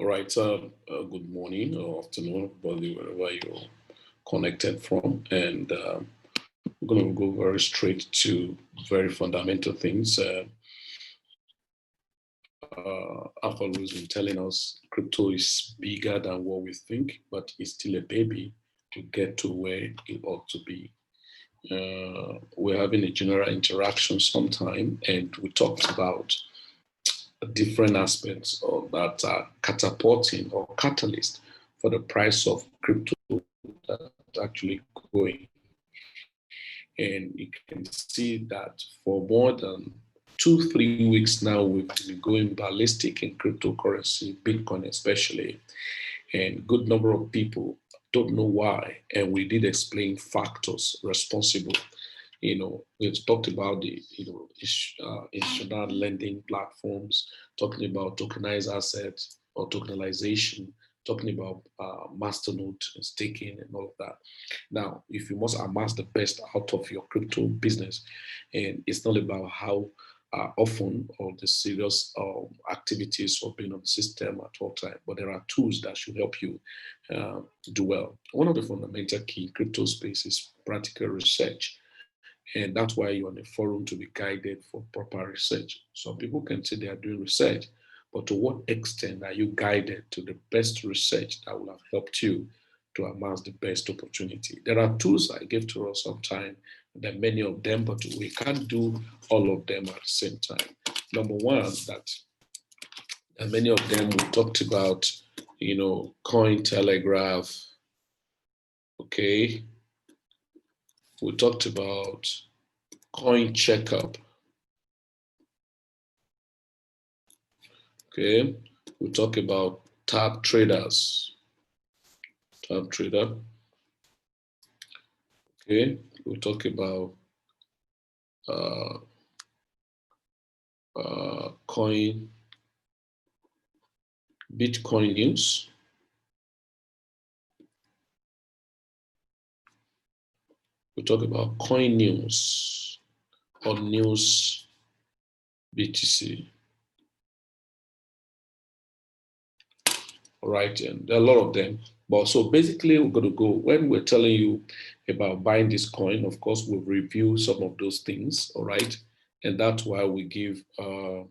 All right, good morning or afternoon, everybody, wherever you're connected from. And we're going to go very straight to very fundamental things. I've always been telling us crypto is bigger than what we think, but it's still a baby to get to where it ought to be. We're having a general interaction sometime, and we talked about different aspects of that are catapulting or catalyst for the price of crypto that's actually going. And you can see that for more than 2, 3 weeks now, we've been going ballistic in cryptocurrency, Bitcoin especially, and good number of people don't know why. And we did explain factors responsible. We've talked about the, institutional lending platforms, talking about tokenized assets or tokenization, talking about masternode staking and all of that. Now, if you must amass the best out of your crypto business, and it's not about how often or the serious activities of being on the system at all time, but there are tools that should help you do well. One of the fundamental key in crypto space is practical research. And that's why you're on a forum to be guided for proper research. Some people can say they are doing research, but to what extent are you guided to the best research that will have helped you to amass the best opportunity? There are tools I gave to us sometime, there are many of them, but we can't do all of them at the same time. Number one, that and many of them we talked about, Coin Telegraph, okay? We talked about Coin Checkup. Okay, we talk about tab traders. Tab trader. Okay, we talk about Bitcoin news. We talk about coin news or news BTC. All right, and there are a lot of them. But so basically, we're going to go when we're telling you about buying this coin. Of course, we'll review some of those things. All right, and that's why we give we'll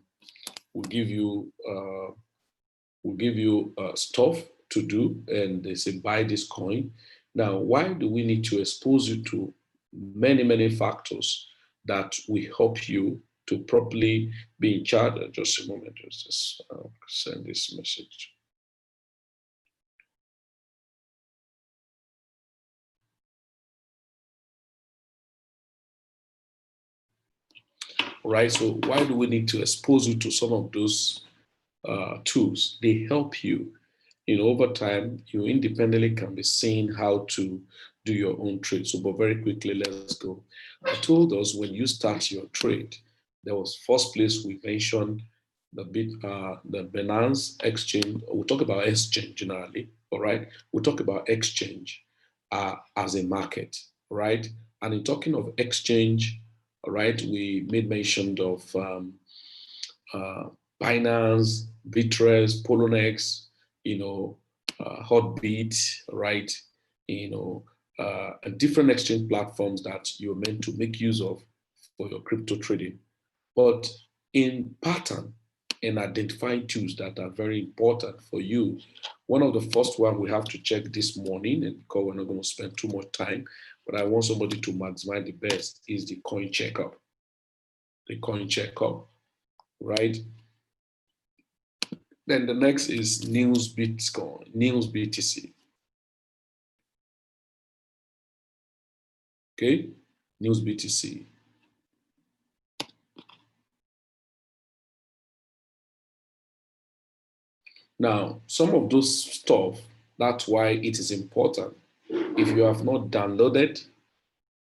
give you stuff to do, and they say buy this coin. Now, why do we need to expose you to many factors that will help you to properly be in charge? Just a moment, just send this message. Right, so why do we need to expose you to some of those tools? They help you. Over time, you independently can be seeing how to do your own trade. So, but very quickly, let's go. I told us when you start your trade, there was first place we mentioned the Binance exchange. We'll talk about exchange generally, all right? We'll talk about exchange as a market, right? And in talking of exchange, all right, we made mention of Binance, Bittrex, Poloniex, Hotbit, right? And different exchange platforms that you're meant to make use of for your crypto trading. But in pattern and identifying tools that are very important for you, one of the first one we have to check this morning, and because we're not going to spend too much time, but I want somebody to maximize the best, is the coin checkup. The coin checkup, right? Then the next is News Bitcoin, News BTC. Okay, News BTC. Now, some of those stuff, that's why it is important. If you have not downloaded,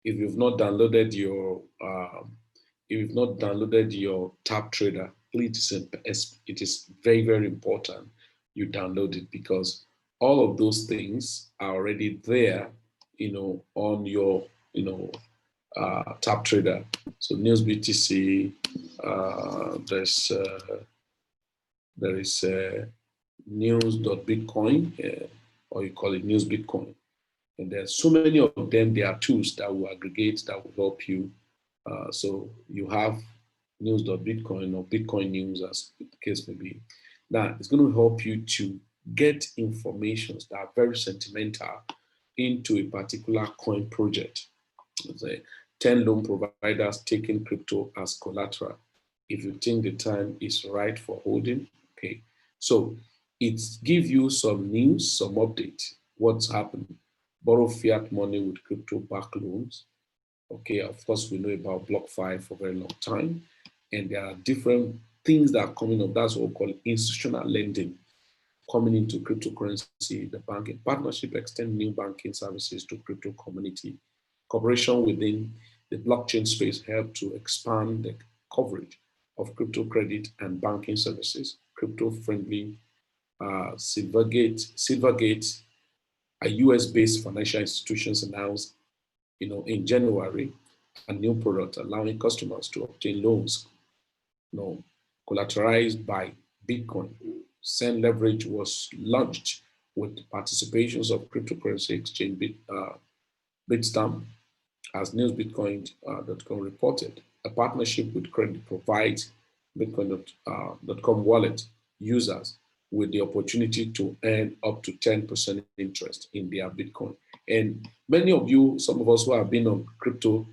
if you've not downloaded your Tab Trader, please, it is very important you download it, because all of those things are already there, on your, Tab Trader. So News BTC, there is news.bitcoin, or you call it news Bitcoin. And there's so many of them. There are tools that will aggregate, that will help you. So you have news.bitcoin or Bitcoin news, as the case may be. Now, it's going to help you to get information that are very sentimental into a particular coin project. Say 10 loan providers taking crypto as collateral. If you think the time is right for holding, okay. So it gives you some news, some update, what's happening. Borrow fiat money with crypto back loans. Okay, of course, we know about BlockFi for a very long time, and there are different things that are coming up. That's what we call institutional lending coming into cryptocurrency. The banking partnership extend new banking services to crypto community. Cooperation within the blockchain space help to expand the coverage of crypto credit and banking services. Crypto-friendly Silvergate, a US-based financial institutions announced, in January, a new product allowing customers to obtain loans, collateralized by Bitcoin. Send Leverage was launched with participations of cryptocurrency exchange Bitstamp, as newsbitcoin.com reported. A partnership with Credit provides Bitcoin.com wallet users with the opportunity to earn up to 10% interest in their Bitcoin. And many of you, some of us who have been on crypto,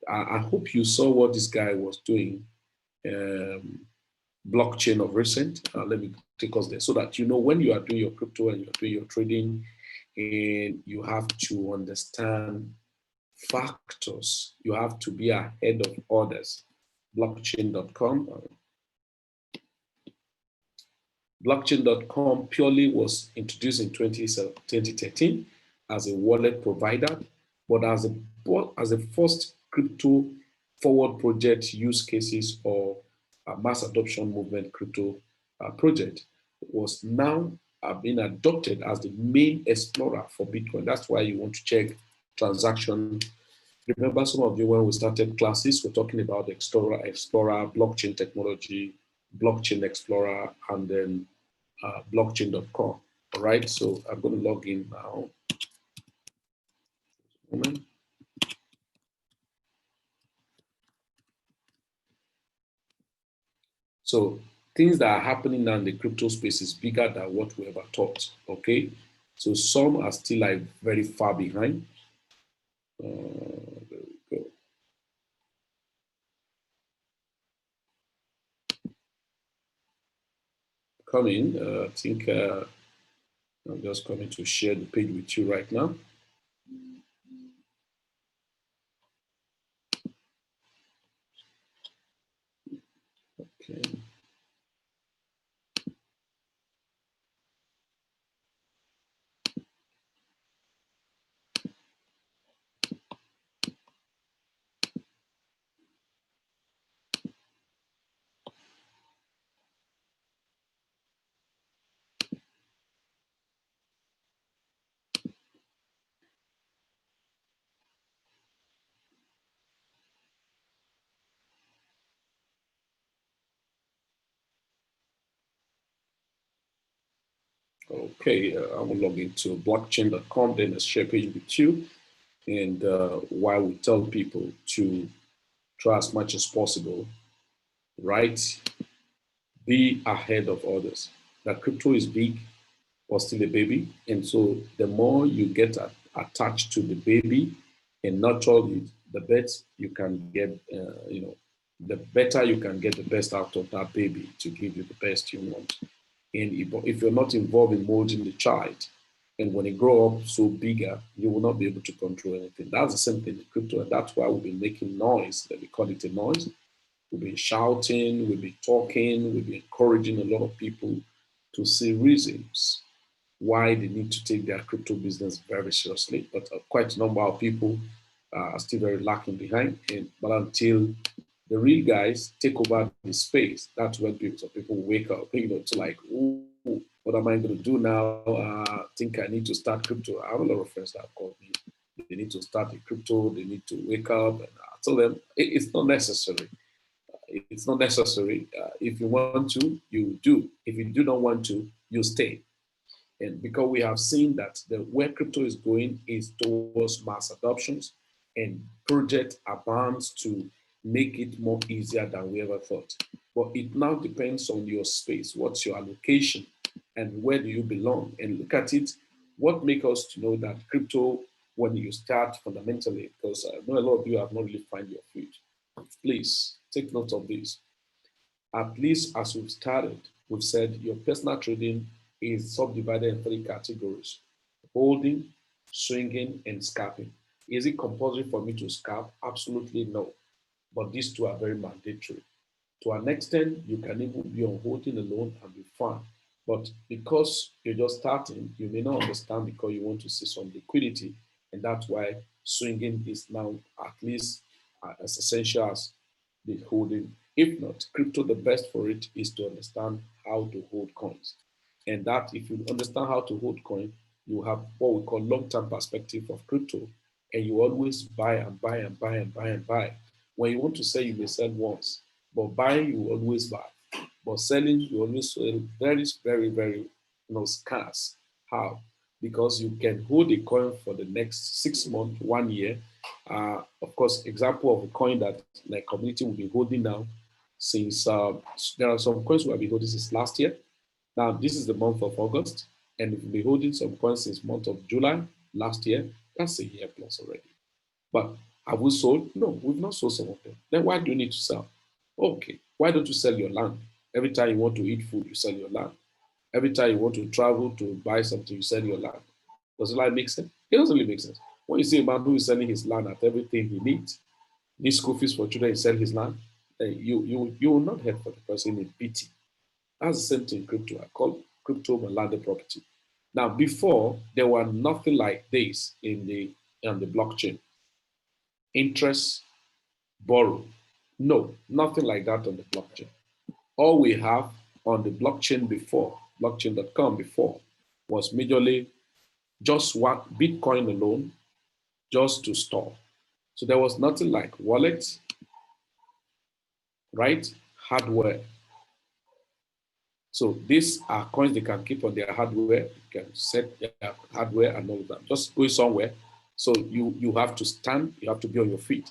I hope you saw what this guy was doing. Blockchain of recent. Let me take us there so that when you are doing your crypto and you're doing your trading, and you have to understand factors. You have to be ahead of others. Blockchain.com. Blockchain.com purely was introduced in 2013 as a wallet provider, but as a first crypto forward project use cases or a mass adoption movement crypto project was now being adopted as the main explorer for Bitcoin. That's why you want to check transaction. Remember, some of you, when we started classes, we're talking about Explorer, blockchain technology, blockchain explorer, and then blockchain.com. All right, so I'm going to log in now. Moment. So things that are happening now in the crypto space is bigger than what we ever thought. Okay, so some are still like very far behind. There we go. Coming, I think I'm just coming to share the page with you right now. Okay. Okay, I will log into blockchain.com, then let's share page with you. And why we tell people to try as much as possible, right? Be ahead of others. That crypto is big, but still a baby. And so the more you get attached to the baby and nurture it, the better you can get, the better you can get the best out of that baby to give you the best you want. And if you're not involved in molding the child, and when it grow up so bigger, you will not be able to control anything. That's the same thing in crypto, and that's why we've been making noise. That we call it a noise. We've been shouting, we've been talking, we've been encouraging a lot of people to see reasons why they need to take their crypto business very seriously. But quite a number of people are still very lacking behind. But until the real guys take over the space, that's when people wake up, to like, ooh, what am I going to do now? I think I need to start crypto. I have a lot of friends that have called me. They need to start a crypto. They need to wake up. And I tell them it's not necessary. It's not necessary. If you want to, you do. If you do not want to, you stay. And because we have seen that where crypto is going is towards mass adoptions, and project abounds to make it more easier than we ever thought. But it now depends on your space. What's your allocation and where do you belong? And look at it. What makes us to know that crypto, when you start fundamentally, because I know a lot of you have not really found your feet. Please take note of this. At least as we've started, we've said your personal trading is subdivided in three categories: holding, swinging, and scalping. Is it compulsory for me to scalp? Absolutely no. But these two are very mandatory. To an extent, you can even be on holding alone and be fine. But because you're just starting, you may not understand because you want to see some liquidity. And that's why swinging is now at least as essential as the holding. If not, crypto, the best for it is to understand how to hold coins. And that, if you understand how to hold coin, you have what we call long-term perspective of crypto. And you always buy and buy and buy and buy and buy. When you want to sell, you may sell once, but buying, you always buy. But selling, you always sell. Very, very, very, scarce. How? Because you can hold a coin for the next 6 months, 1 year. Of course, example of a coin that my community will be holding now, since there are some coins we have been holding since last year. Now, this is the month of August, and we've been holding some coins since month of July last year. That's a year plus already. But have we sold? No, we've not sold some of them. Then why do you need to sell? Okay, why don't you sell your land? Every time you want to eat food, you sell your land. Every time you want to travel to buy something, you sell your land. Does it make sense? It doesn't really make sense. When you see a man who is selling his land at everything he needs school fees for children, he sell his land, then you will not help for the person in pity. That's the same thing in crypto. I call crypto my landed property. Now, before, there were nothing like this on the blockchain. Interest, borrow. No, nothing like that on the blockchain. All we have on the blockchain before, blockchain.com before, was majorly just one Bitcoin alone, just to store. So there was nothing like wallets, right? Hardware. So these are coins they can keep on their hardware. You can set their hardware and all of that. Just go somewhere. So you have to stand, you have to be on your feet.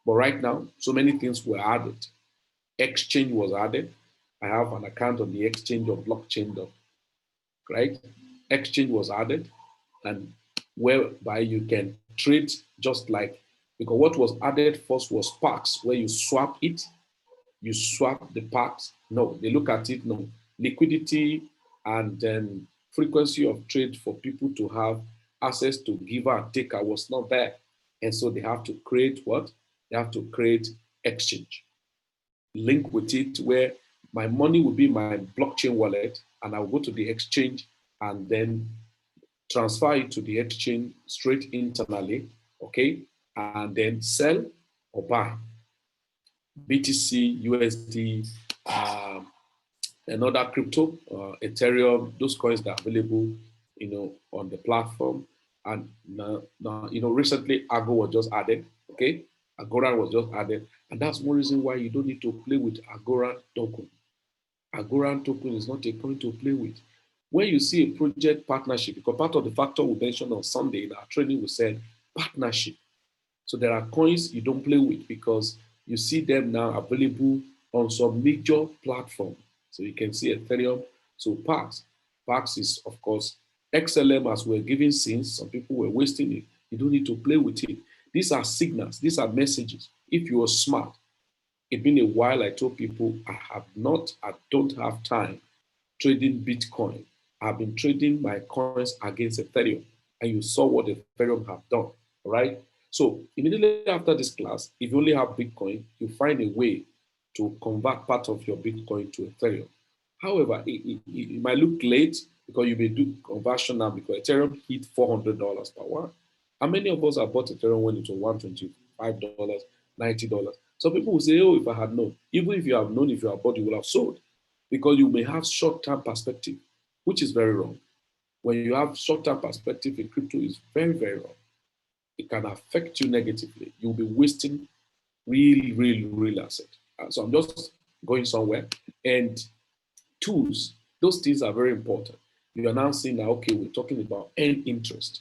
But right now, so many things were added. Exchange was added. I have an account on the exchange of blockchain, right? Exchange was added, and whereby you can trade just like, because what was added first was packs, where you swap it, you swap the packs. No, they look at it, no. Liquidity and frequency of trade for people to have access to giver and taker was not there. And so they have to create what? They have to create exchange. Link with it where my money will be my blockchain wallet, and I'll go to the exchange and then transfer it to the exchange straight internally, okay? And then sell or buy. BTC, USD, another crypto, Ethereum, those coins that are available, on the platform. And now, recently Ago was just added, okay? Agora was just added, and that's one reason why you don't need to play with Agora token. Agora token is not a coin to play with. When you see a project partnership, because part of the factor we mentioned on Sunday in our training, we said partnership. So there are coins you don't play with because you see them now available on some major platform. So you can see Ethereum. So Pax. Pax is, of course, XLM as we're giving since. Some people were wasting it. You don't need to play with it. These are signals. These are messages. If you are smart, it's been a while I told people I don't have time trading Bitcoin. I've been trading my coins against Ethereum. And you saw what Ethereum have done, right? So immediately after this class, if you only have Bitcoin, you find a way to convert part of your Bitcoin to Ethereum. However, it might look late because you may do conversion now because Ethereum hit $400 per one. How many of us have bought Ethereum when it was $125, $90? Some people will say, oh, if I had known. Even if you have known, if you have bought, you will have sold because you may have short-term perspective, which is very wrong. When you have short-term perspective in crypto, is very, very wrong. It can affect you negatively. You'll be wasting really, really, real asset. So I'm just going somewhere. And tools, those things are very important. You are now saying that, okay, we're talking about earn interest.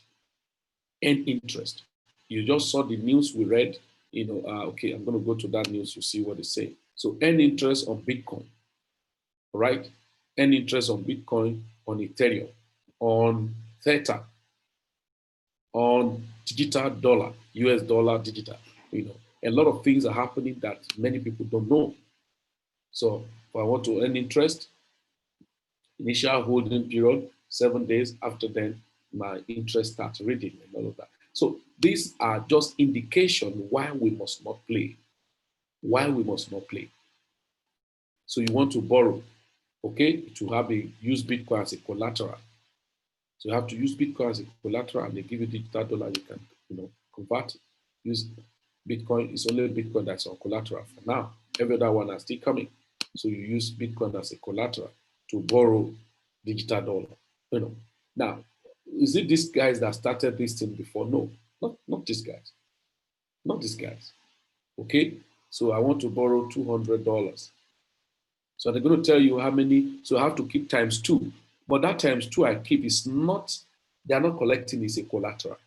Earn interest. You just saw the news we read, okay, I'm going to go to that news to see what they say. So earn interest on Bitcoin, right? Earn interest on Bitcoin, on Ethereum, on Theta, on digital dollar, US dollar digital. A lot of things are happening that many people don't know. So if I want to earn interest, initial holding period, 7 days. After then, my interest starts reading and all of that. So these are just indication why we must not play. Why we must not play. So you want to borrow, okay, to have use Bitcoin as a collateral. So you have to use Bitcoin as a collateral, and they give you digital dollar. You can, convert it. Use Bitcoin. It's only Bitcoin that's on collateral for now. Every other one are still coming. So you use Bitcoin as a collateral to borrow digital dollar. Now, is it these guys that started this thing before? No, not these guys. Not these guys. Okay. So I want to borrow $200. So they're going to tell you how many. So I have to keep times 2. But that times 2 I keep is not, they are not collecting as a collateral.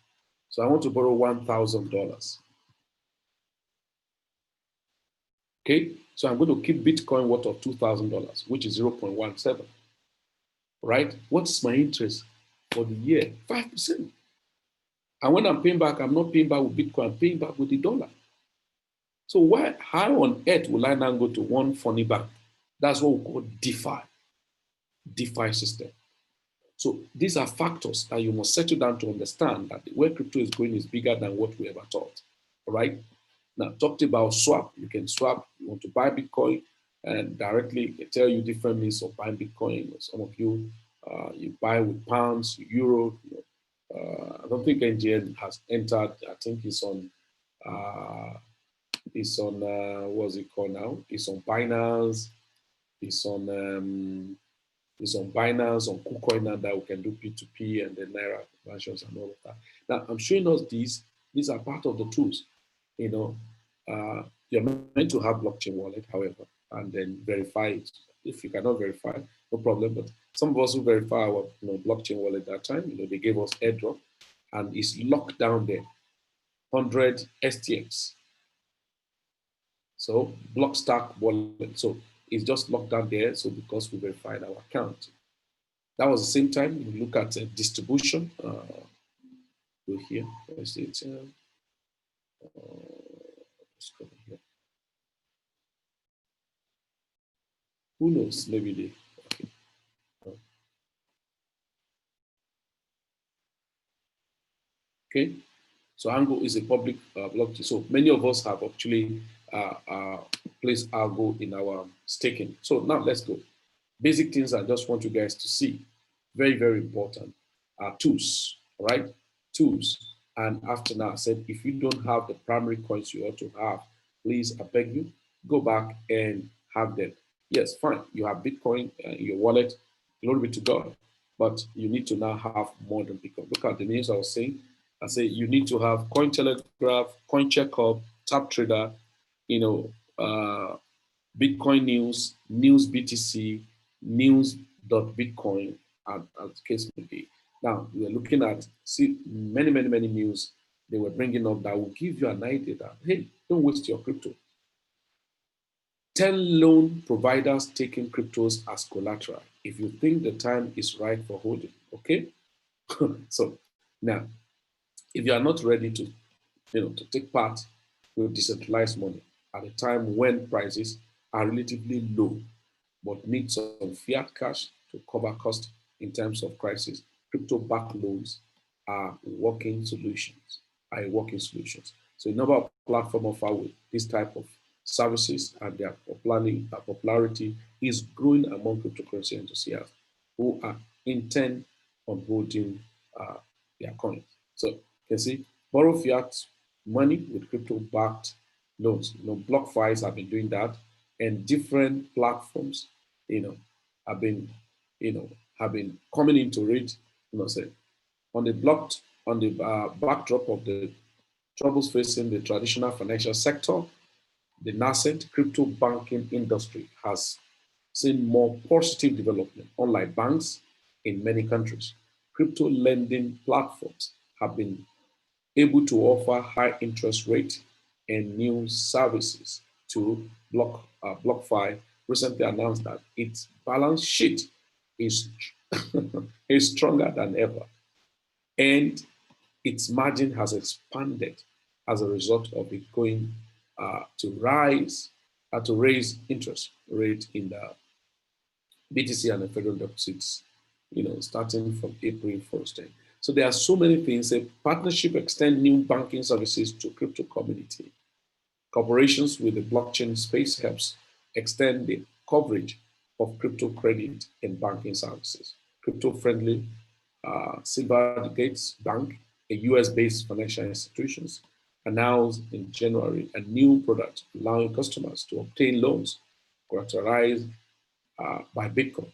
So I want to borrow $1,000. Okay, so I'm going to keep Bitcoin worth of $2,000, which is 0.17. Right? What's my interest for the year? 5%. And when I'm paying back, I'm not paying back with Bitcoin, I'm paying back with the dollar. So how on earth will I now go to one funny bank? That's what we call DeFi system. So these are factors that you must settle down to understand that where crypto is going is bigger than what we ever thought. All right. Now, talked about swap. You can swap. You want to buy Bitcoin and directly tell you different means of buying Bitcoin. Some of you, you buy with pounds, euro. I don't think NGN has entered. I think what's it called now? It's on Binance. It's on Binance, on KuCoin, and that we can do P2P and the Naira versions and all of that. Now, I'm showing us these. These are part of the tools. You're meant to have blockchain wallet, however, and then verify it. If you cannot verify, no problem. But some of us who verify our blockchain wallet that time, they gave us airdrop, and it's locked down there, 100 STX. So Blockstack wallet. So it's just locked down there. So because we verified our account. That was the same time we look at distribution. Go here. Where is it? Let's go here. Who knows? Maybe they. Okay. So Ango is a public blockchain. So many of us have actually placed Algo in our staking. So now let's go. Basic things I just want you guys to see. Very, very important. Tools, all right? Tools. And after that, I said, if you don't have the primary coins you ought to have, please, I beg you, go back and have them. Yes, fine. You have Bitcoin in your wallet. Glory be to God. But you need to now have more than Bitcoin. Look at the names I was saying. I say you need to have Cointelegraph, CoinCheckup, TapTrader, Bitcoin News, News BTC, News.Bitcoin, as the case may be. Now, we are looking at many, many, many news they were bringing up that will give you an idea that, hey, don't waste your crypto. 10 loan providers taking cryptos as collateral. If you think the time is right for holding, okay? So now, if you are not ready to take part with decentralized money at a time when prices are relatively low, but need some fiat cash to cover cost in terms of crisis, crypto-backed loans are working solutions. So a number of platforms offer with this type of services, and their popularity is growing among cryptocurrency enthusiasts who are intent on holding their coins. So you can see, borrow fiat money with crypto-backed loans. BlockFi's have been doing that, and different platforms, have been, have been coming into it. Say, on the backdrop of the troubles facing the traditional financial sector, the nascent crypto banking industry has seen more positive development. Unlike banks, in many countries. Crypto lending platforms have been able to offer high interest rate and new services to BlockFi recently announced that its balance sheet is, is stronger than ever, and its margin has expanded as a result of it going to raise interest rate in the BTC and the federal deposits, starting from April 1st. So there are so many things. A partnership extend new banking services to crypto community. Cooperations with the blockchain space helps extend the coverage of crypto credit and banking services. Crypto-friendly Silvergate Bank, a US-based financial institutions, announced in January a new product allowing customers to obtain loans characterized by Bitcoin.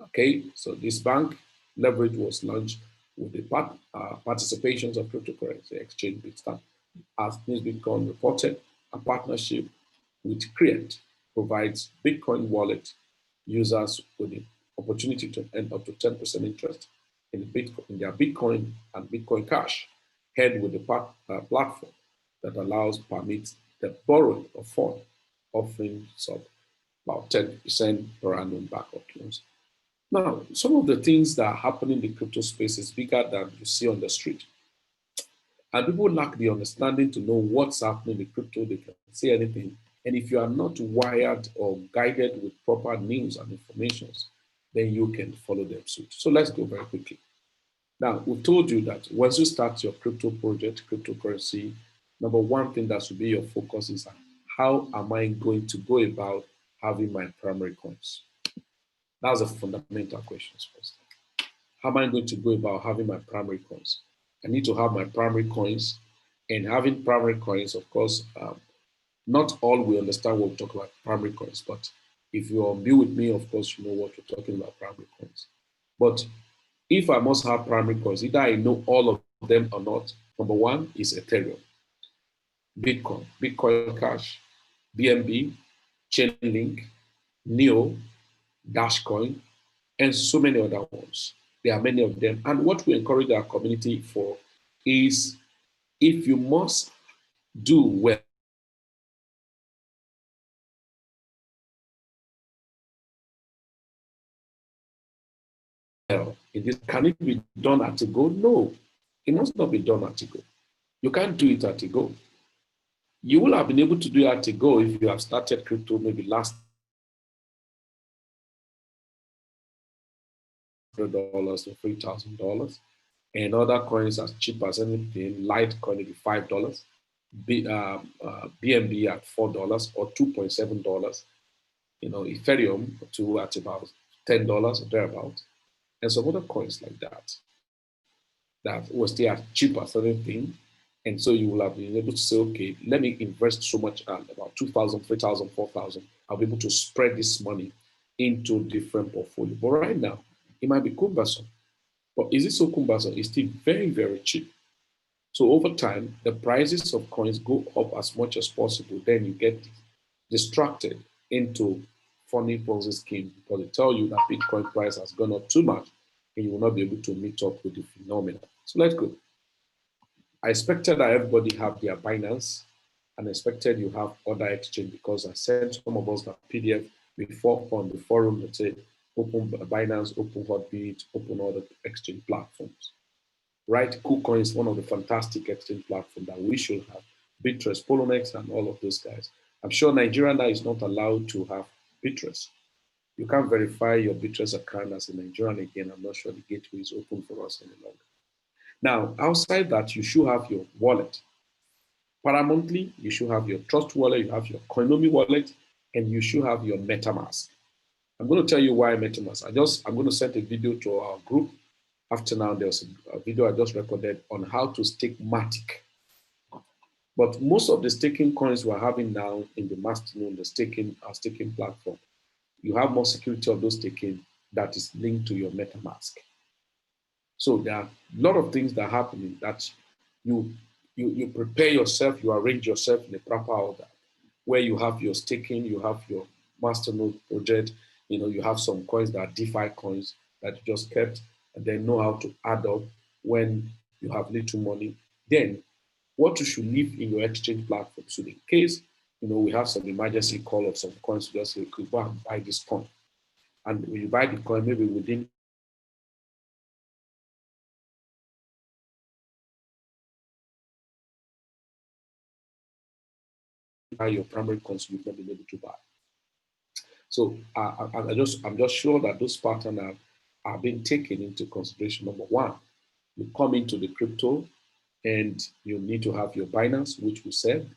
Okay, so this bank leverage was launched with the participations of cryptocurrency exchange Bitstamp. As Bitcoin reported, a partnership with Create provides Bitcoin wallet users with the opportunity to earn up to 10% interest in their Bitcoin and Bitcoin Cash, head with the platform that allows permits the borrowing of funds, offering sub about 10% per annum backup loans. Now, some of the things that happen in the crypto space is bigger than you see on the street. And people lack the understanding to know what's happening in crypto. They can say anything. And if you are not wired or guided with proper news and information, then you can follow them suit. So let's go very quickly. Now, we've told you that once you start your crypto project, cryptocurrency, number one thing that should be your focus is how am I going to go about having my primary coins? That's a fundamental question first. How am I going to go about having my primary coins? I need to have my primary coins, and having primary coins, of course, not all we understand what we talk about primary coins, but if you are be with me, of course, you know what we're talking about primary coins. But if I must have primary coins, either I know all of them or not. Number one is Ethereum, Bitcoin, Bitcoin Cash, BNB, Chainlink, Neo, Dashcoin, and so many other ones. There are many of them. And what we encourage our community for is if you must do well in this, can it be done at a go? No, it must not be done at a go. You can't do it at a go. You will have been able to do it at a go if you have started crypto maybe last $100 or $3,000, and other coins as cheap as anything. Litecoin maybe $5, BNB at $4 or $2.7. Ethereum to at about $10 or thereabout, and some other coins like that was still as cheap as anything. And so you will have been able to say, okay, let me invest so much, about 2,000, 3,000, 4,000. I'll be able to spread this money into different portfolios. But right now, it might be cumbersome. But is it so cumbersome? It's still very, very cheap. So over time, the prices of coins go up as much as possible. Then you get distracted into funny Ponzi scheme because they tell you that Bitcoin price has gone up too much and you will not be able to meet up with the phenomenon. So let's go. I expected that everybody have their Binance and expected you have other exchange because I sent some of us that PDF before on the forum that said open Binance, open Hotbit, open other exchange platforms. Right? KuCoin is one of the fantastic exchange platforms that we should have. Bitress, Poloniex, and all of those guys. I'm sure Nigeria now is not allowed to have Bitress. You can't verify your Bitress account as a Nigerian again. I'm not sure the gateway is open for us any longer. Now, outside that, you should have your wallet. Paramountly, you should have your Trust wallet, you have your Coinomi wallet, and you should have your MetaMask. I'm going to tell you why MetaMask. I'm going to send a video to our group. After now, there's a video I just recorded on how to stake Matic. But most of the staking coins we're having now in the Mastodon, the staking platform, you have more security of those staking that is linked to your MetaMask. So there are a lot of things that are happening that you prepare yourself, you arrange yourself in a proper order, where you have your staking, you have your Masternode project, you have some coins that are DeFi coins, that you just kept, and then know how to add up when you have little money. Then what you should leave in your exchange platform. So in case we have some emergency call of some coins, you just say, okay, go and buy this coin. And when you buy the coin, maybe within your primary coins you've not been able to buy. So I'm just sure that those patterns are being taken into consideration. Number one, you come into the crypto and you need to have your Binance, which we said.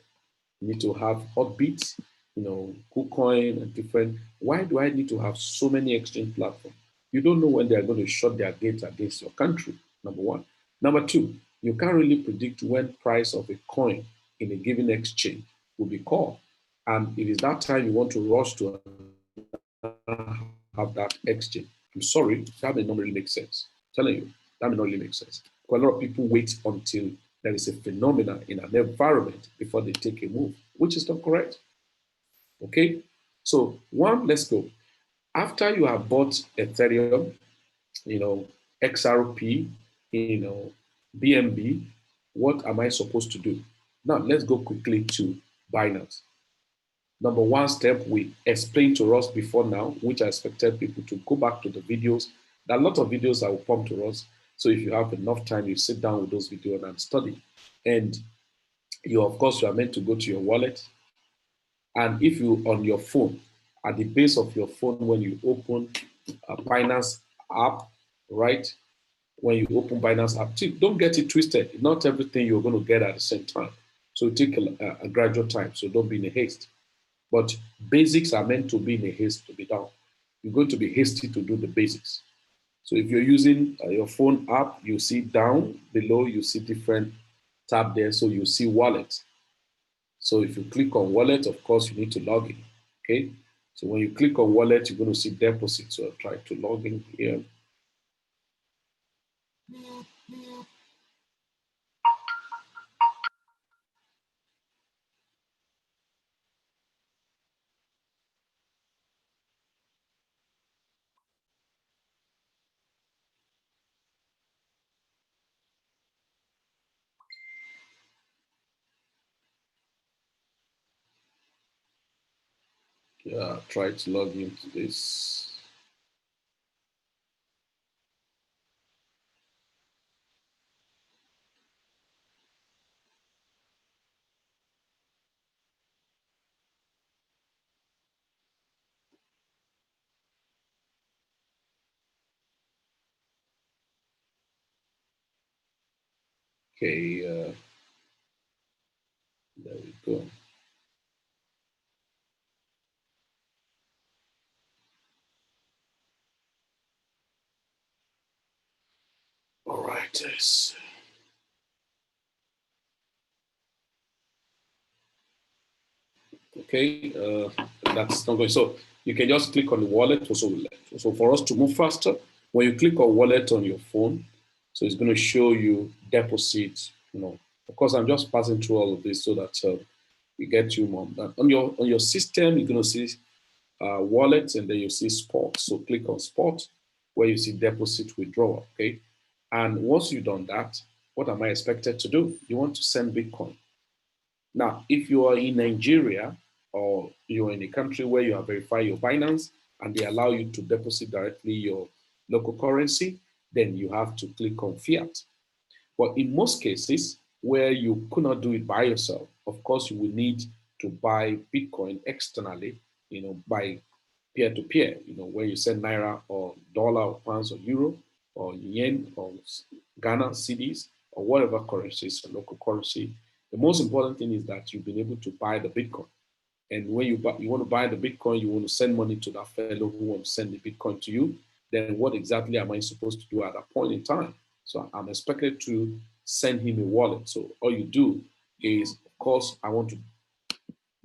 You need to have Hotbit, KuCoin and different. Why do I need to have so many exchange platforms? You don't know when they are going to shut their gates against your country, number one. Number two, you can't really predict when price of a coin in a given exchange will be called. And if it's that time you want to rush to have that exchange, I'm sorry, that may not really make sense. I'm telling you, that may not really make sense. Quite a lot of people wait until there is a phenomenon in an environment before they take a move, which is not correct. Okay? So, one, let's go. After you have bought Ethereum, XRP, BNB, what am I supposed to do? Now, let's go quickly to Binance. Number one step we explained to us before now, which I expected people to go back to the videos. There are a lot of videos that will come to us. So if you have enough time, you sit down with those videos and study. And of course, you are meant to go to your wallet. And if you on your phone, at the base of your phone, when you open a Binance app, right? When you open Binance app, don't get it twisted. Not everything you're going to get at the same time. So take a gradual time. So don't be in a haste. But basics are meant to be in a haste to be done. You're going to be hasty to do the basics. So if you're using your phone app, you see down below, you see different tab there. So you see wallet. So if you click on wallet, of course, you need to log in. Okay. So when you click on wallet, you're going to see deposit. So I'll try to log in here. Yeah, try to log into this. Okay, there we go. All right, yes. Okay, that's not going. So you can just click on the wallet. So for us to move faster, when you click on wallet on your phone, so it's going to show you deposit. Of course, I'm just passing through all of this so that we get you more. On your system, you're going to see wallet, and then you see spot. So click on spot where you see deposit withdrawal. Okay, and once you've done that, what am I expected to do? You want to send Bitcoin. Now, if you are in Nigeria or you're in a country where you have verified your Binance and they allow you to deposit directly your local currency, then you have to click on fiat. But in most cases where you could not do it by yourself, of course, you will need to buy Bitcoin externally, by peer to peer, where you send Naira or dollar or pounds or euro or yen or Ghana cedis or whatever currency is a local currency. The most important thing is that you've been able to buy the Bitcoin. And when you want to buy the Bitcoin, you want to send money to that fellow who wants to send the Bitcoin to you, then what exactly am I supposed to do at that point in time? So I'm expected to send him a wallet. So all you do is, of course, I want to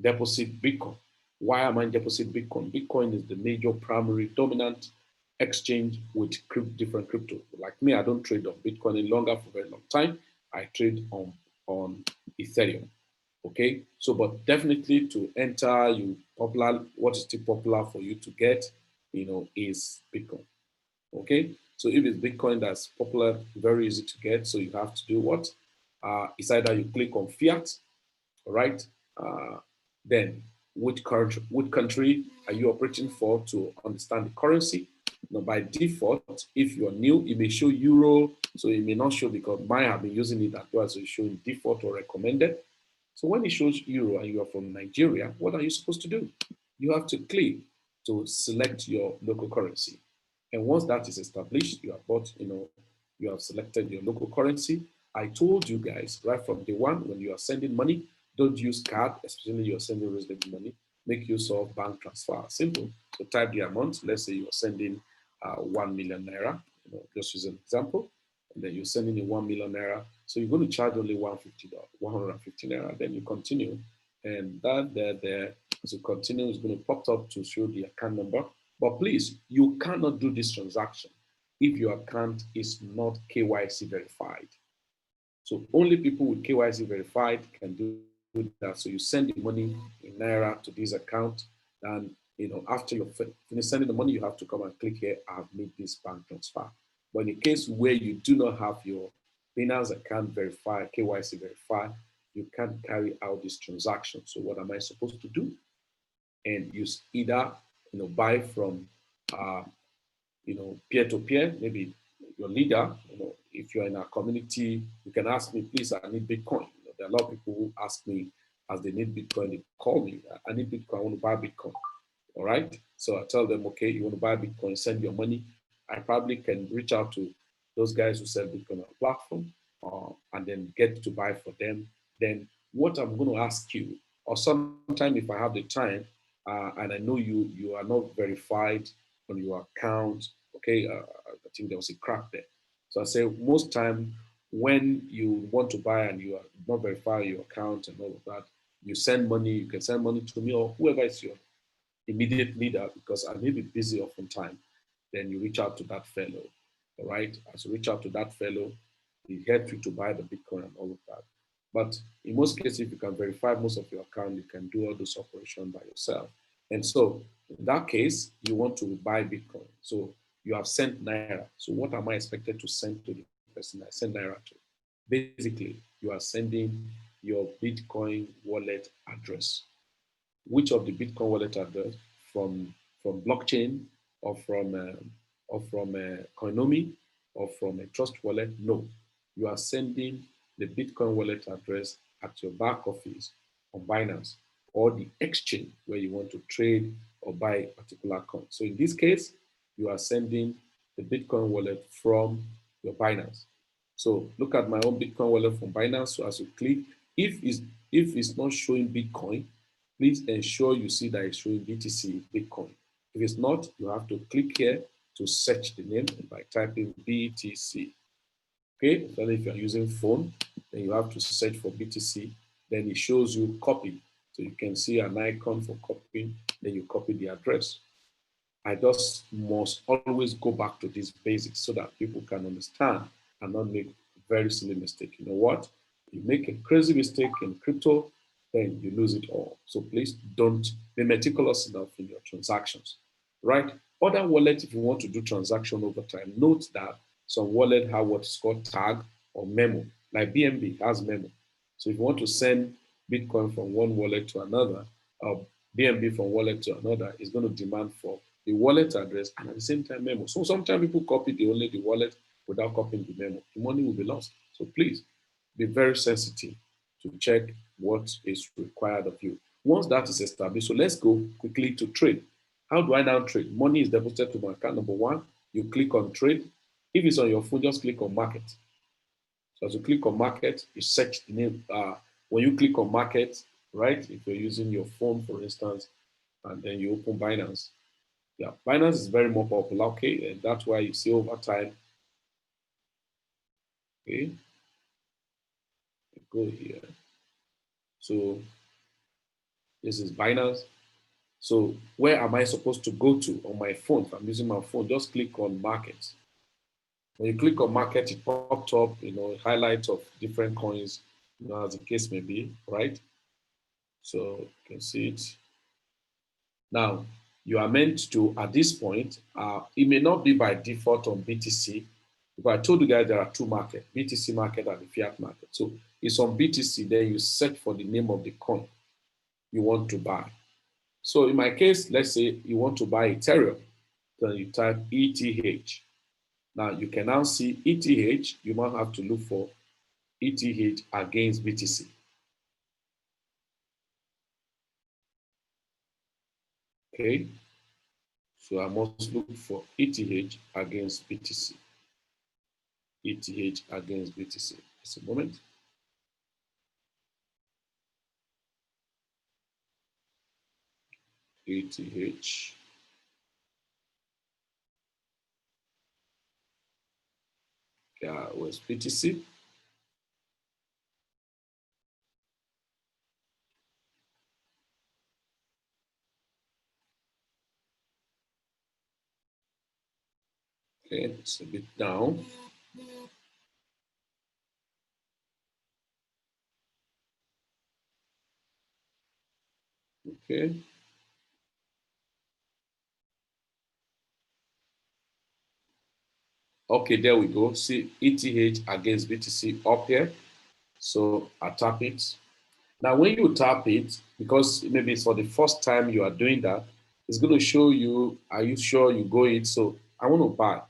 deposit Bitcoin. Why am I deposit Bitcoin? Bitcoin is the major primary dominant exchange with different crypto. Like me, I don't trade on Bitcoin any longer for a very long time. I trade on Ethereum. Okay, so but definitely to enter you popular, what is still popular for you to get, is Bitcoin. Okay, so if it's Bitcoin that's popular, very easy to get, so you have to do what? It's either you click on fiat, all right? Then which country are you operating for to understand the currency? Now, by default, if you're new, it may show euro, so it may not show because mine have been using it as well, so it's showing default or recommended. So when it shows euro and you are from Nigeria, what are you supposed to do? You have to click to select your local currency. And once that is established, you have bought, you have selected your local currency. I told you guys right from day one, when you are sending money, don't use card, especially you're sending reasonable money. Make use of bank transfer. Simple. So type the amount. Let's say you're sending 1 million naira. Just use an example. And then you're sending in 1 million naira. So you're going to charge only 150 naira. Then you continue. And that there, as you continue, is going to pop up to show the account number. But please, you cannot do this transaction if your account is not KYC verified. So only people with KYC verified can do that. So you send the money in Naira to this account. And after you finish sending the money, you have to come and click here, I've made this bank transfer. But in the case where you do not have your Binance account verified, KYC verified, you can't carry out this transaction. So what am I supposed to do? And use either buy from peer to peer, maybe your leader, if you're in our community, you can ask me, please, I need Bitcoin. There are a lot of people who ask me as they need Bitcoin, they call me, I need Bitcoin, I want to buy Bitcoin. All right. So I tell them, okay, you want to buy Bitcoin, send your money. I probably can reach out to those guys who sell Bitcoin on the platform and then get to buy for them. Then what I'm going to ask you, or sometime if I have the time, and I know you are not verified on your account, okay, I think there was a crack there. So I say most time when you want to buy and you are not verified your account and all of that, you send money, you can send money to me or whoever is your immediate leader because I may be busy oftentimes. Then you reach out to that fellow, all right? As you reach out to that fellow, he helps you to buy the Bitcoin and all of that. But in most cases, if you can verify most of your account, you can do all those operations by yourself. And so in that case, you want to buy Bitcoin. So you have sent Naira. So what am I expected to send to the person I send Naira to? Basically, you are sending your Bitcoin wallet address. Which of the Bitcoin wallet address from blockchain or from Coinomi or from a trust wallet? No, you are sending the Bitcoin wallet address at your back office on Binance or the exchange where you want to trade or buy a particular coin. So in this case, you are sending the Bitcoin wallet from your Binance. So look at my own Bitcoin wallet from Binance. So as you click, if it's not showing Bitcoin, please ensure you see that it's showing BTC Bitcoin. If it's not, you have to click here to search the name by typing BTC. Okay, then if you're using phone, then you have to search for BTC. Then it shows you copy. So you can see an icon for copying, then you copy the address. I just must always go back to these basics so that people can understand and not make very silly mistake. You know what? You make a crazy mistake in crypto, then you lose it all. So please don't be meticulous enough in your transactions, right? Other wallets, if you want to do transaction over time, note that some wallet have what's called tag or memo, like BNB has memo. So if you want to send Bitcoin from one wallet to another, or BNB from wallet to another, is going to demand for the wallet address and at the same time memo. So sometimes people copy only the wallet without copying the memo. The money will be lost. So please be very sensitive to check what is required of you. Once that is established, so let's go quickly to trade. How do I now trade? Money is deposited to my account. Number one, you click on trade. If it's on your phone, just click on market. So as you click on market, you search the name. When you click on market, right? If you're using your phone, for instance, and then you open Binance. Yeah, Binance is very more popular, okay? And that's why you see over time, okay? Go here. So this is Binance. So where am I supposed to go to on my phone? If I'm using my phone, just click on market. When you click on market, it pops up, highlights of different coins, as the case may be, right? So you can see it. Now, You are meant to, at this point, it may not be by default on BTC. Because I told you guys there are two markets, BTC market and the fiat market. So it's on BTC, then you search for the name of the coin you want to buy. So in my case, let's say you want to buy Ethereum, then you type ETH. Now you can now see ETH, you might have to look for ETH against BTC. Okay, so I must look for ETH against BTC. ETH against BTC. Just a moment. ETH. Yeah, was BTC. Okay, it's a bit down. Okay. Okay, there we go. See ETH against BTC up here. So I tap it. Now, when you tap it, because maybe it's for the first time you are doing that, it's going to show you, are you sure you go it? So I want to buy.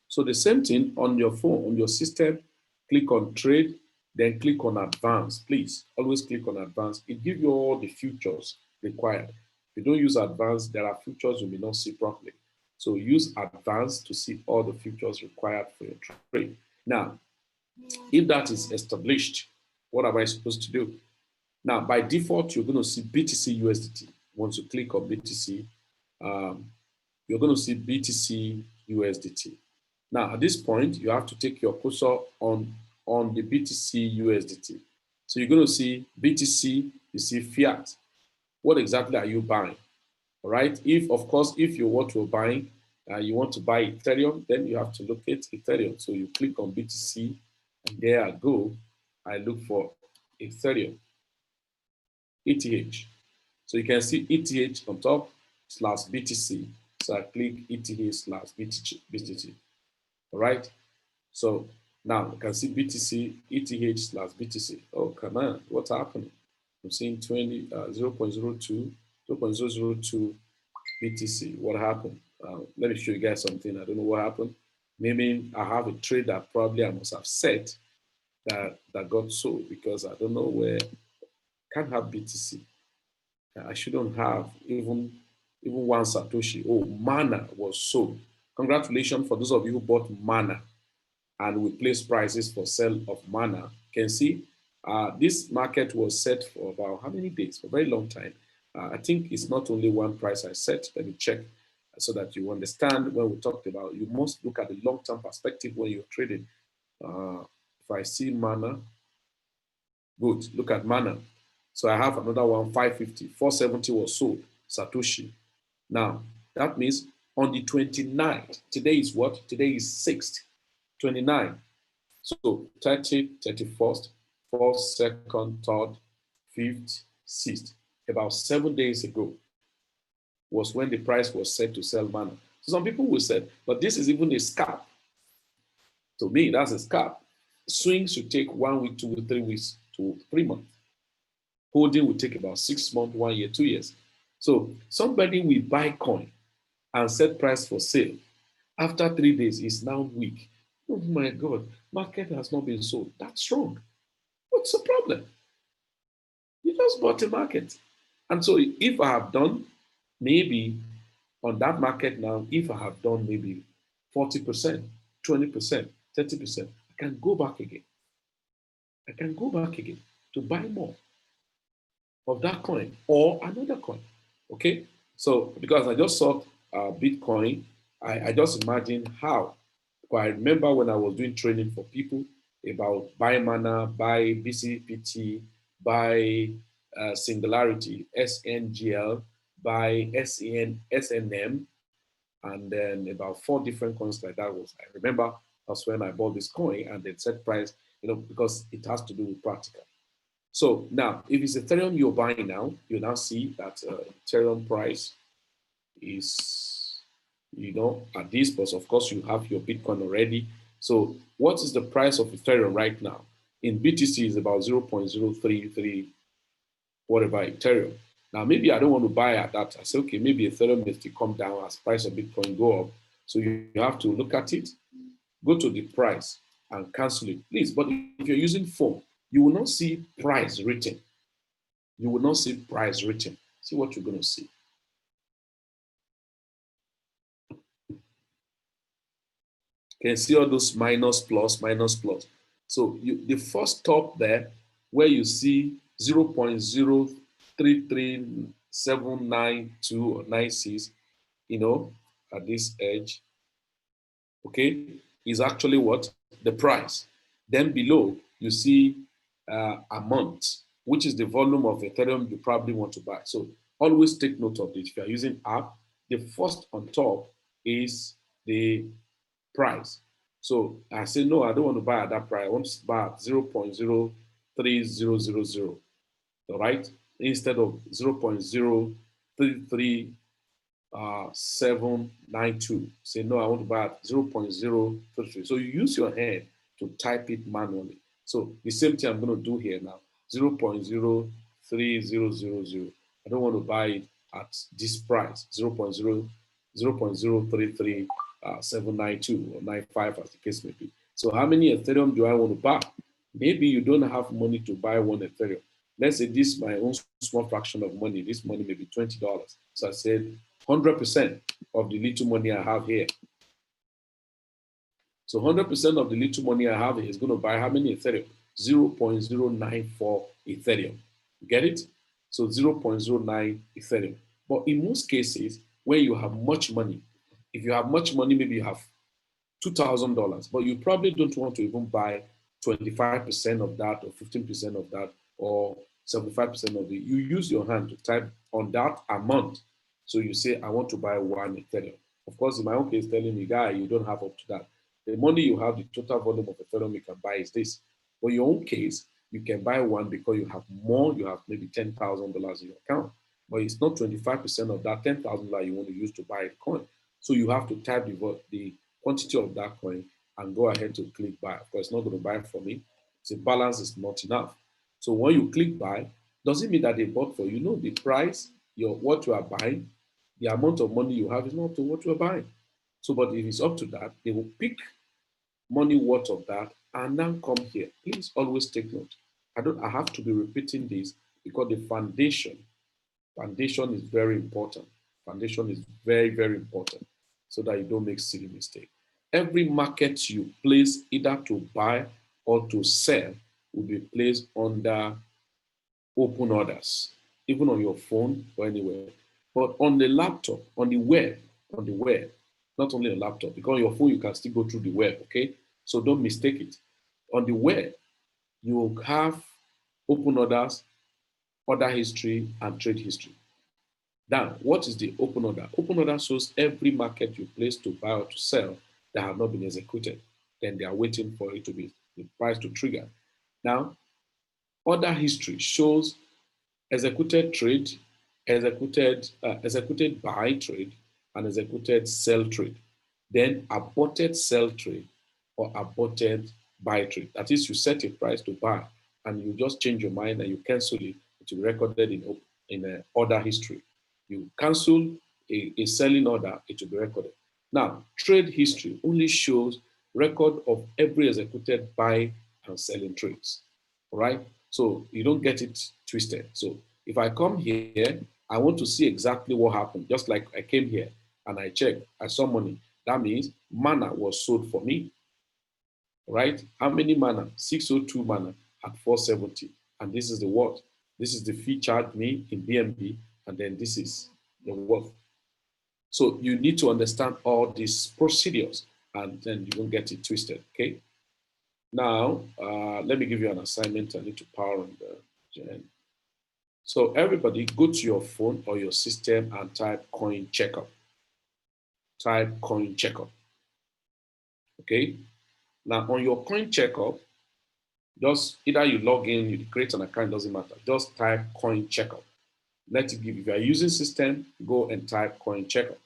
So the same thing on your phone, on your system, click on trade, then click on advance. Please always click on advance. It gives you all the futures required. If you don't use advance, there are futures you may not see properly. So use advance to see all the futures required for your trade. Now, if that is established, what am I supposed to do? Now, by default, you're going to see BTC USDT. Once you click on BTC, um, you're going to see BTC USDT. Now, at this point, you have to take your cursor on the BTC USDT. So you're going to see BTC, you see fiat. What exactly are you buying? All right. If, of course, if you want to buy, you want to buy Ethereum, then you have to locate Ethereum. So you click on BTC, and there I go. I look for Ethereum, ETH. So you can see ETH on top slash BTC. So I click ETH slash BTC. All right. So now you can see BTC, ETH slash BTC. Oh, come on. What's happening? I'm seeing 0.02, 0.002 BTC. What happened? Let me show you guys something. I don't know what happened. Maybe I have a trade that probably I must have set that got sold because I don't know where. Can't have BTC. I shouldn't have even one Satoshi. Oh, Mana was sold. Congratulations for those of you who bought Mana and we placed prices for sale of Mana. You can see this market was set for about how many days? For a very long time. I think it's not only one price I set. Let me check so that you understand when we talked about, you must look at the long-term perspective when you're trading. If I see Mana, good, look at Mana. So I have another one, 550, 470 was sold, Satoshi. Now, that means on the 29th, today is what? Today is 6th, 29. So 30, 31st, 4th, 2nd, 3rd, 5th, 6th, about 7 days ago was when the price was set to sell Mana. So some people will say, but this is even a scalp. To me, that's a scalp. Swings should take 1 week, 2 weeks, 3 weeks to 3 months. Holding will take about 6 months, 1 year, 2 years. So somebody will buy coin and set price for sale. After 3 days, it's now weak. Oh my God, market has not been sold. That's wrong. What's the problem? You just bought a market. And so if I have done maybe on that market now, if I have done maybe 40%, 20%, 30%, I can go back again. I can go back again to buy more of that coin or another coin. Okay. So because I just saw Bitcoin, I just imagine how. But I remember when I was doing training for people about buy mana, buy BCPT, buy Singularity, SNGL, buy SNM, and then about 4 different coins like that was. I remember that's when I bought this coin and then set price, because it has to do with practical. So now, if it's Ethereum you're buying now, you now see that Ethereum price is, at this, but of course you have your Bitcoin already. So what is the price of Ethereum right now? In BTC is about 0.033 whatever Ethereum. Now maybe I don't want to buy at that. I say, okay, maybe Ethereum may still come down as price of Bitcoin go up. So you have to look at it, go to the price and cancel it, please. But if you're using phone, you will not see price written. You will not see price written. See what you're going to see. You can see all those minus, plus, minus, plus. So the first top there, where you see 0.033792 or 96, at this edge, okay, is actually what? The price. Then below, you see a month, which is the volume of Ethereum you probably want to buy. So always take note of this. If you're using app, the first on top is the price. So I say, no, I don't want to buy at that price. I want to buy at 0.03000, all right? Instead of 0.033 792. Say, no, I want to buy at 0.033. So you use your hand to type it manually. So the same thing I'm going to do here now, 0.03000. I don't want to buy it at this price, 0.033 or 95 as the case may be. So how many Ethereum do I want to buy? Maybe you don't have money to buy one Ethereum. Let's say this is my own small fraction of money. This money may be $20. So I said 100% of the little money I have here. So 100% of the little money I have here is going to buy how many Ethereum? 0.094 Ethereum. You get it? So 0.09 Ethereum. But in most cases, where you have much money, if you have much money, maybe you have $2,000, but you probably don't want to even buy 25% of that or 15% of that or 75% of it. You use your hand to type on that amount. So you say, I want to buy one Ethereum. Of course, in my own case, telling me, guy, you don't have up to that. The money you have, the total volume of Ethereum you can buy is this. For your own case, you can buy one because you have more, you have maybe $10,000 in your account, but it's not 25% of that $10,000 you want to use to buy a coin. So you have to type the quantity of that coin and go ahead to click buy. Of course, it's not going to buy for me. The balance is not enough. So when you click buy, doesn't mean that they bought for you. No, the price, what you are buying, the amount of money you have is not to what you are buying. So, but if it's up to that, they will pick money worth of that and then come here. Please always take note. I have to be repeating this because the foundation is very important. Foundation is very, very important so that you don't make silly mistake. Every market you place either to buy or to sell will be placed under open orders, even on your phone or anywhere. But on the laptop, on the web, not only on laptop, because on your phone you can still go through the web, okay? So don't mistake it. On the web, you have open orders, order history, and trade history. Now, what is the open order? Open order shows every market you place to buy or to sell that have not been executed. Then they are waiting for it to be the price to trigger. Now, order history shows executed trade, executed buy trade, and executed sell trade. Then aborted sell trade or aborted buy trade. That is, you set a price to buy and you just change your mind and you cancel it. It will be recorded in an order history. You cancel a selling order, it will be recorded. Now, trade history only shows record of every executed buy and selling trades. All right? So you don't get it twisted. So if I come here, I want to see exactly what happened. Just like I came here and I checked, I saw money. That means mana was sold for me. Right? How many mana? 602 mana at 470. And this is the what? This is the fee charged me in BNB, and then this is the worth. So you need to understand all these procedures, and then you won't get it twisted. Okay. Now, let me give you an assignment. I need to power on the gen. So everybody go to your phone or your system and type coin checkup. Type coin checkup. Okay. Now on your coin checkup, just either you log in, you create an account, doesn't matter. Just type coin checkup. Let it give. If you are using system, go and type coin checker.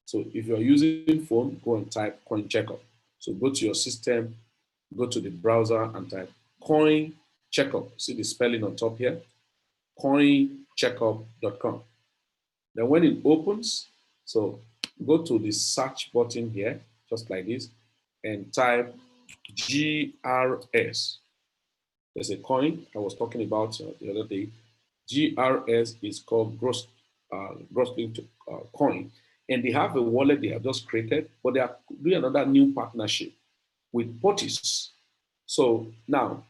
So if you're using phone, go and type coin checker. So go to your system, go to the browser and type coin checkup. See the spelling on top here, coincheckup.com. Then when it opens, so go to the search button here, just like this, and type GRS. There's a coin I was talking about the other day. GRS is called gross linked coin, and they have a wallet they have just created, but they are doing another new partnership with Potis. So now,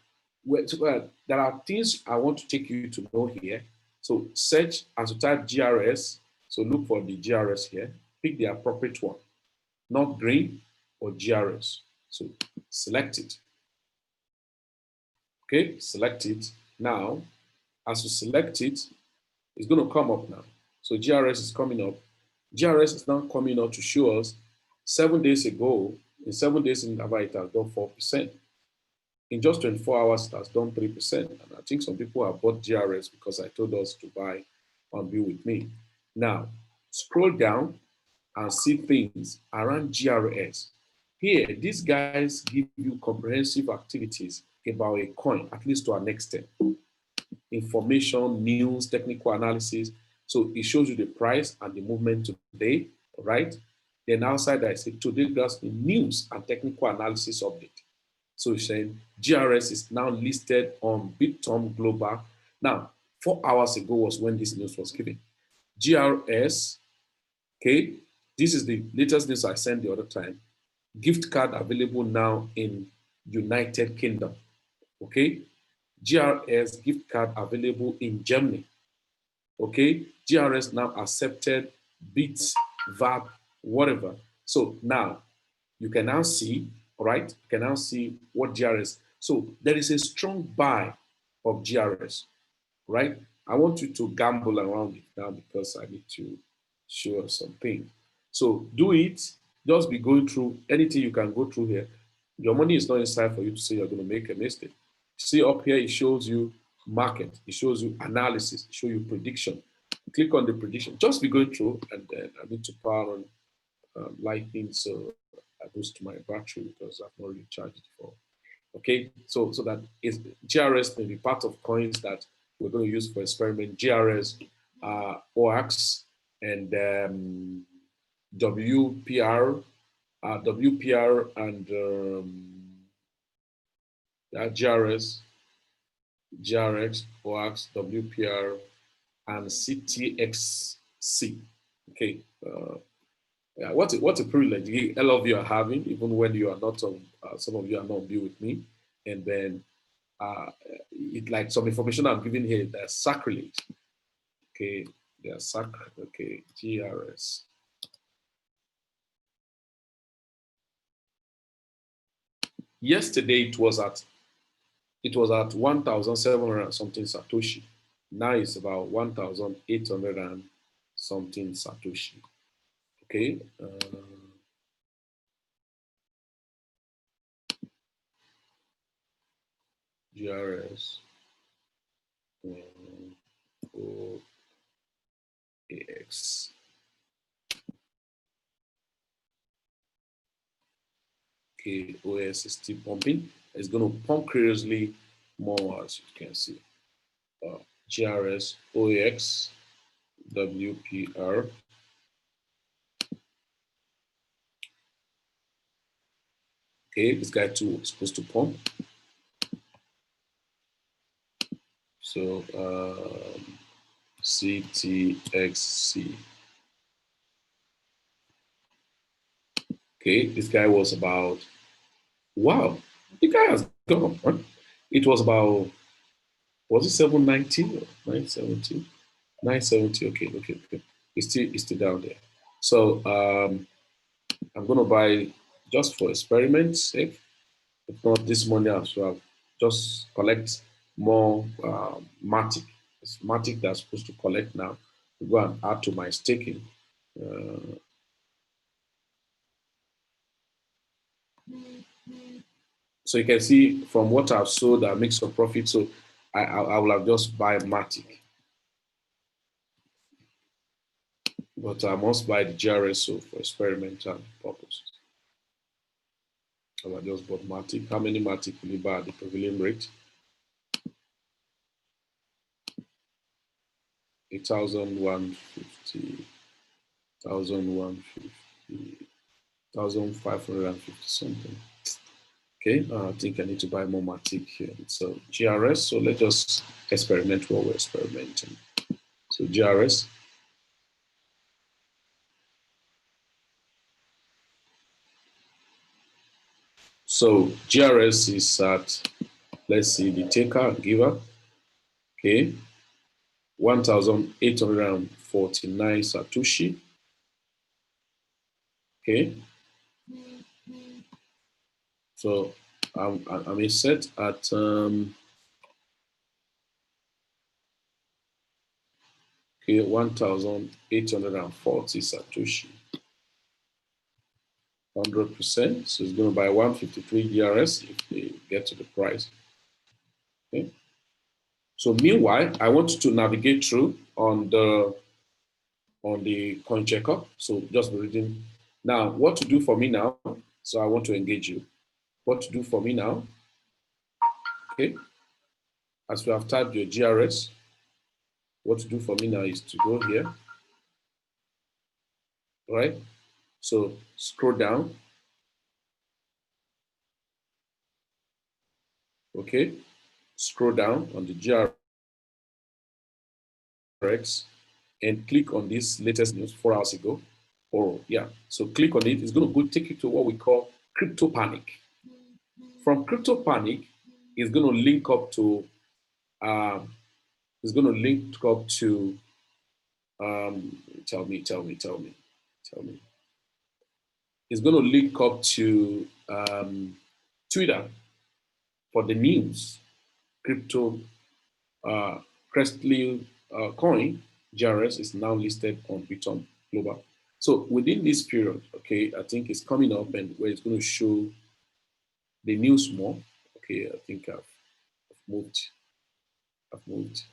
there are things I want to take you to know here. So search and to type GRS. So look for the GRS here. Pick the appropriate one, not green or GRS. So select it. Okay, select it. Now, as you select it, it's going to come up now. So GRS is coming up. GRS is now coming up to show us 7 days ago, in 7 days in Nava, it has done 4%. In just 24 hours, it has done 3%. And I think some people have bought GRS because I told us to buy on Be With Me. Now, scroll down and see things around GRS. Here, these guys give you comprehensive activities about a coin, at least to an extent. Information, news, technical analysis. So it shows you the price and the movement today, right? Then outside I say today that's the news and technical analysis update. So it's saying GRS is now listed on Bitom Global. Now, 4 hours ago was when this news was given. GRS, okay, this is the latest news I sent the other time. Gift card available now in United Kingdom, okay? GRS gift card available in Germany, okay? GRS now accepted Bits, VAP, whatever. So now you can now see, all right? You can now see what GRS. So there is a strong buy of GRS, right? I want you to gamble around it now because I need to show us something. So do it. Just be going through anything you can go through here. Your money is not inside for you to say you're going to make a mistake. See up here, it shows you market, it shows you analysis, it shows you prediction. Click on the prediction. Just be going through, and then I need to power on lightning so I boost my battery because I've not really charged it for. Okay, so that is GRS may be part of coins that we're going to use for experiment. GRS, OAX, and WPR, WPR, and GRS, OAX, WPR, and CTXC. Okay. Yeah, what a privilege all of you are having, even when you are not on, some of you are not on Be With Me. And then it like some information I'm giving here, that's sacrilege. Okay, they're okay, GRS. Yesterday it was at 1,700 something Satoshi. Now it's about 1,800 and something Satoshi. Okay. GRS. OAX. Okay, OS is still pumping. It's going to pump curiously more, as you can see. GRS, OAX, WPR. Okay, this guy too is supposed to pump. So CTXC. Okay, this guy was about, wow, the guy has gone up. Huh? It was about, was it 790 or 970? 970, okay. It's still down there. So I'm gonna buy just for experiment's sake. If not this money as well, just collect more Matic. It's Matic that's supposed to collect now to go and add to my staking. So you can see from what I've sold, I make some profit. So I will have just buy Matic. but I must buy the GRSO for experimental purposes. So I just bought Matic. How many Matic will you buy at the prevailing rate? 8,150, 1,150, 1,550 something. Okay, I think I need to buy more Matic here. So GRS, so let us experiment what we're experimenting. So GRS. So GRS is at, let's see, the taker and giver. Okay, 1,849 Satoshi. Okay, so I'm set at 1,840 Satoshi. 100%. So it's going to buy 153 GRS if they get to the price. Okay. So meanwhile, I want to navigate through on the coin checker. So just be reading. Now, what to do for me now? So I want to engage you. What to do for me now? Okay. As we have typed your GRS, what to do for me now is to go here. Right? So scroll down. Okay. Scroll down on the GRX and click on this latest news 4 hours ago. Or yeah, so click on it. It's going to go take you to what we call crypto panic. From crypto panic, it's going to link up to um, it's going to link up to tell me. It's going to link up to Twitter for the news. Crypto uh, Crestly coin GRS is now listed on Biton Global. So within this period, okay, I think it's coming up and where it's going to show the news more. Okay, I think I've moved, I've moved,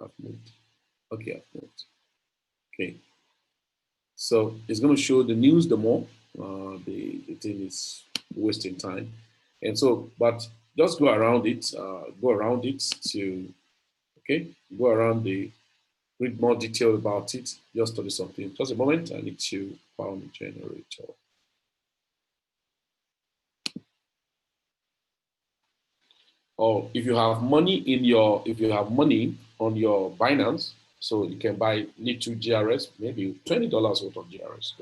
I've moved. Okay, I've moved. Okay, so it's going to show the news the more. The thing is wasting time, and so but just go around it to okay, go around the read more detail about it. Just study something. Just a moment. I need to found the generator. Or if you have money if you have money on your Binance, so you can buy little GRS, maybe $20 worth of GRS.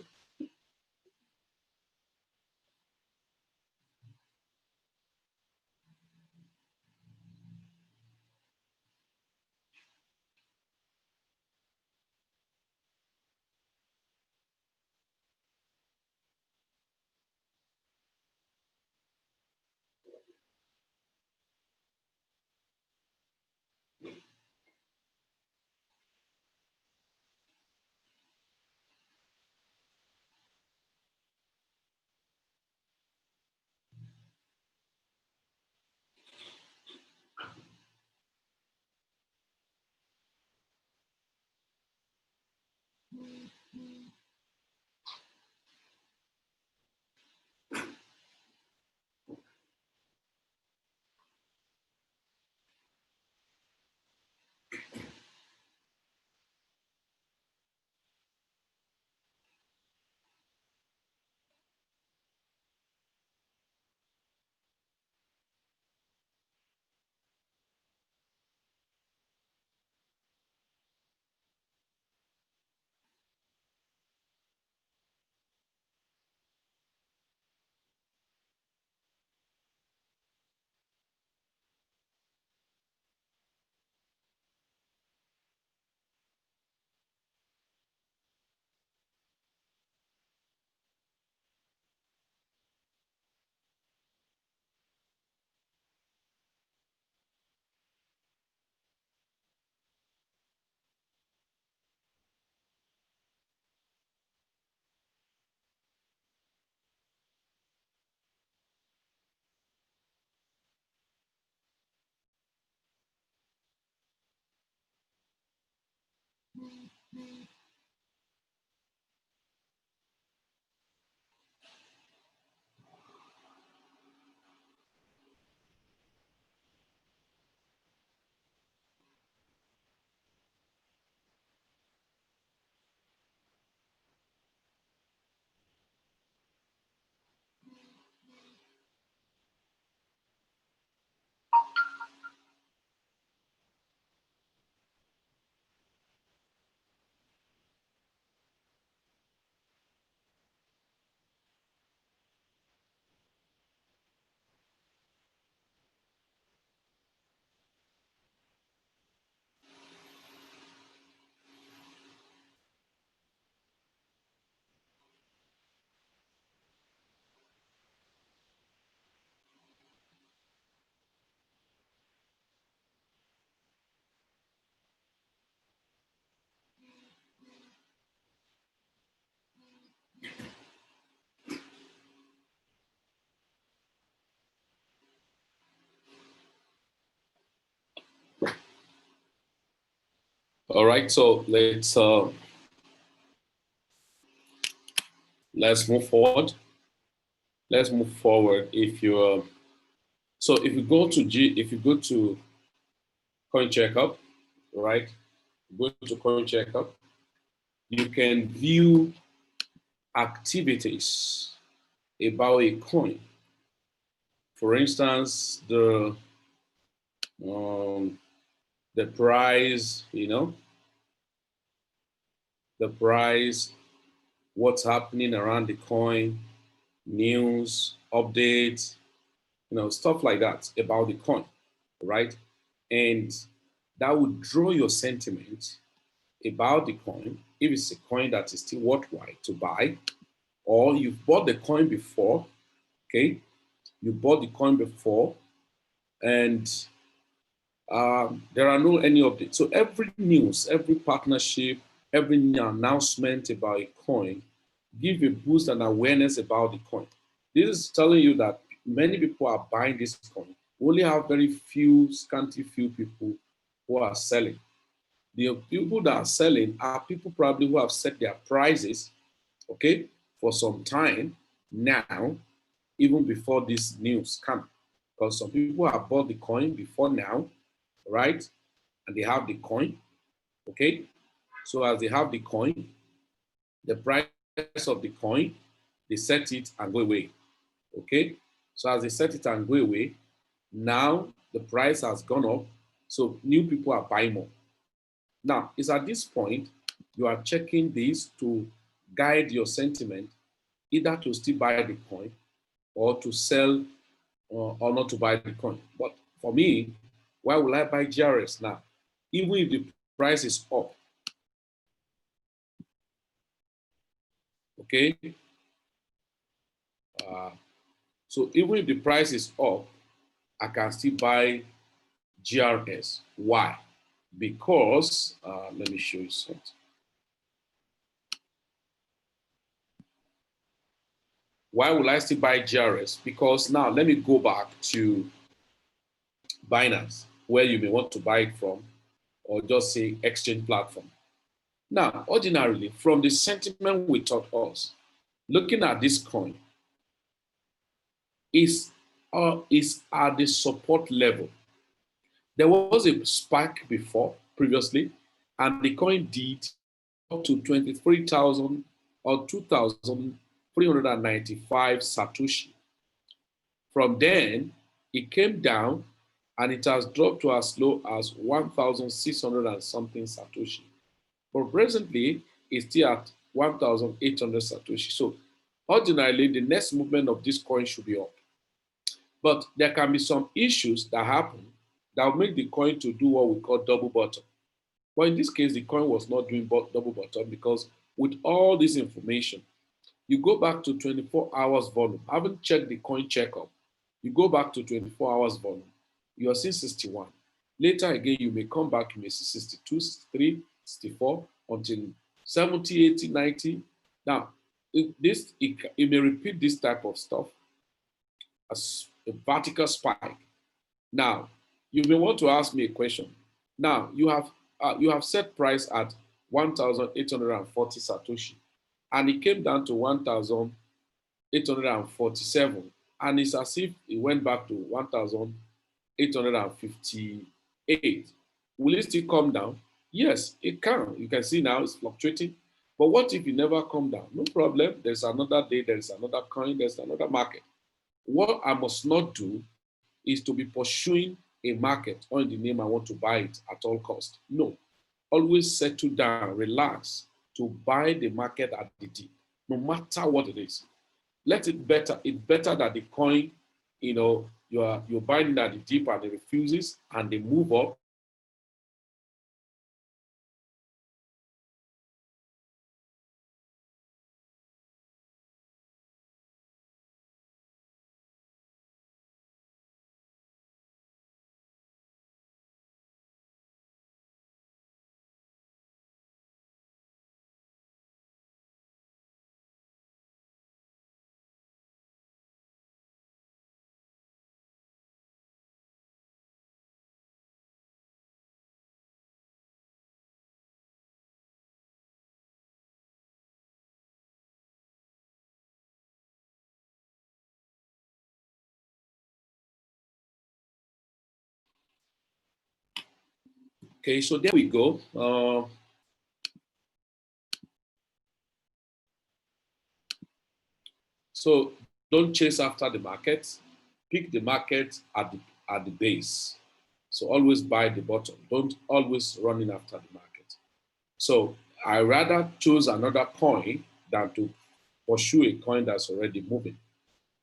All right, so let's move forward. Let's move forward. If you go to if you go to Coin Checkup, right? Go to Coin Checkup, you can view activities about a coin. For instance, um, the price, the price, what's happening around the coin, news, updates, stuff like that about the coin, right? And that would draw your sentiment about the coin, if it's a coin that is still worthwhile to buy, or you've bought the coin before, okay? You bought the coin before, and there are no any updates. So every news, every partnership, every announcement about a coin give a boost and awareness about the coin. This is telling you that many people are buying this coin. We only have very few, scanty few people who are selling. The people that are selling are people probably who have set their prices, okay, for some time now, even before this news come. Because some people have bought the coin before now, right? And they have the coin, okay? So as they have the coin, the price of the coin, they set it and go away, okay? So as they set it and go away, now the price has gone up, so new people are buying more. Now, it's at this point you are checking this to guide your sentiment either to still buy the coin or to sell or not to buy the coin. But for me, why will I buy GRS now? Even if the price is up, okay? Uh, so even if the price is up, I can still buy GRS. Why? Because, let me show you something. Why will I still buy GRS? Because now let me go back to Binance, where you may want to buy it from, or just say exchange platform. Now, ordinarily, from the sentiment we taught us, looking at this coin is at the support level. There was a spike before, previously, and the coin did up to 23,000 or 2,395 Satoshi. From then, it came down and it has dropped to as low as 1,600 and something Satoshi. But presently, it's still at 1,800 Satoshi. So ordinarily, the next movement of this coin should be up. But there can be some issues that happen that will make the coin to do what we call double bottom. But in this case, the coin was not doing double bottom because with all this information, you go back to 24 hours volume. I haven't checked the coin checkup. You go back to 24 hours volume. You are seeing 61. Later again, you may come back, you may see 62, 63, 64 until 70, 80, 90. Now, it may repeat this type of stuff as a vertical spike. Now, you may want to ask me a question. Now, you have set price at 1,840 Satoshi, and it came down to 1,847, and it's as if it went back to 1,858. Will it still come down? Yes, it can. You can see now it's fluctuating. But what if it never come down? No problem. There's another day, there's another coin, there's another market. What I must not do is to be pursuing a market or in the name I want to buy it at all cost. No, always settle down, relax to buy the market at the dip, no matter what it is. Let it better. It's better that the coin, you're buying it at the dip and it refuses and they move up Okay, so there we go. So don't chase after the market. Pick the market at the base. So always buy the bottom. Don't always running after the market. So I rather choose another coin than to pursue a coin that's already moving.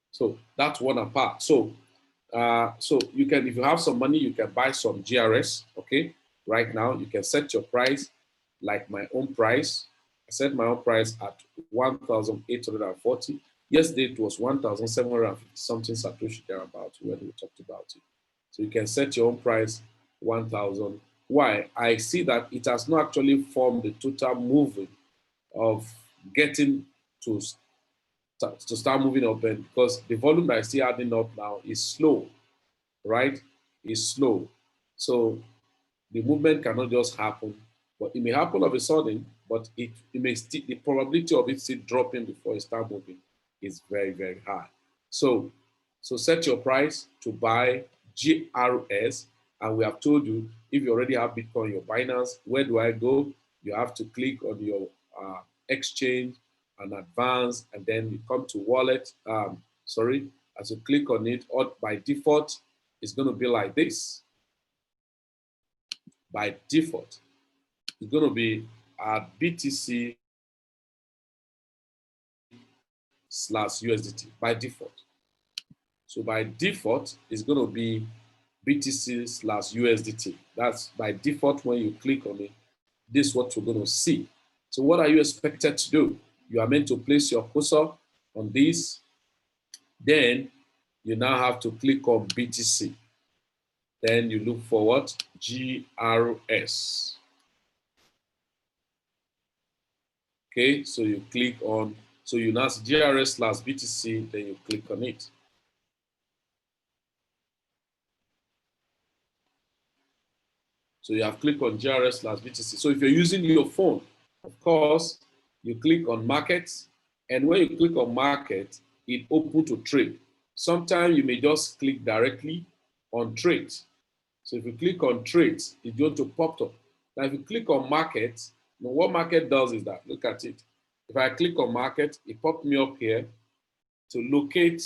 So that's one apart. So you can, if you have some money, you can buy some GRS. Okay, right now you can set your price like my own price. I set my own price at 1,840. Yesterday it was 1,750 something Satoshi thereabout when we talked about it. So you can set your own price 1,000. Why? I see that it has not actually formed the total moving of getting to start moving up, and because the volume that I see adding up now is slow, right? Is slow. So the movement cannot just happen, but it may happen all of a sudden, but it may still, the probability of it still dropping before it start moving is very, very high. So, so set your price to buy GRS, and we have told you if you already have Bitcoin, your Binance, where do I go? You have to click on your exchange and advance, and then you come to wallet. As you click on it, or by default, it's going to be like this. By default, it's going to be at BTC slash USDT by default. So by default, it's going to be BTC slash USDT. That's by default when you click on it. This is what you're going to see. So what are you expected to do? You are meant to place your cursor on this. Then you now have to click on BTC. Then you look for what? GRS. Okay, so you click on, so you now see GRS slash BTC, then you click on it. So you have clicked on GRS slash BTC. So if you're using your phone, of course, you click on markets, and when you click on market, it opens to trade. Sometimes you may just click directly on trades. So if you click on trades, it's going to pop up. Now, if you click on markets, what market does is that, look at it. If I click on market, it pops me up here to locate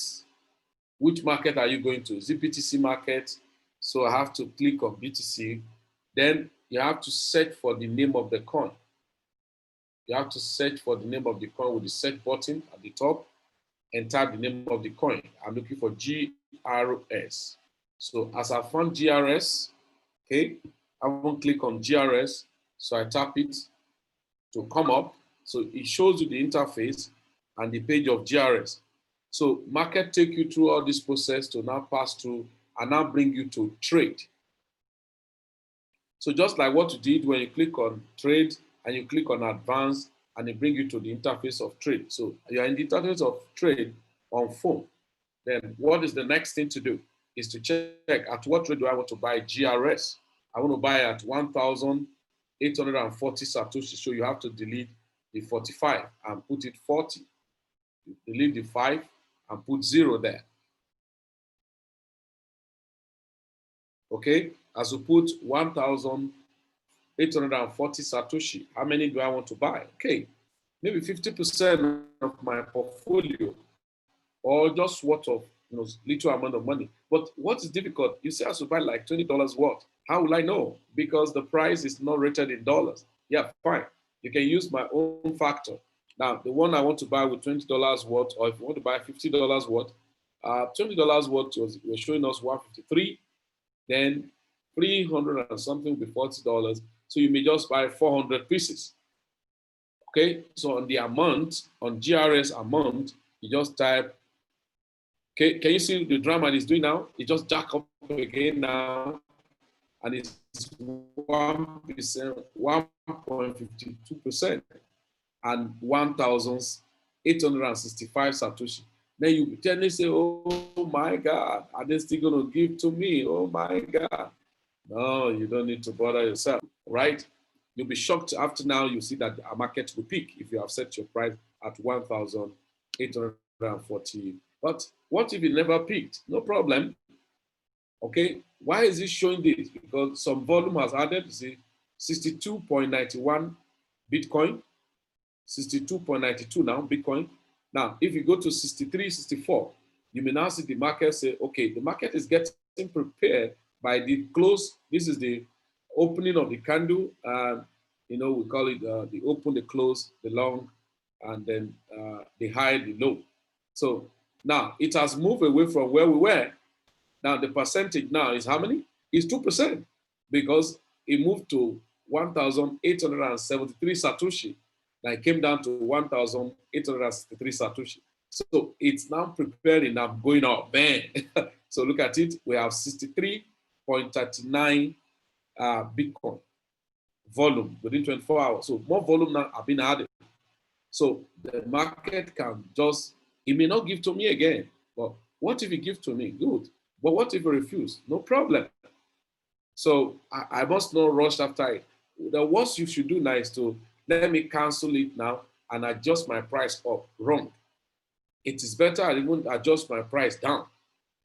which market are you going to. Is it BTC market? So I have to click on BTC. Then you have to search for the name of the coin. You have to search for the name of the coin with the search button at the top and type the name of the coin. I'm looking for GRS. So as I found GRS, okay, I won't click on GRS. So I tap it to come up. So it shows you the interface and the page of GRS. So market take you through all this process to now pass through and now bring you to trade. So just like what you did when you click on trade and you click on advance and it brings you to the interface of trade. So you're in the interface of trade on phone. Then what is the next thing to do? Is to check at what rate do I want to buy GRS. I want to buy at 1,840 Satoshi. So you have to delete the 45 and put it 40. You delete the 5 and put 0 there. Okay, as you put 1,840 Satoshi, how many do I want to buy? Okay, maybe 50% of my portfolio, or just worth of little amount of money. But what is difficult? You say I should buy like $20 worth. How will I know? Because the price is not rated in dollars. Yeah, fine. You can use my own factor. Now, the one I want to buy with $20 worth, or if you want to buy $50 worth, $20 worth was showing us 153. Then 300 and something will be $40. So you may just buy 400 pieces. Okay, so on the amount, on GRS amount, you just type, okay, can you see the drama it's doing now? It just jack up again now, and it's 1%, 1.52%, and 1,865 Satoshi. Then you tend say, oh my God, are they still going to give to me? Oh my God. No, you don't need to bother yourself, right? You'll be shocked after now. You see that our market will peak if you have set your price at 1,840. But what if it never peaked? No problem. Okay, why is it showing this? Because some volume has added. You see, 62.91 Bitcoin, 62.92 now Bitcoin. Now, if you go to 63, 64, you may now see the market say, okay, the market is getting prepared by the close. This is the opening of the candle. We call it the open, the close, the long, and then the high, the low. So now it has moved away from where we were. Now the percentage now is how many? It's 2% because it moved to 1,873 Satoshi. Now it came down to 1,863 Satoshi. So it's now preparing, now going up, man. So look at it. We have 63.39 Bitcoin volume within 24 hours. So more volume now have been added. So the market can just, it may not give to me again, but what if it gives to me? Good. But what if it refuse? No problem. So I must not rush after it. The worst you should do now is to let me cancel it now and adjust my price up. Wrong. It is better I even adjust my price down.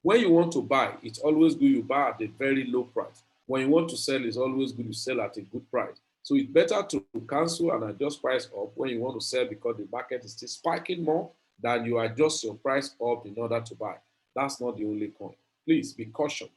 When you want to buy, it's always good you buy at a very low price. When you want to sell, it's always good you sell at a good price. So it's better to cancel and adjust price up when you want to sell because the market is still spiking more than you adjust your price up in order to buy. That's not the only point. Please be cautious,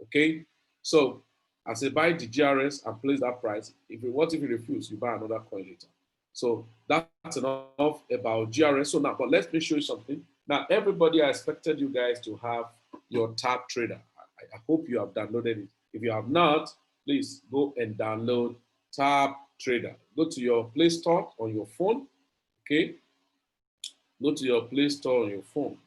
okay? So I say buy the GRS and place that price. What if you refuse? You buy another coin later. So that's enough about GRS. So now, but let me show you something. Now, everybody, I expected you guys to have your Tab Trader. I hope you have downloaded it. If you have not, please go and download Tab Trader. Go to your Play Store on your phone, okay? Go to your Play Store on your phone.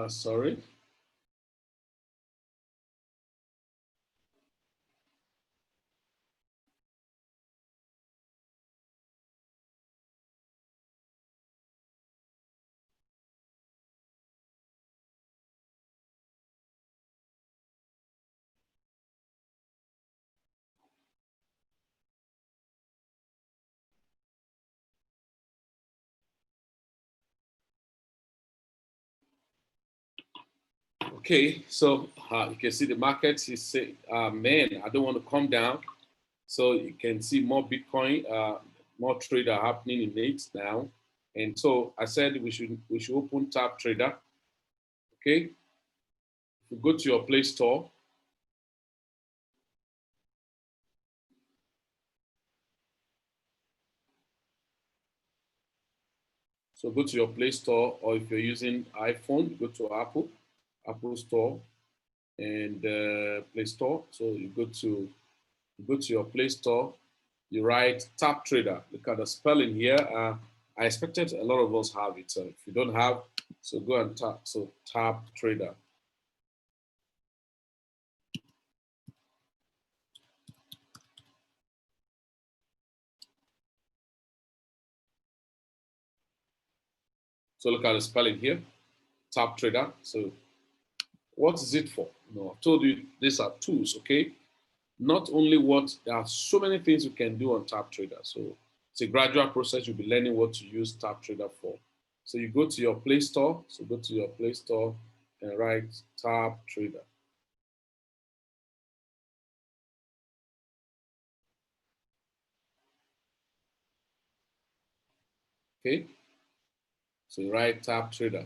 Sorry. Okay, so you can see the market is saying, man, I don't want to come down. So you can see more Bitcoin, more trader happening in it now. And so I said we should open Tab Trader. Okay, if you go to your Play Store, so go to your Play Store, or if you're using iPhone, go to Apple Store, and Play Store. So you go to your Play Store, you write Tab Trader. Look at the spelling here. I expected a lot of us have it. So if you don't have, so go and tap. So Tab Trader. So look at the spelling here, Tab Trader. So what is it for? I've told you these are tools, okay? Not only there are so many things you can do on Tab Trader. So it's a gradual process. You'll be learning what to use Tab Trader for. So you go to your Play Store. So go to your Play Store and write Tab Trader. Okay. So you write Tab Trader.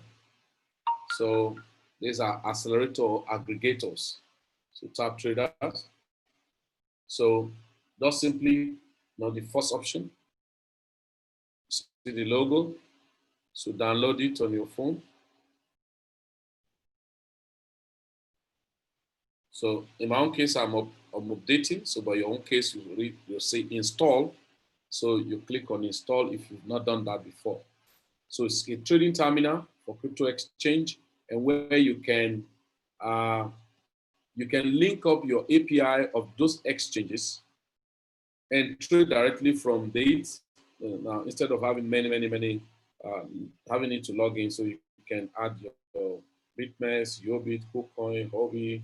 So these are accelerator aggregators. So Tab Traders. So just simply, the first option, see the logo. So download it on your phone. So in my own case, I'm updating. So by your own case, you'll say install. So you click on install if you've not done that before. So it's a trading terminal for crypto exchange, and where you can link up your API of those exchanges and trade directly from it. Now, instead of having many, having it to log in, so you can add your BitMEX, Yobit, KuCoin, Hobby,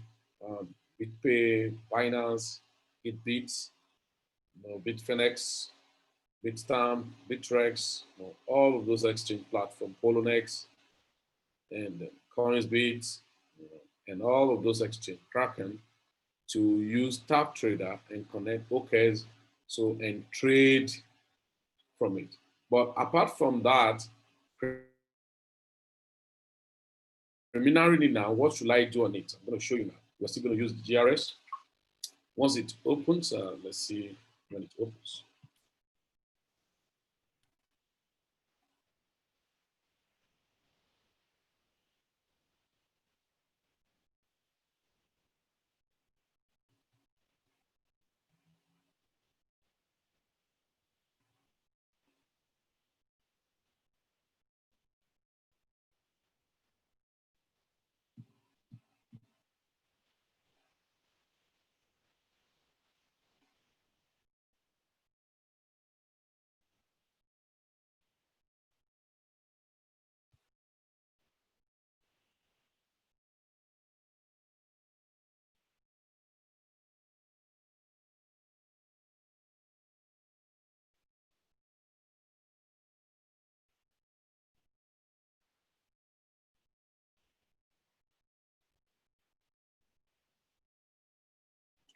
BitPay, Binance, BitBit, Bitfinex, Bitstamp, Bitrex, all of those exchange platforms, Polonex, and Coinsbit, and all of those exchange, Kraken, to use Tap Trader and connect OKs, so and trade from it. But apart from that, preliminarily now, what should I do on it? I'm going to show you now. We're still going to use the GRS. Once it opens, let's see when it opens.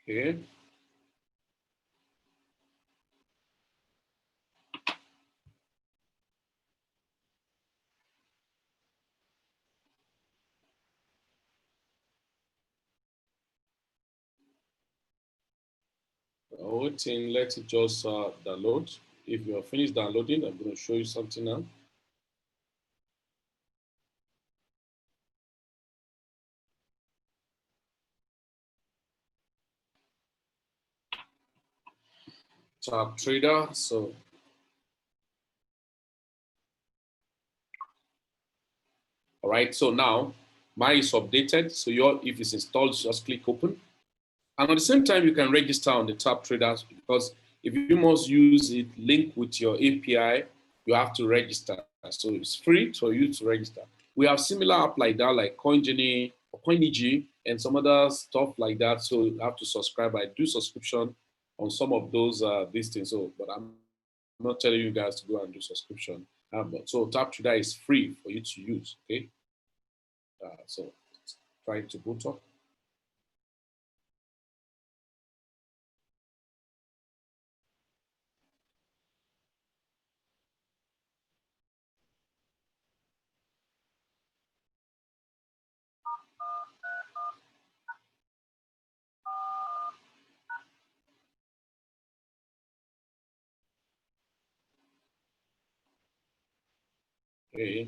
Okay. Waiting, let it just download. If you're finished downloading, I'm going to show you something now. Tap Trader. So, all right. So now mine is updated. So if it's installed, just click open. And at the same time, you can register on the Tap Traders, because if you must use it linked with your API, you have to register. So it's free for you to register. We have similar app like that, like CoinGenie or CoinEG and some other stuff like that. So you have to subscribe. I do subscription on some of these things. So, but I'm not telling you guys to go and do subscription. So Tap Trader is free for you to use. Okay. So try to boot up. Okay.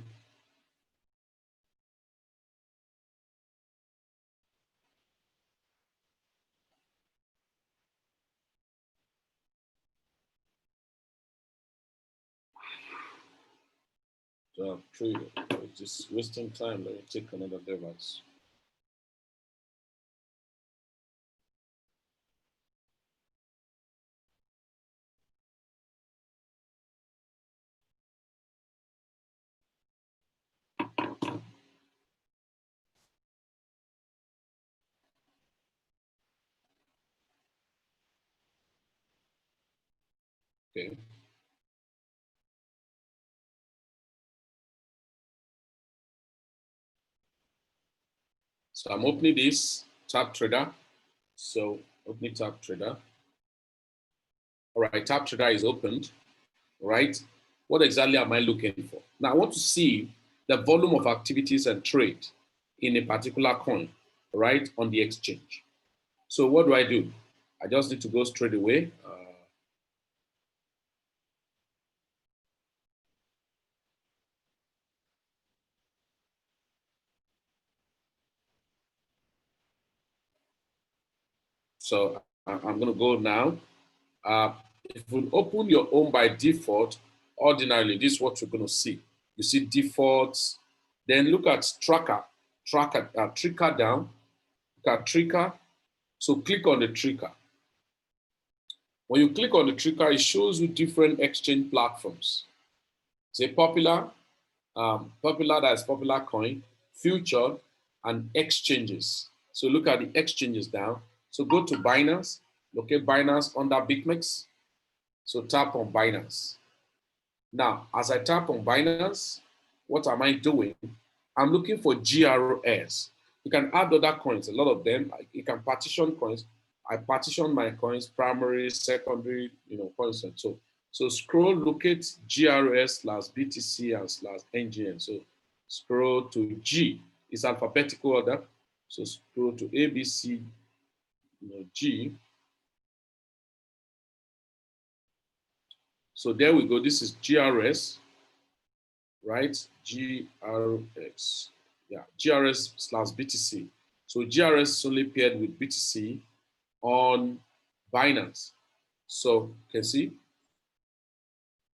True. Just wasting time. Let me take another device. Okay. So I'm opening this Tap Trader. So opening Tap Trader. All right, Tap Trader is opened. Right. What exactly am I looking for? Now I want to see the volume of activities and trade in a particular coin, right, on the exchange. So what do? I just need to go straight away. So I'm going to go now. If you open your own by default, ordinarily, this is what you're going to see. You see defaults. Then look at tracker down. Look at tracker. So click on the tracker. When you click on the tracker, it shows you different exchange platforms. Say popular, that's popular coin, future, and exchanges. So look at the exchanges down. So go to Binance, locate Binance under BitMEX. So tap on Binance. Now, as I tap on Binance, what am I doing? I'm looking for GRS. You can add other coins, a lot of them. You can partition coins. I partition my coins, primary, secondary, coins. And so scroll, locate GRS / BTC and / NGN. So scroll to G. It's alphabetical order. So scroll to ABC, G. So there we go. This is GRS, right? GRS. Yeah, GRS / BTC. So GRS is only paired with BTC on Binance. So you can see.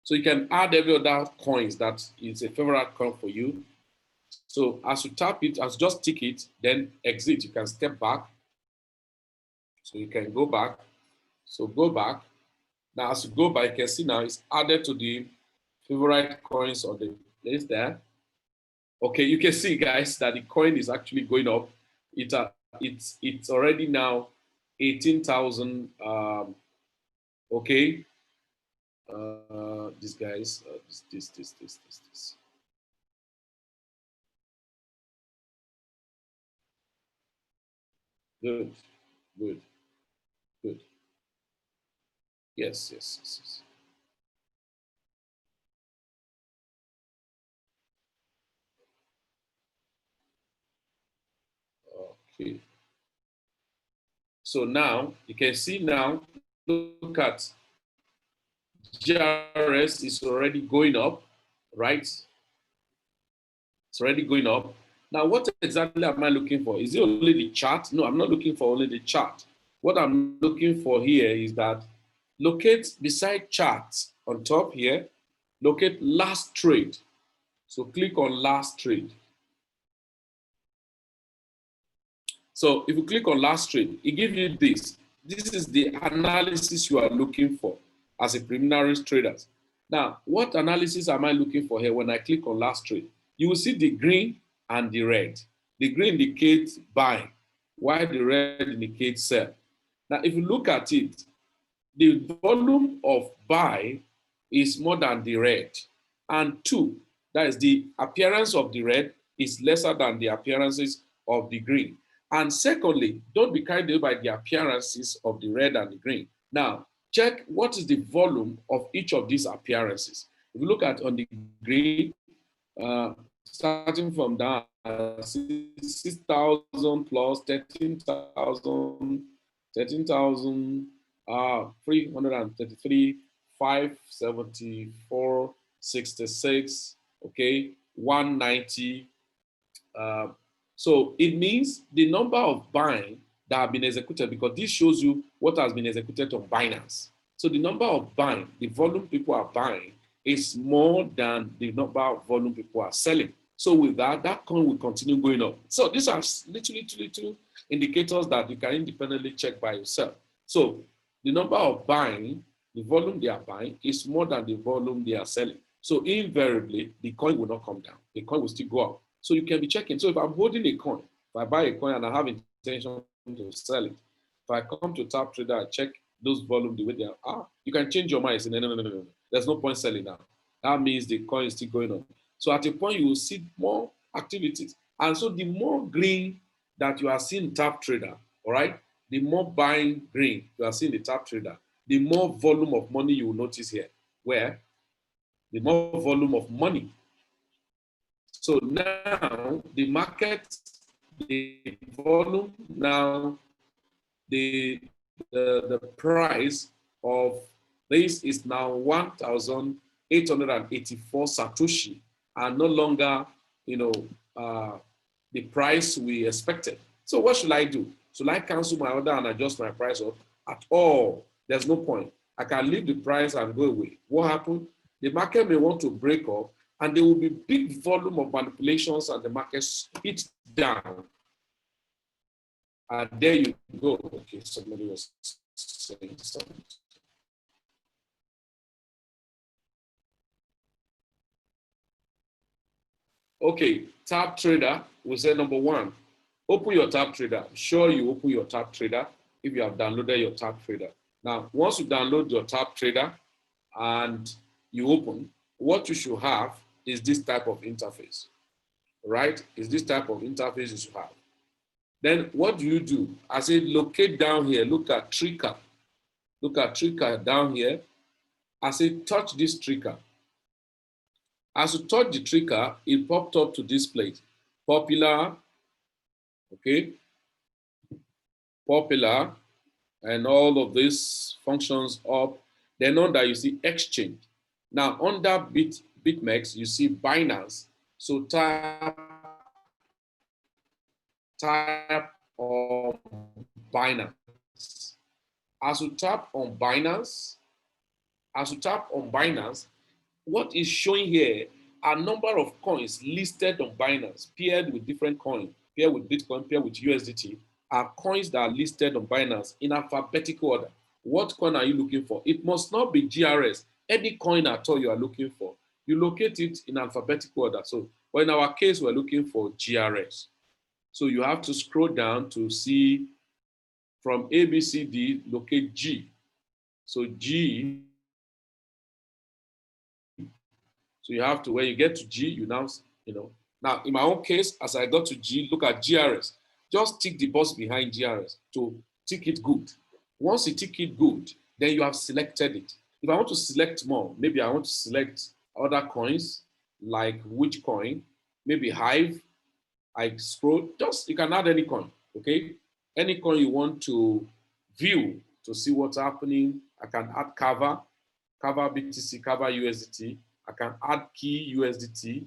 So you can add every other coins that is a favorite coin for you. So as you tap it, as you just tick it, then exit. You can step back. So you can go back. So go back. Now as you go back, you can see now it's added to the favorite coins on the list there. Okay, you can see, guys, that the coin is actually going up. It's already now 18,000. Okay. These guys, this. Good. Yes. Okay. So now you can see now, look at GRS is already going up, right? It's already going up. Now, what exactly am I looking for? Is it only the chart? No, I'm not looking for only the chart. What I'm looking for here is that locate beside charts on top here, locate last trade. So click on last trade. So if you click on last trade, it gives you this. This is the analysis you are looking for as a preliminary trader. Now, what analysis am I looking for here when I click on last trade? You will see the green and the red. The green indicates buy, while the red indicates sell. Now, if you look at it, the volume of buy is more than the red. And two, that is the appearance of the red is lesser than the appearances of the green. And secondly, don't be carried away by the appearances of the red and the green. Now, check what is the volume of each of these appearances. If you look at on the green, starting from down, 6,000 plus 13,000, 333, 574, 66, okay, 190. So it means the number of buying that have been executed, because this shows you what has been executed on Binance. So the number of buying, the volume people are buying is more than the number of volume people are selling. So with that, that coin will continue going up. So these are literally two indicators that you can independently check by yourself. So the number of buying, the volume they are buying is more than the volume they are selling. So invariably, the coin will not come down. The coin will still go up. So you can be checking. So if I'm holding a coin, if I buy a coin and I have intention to sell it, if I come to Tap Trader, I check those volume the way they are. You can change your mind. Say, no. There's no point selling now. That means the coin is still going on. So at a point, you will see more activities. And so the more green that you are seeing Tap Trader, all right, the more buying green you are seeing the Tap Trader, the more volume of money you will notice here. Where? The more volume of money. So now the market, the volume, now the price of this is now 1,884 Satoshi, and no longer, the price we expected. So what should I do? Should I cancel my order and adjust my price up? At all, there's no point. I can leave the price and go away. What happened? The market may want to break up And there will be big volume of manipulations and the markets hit down. And there you go. Okay, somebody was saying something. Okay, tab trader, we say number one, open your tab trader. I'm sure you open your tab trader if you have downloaded your tab trader. Now, once you download your tab trader and you open, what you should have is this type of interface, right? Is this type of interface you should have. Then what do? I say locate down here, look at trigger. Look at trigger down here. I say touch this trigger. As you touch the trigger, it popped up to this place. Popular, okay? Popular, and all of these functions up. Then under you see exchange. Now under BitMEX, you see Binance. So type on Binance. As you tap on Binance, what is showing here are number of coins listed on Binance, paired with different coins, paired with Bitcoin, paired with USDT, are coins that are listed on Binance in alphabetical order. What coin are you looking for? It must not be GRS. Any coin at all you are looking for, you locate it in alphabetical order. So, but in our case, we're looking for GRS. So you have to scroll down to see from A, B, C, D, locate G. So G, so you have to, when you get to G, you now, now in my own case, as I got to G, look at GRS. Just tick the box behind GRS to tick it good. Once you tick it good, then you have selected it. If I want to select more, maybe I want to select other coins, like which coin, maybe Hive. I scroll, you can add any coin, okay? Any coin you want to view to see what's happening. I can add Kava BTC, Kava USDT. I can add Key USDT.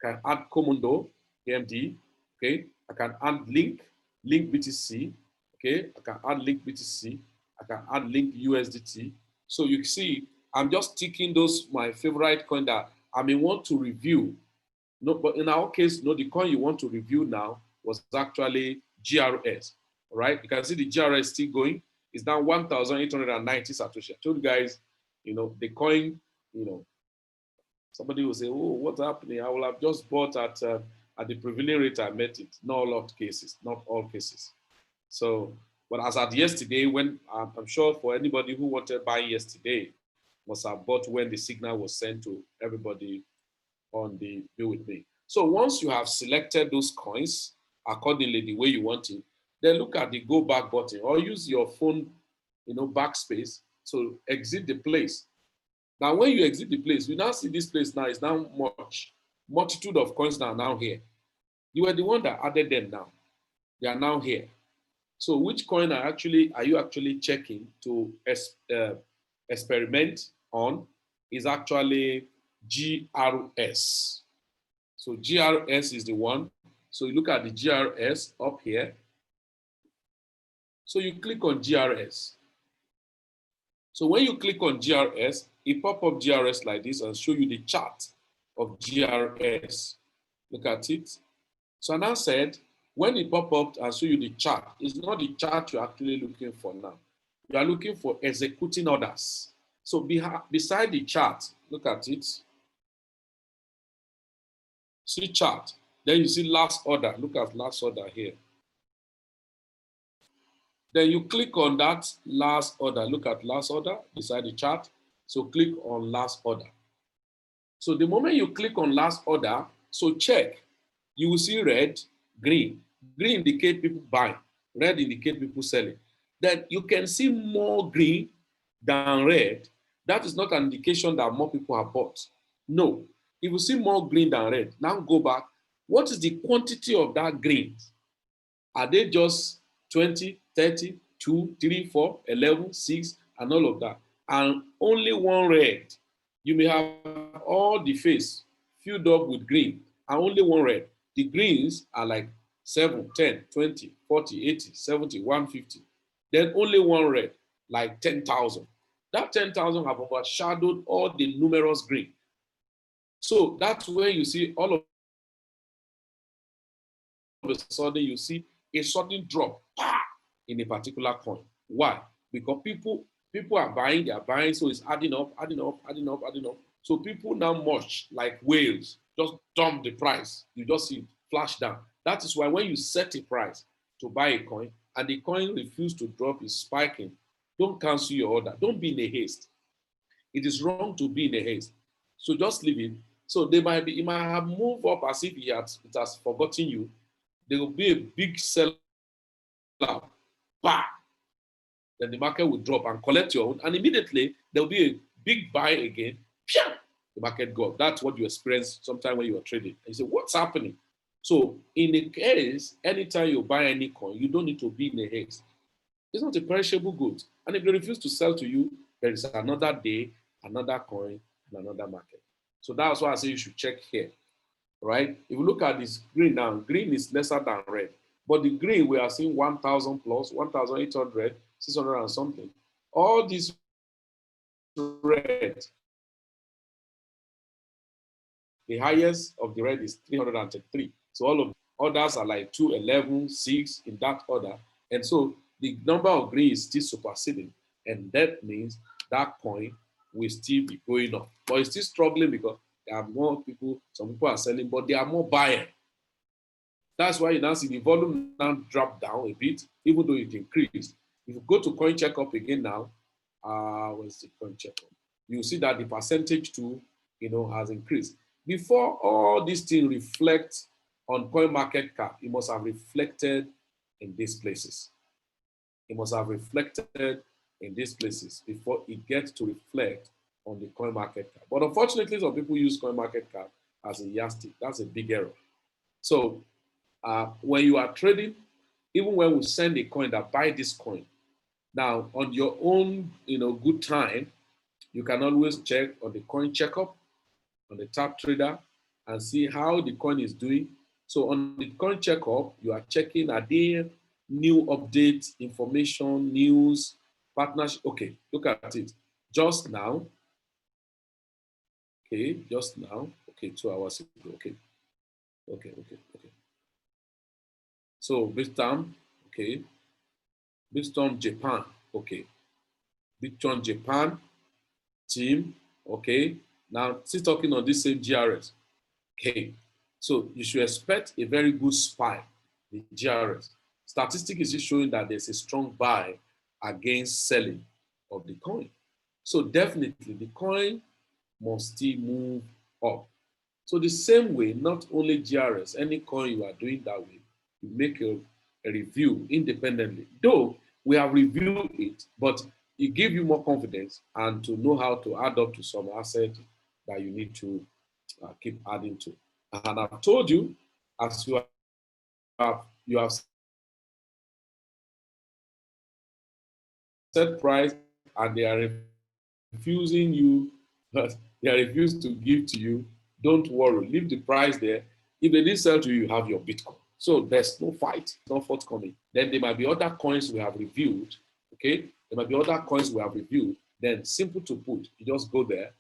I can add Komodo, AMD, okay? I can add Link BTC, okay? I can add Link BTC. I can add Link USDT. So you see, I'm just ticking those, my favorite coin that I may want to review. No, but in our case, the coin you want to review now was actually GRS, all right? You can see the GRS still going. It's now 1,890 Satoshi. I told you guys, the coin, somebody will say, oh, what's happening? I will have just bought at the prevailing rate I met it. Not all cases, not all cases. So, but as at yesterday, when I'm sure for anybody who wanted buying yesterday, must have bought when the signal was sent to everybody on the Bill with Me. So once you have selected those coins accordingly the way you want it, then look at the go back button or use your phone, backspace to exit the place. Now, when you exit the place, you now see this place now is now multitude of coins that are now here. You were the one that added them now. They are now here. So which coin are you actually checking to experiment on is actually GRS. So GRS is the one. So you look at the GRS up here. So you click on GRS. So when you click on GRS, it pop up GRS like this and show you the chart of GRS. Look at it. So I now said, when it pop up and show you the chart, it's not the chart you're actually looking for now. You are looking for executing orders. So beside the chart, look at it. See chart. Then you see last order. Look at last order here. Then you click on that last order. Look at last order beside the chart. So click on last order. So the moment you click on last order, so check, you will see red, green. Green indicate people buying. Red indicate people selling. Then you can see more green than red. That is not an indication that more people have bought. No. If you see more green than red, now go back. What is the quantity of that green? Are they just 20, 30, 2, 3, 4, 11, 6, and all of that? And only one red. You may have all the face filled up with green and only one red. The greens are like 7, 10, 20, 40, 80, 70, 150. Then only one red, like 10,000. That 10,000 have overshadowed all the numerous green. So that's where you see all of a sudden you see a sudden drop in a particular coin. Why? Because people are buying, they are buying, so it's adding up, adding up, adding up, adding up. So people now much like whales, just dump the price. You just see it flash down. That is why when you set a price to buy a coin and the coin refuses to drop, is spiking, don't cancel your order. Don't be in a haste. It is wrong to be in a haste. So just leave it. So it might have moved up as if it has forgotten you. There will be a big sell out. Bah! Then the market will drop and collect your own. And immediately there will be a big buy again. The market go up. That's what you experience sometime when you are trading. And you say, what's happening? So in a case, anytime you buy any coin, you don't need to be in a haste. It's not a perishable good. And if they refuse to sell to you, there is another day, another coin, and another market. So that's why I say you should check here, right? If you look at this green now, green is lesser than red. But the green, we are seeing 1,000 plus, 1,800, 600 and something. All these red, the highest of the red is 333. So all of the others are like 2, 11, 6 in that order. And so the number of green is still superseding. And that means that coin will still be going up. But it's still struggling because there are more people, some people are selling, but there are more buyers. That's why you now see the volume now drop down a bit, even though it increased. If you go to coin checkup again now, where's the coin checkup? You see that the percentage too, has increased. Before all these things reflect on coin market cap, it must have reflected in these places. It must have reflected in these places before it gets to reflect on the coin market cap. But unfortunately, some people use coin market cap as a yardstick. That's a big error. So when you are trading, even when we send a coin that buy this coin, now on your own, good time, you can always check on the coin checkup, on the tab trader, and see how the coin is doing. So on the coin checkup, you are checking, are there new updates, information, news, partnership? Okay, look at it. Just now, okay, 2 hours ago, okay. So Bitcoin, okay. Bitcoin Japan, okay. Bitcoin Japan team, okay. Now, still talking on this same GRS, okay. So you should expect a very good spike, the GRS. Statistic is just showing that there's a strong buy against selling of the coin. So definitely the coin must still move up. So the same way, not only GRS, any coin you are doing that way, you make a review independently. Though we have reviewed it, but it gives you more confidence and to know how to add up to some asset that you need to keep adding to. And I've told you, as you have set price and they are refusing you, they are refused to give to you, don't worry, leave the price there. If they didn't sell to you, you have your Bitcoin. So there's no fight, no forthcoming. Then there might be other coins we have reviewed, okay? There might be other coins we have reviewed. Then simple to put, you just go there,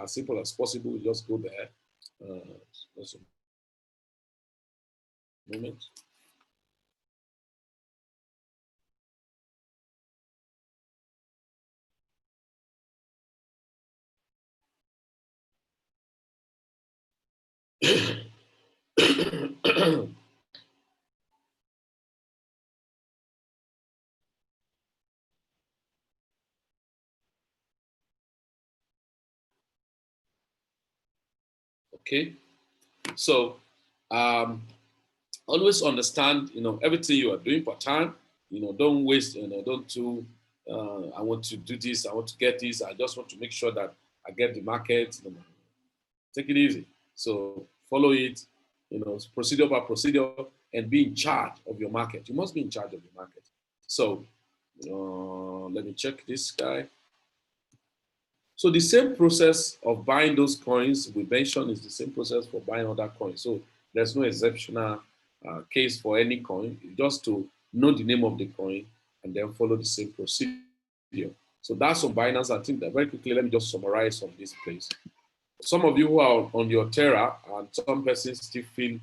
as simple as possible, you just go there. Just a moment. Okay, so always understand, everything you are doing per time. Don't waste. Don't do. I want to do this. I want to get this. I just want to make sure that I get the market. Take it easy. So follow it. Procedure by procedure, and be in charge of your market. You must be in charge of your market. So let me check this guy. So the same process of buying those coins we mentioned is the same process for buying other coins. So there's no exceptional case for any coin. Just to know the name of the coin and then follow the same procedure. So that's on Binance. I think that very quickly, let me just summarize on this place. Some of you who are on your Terra, and some persons still feel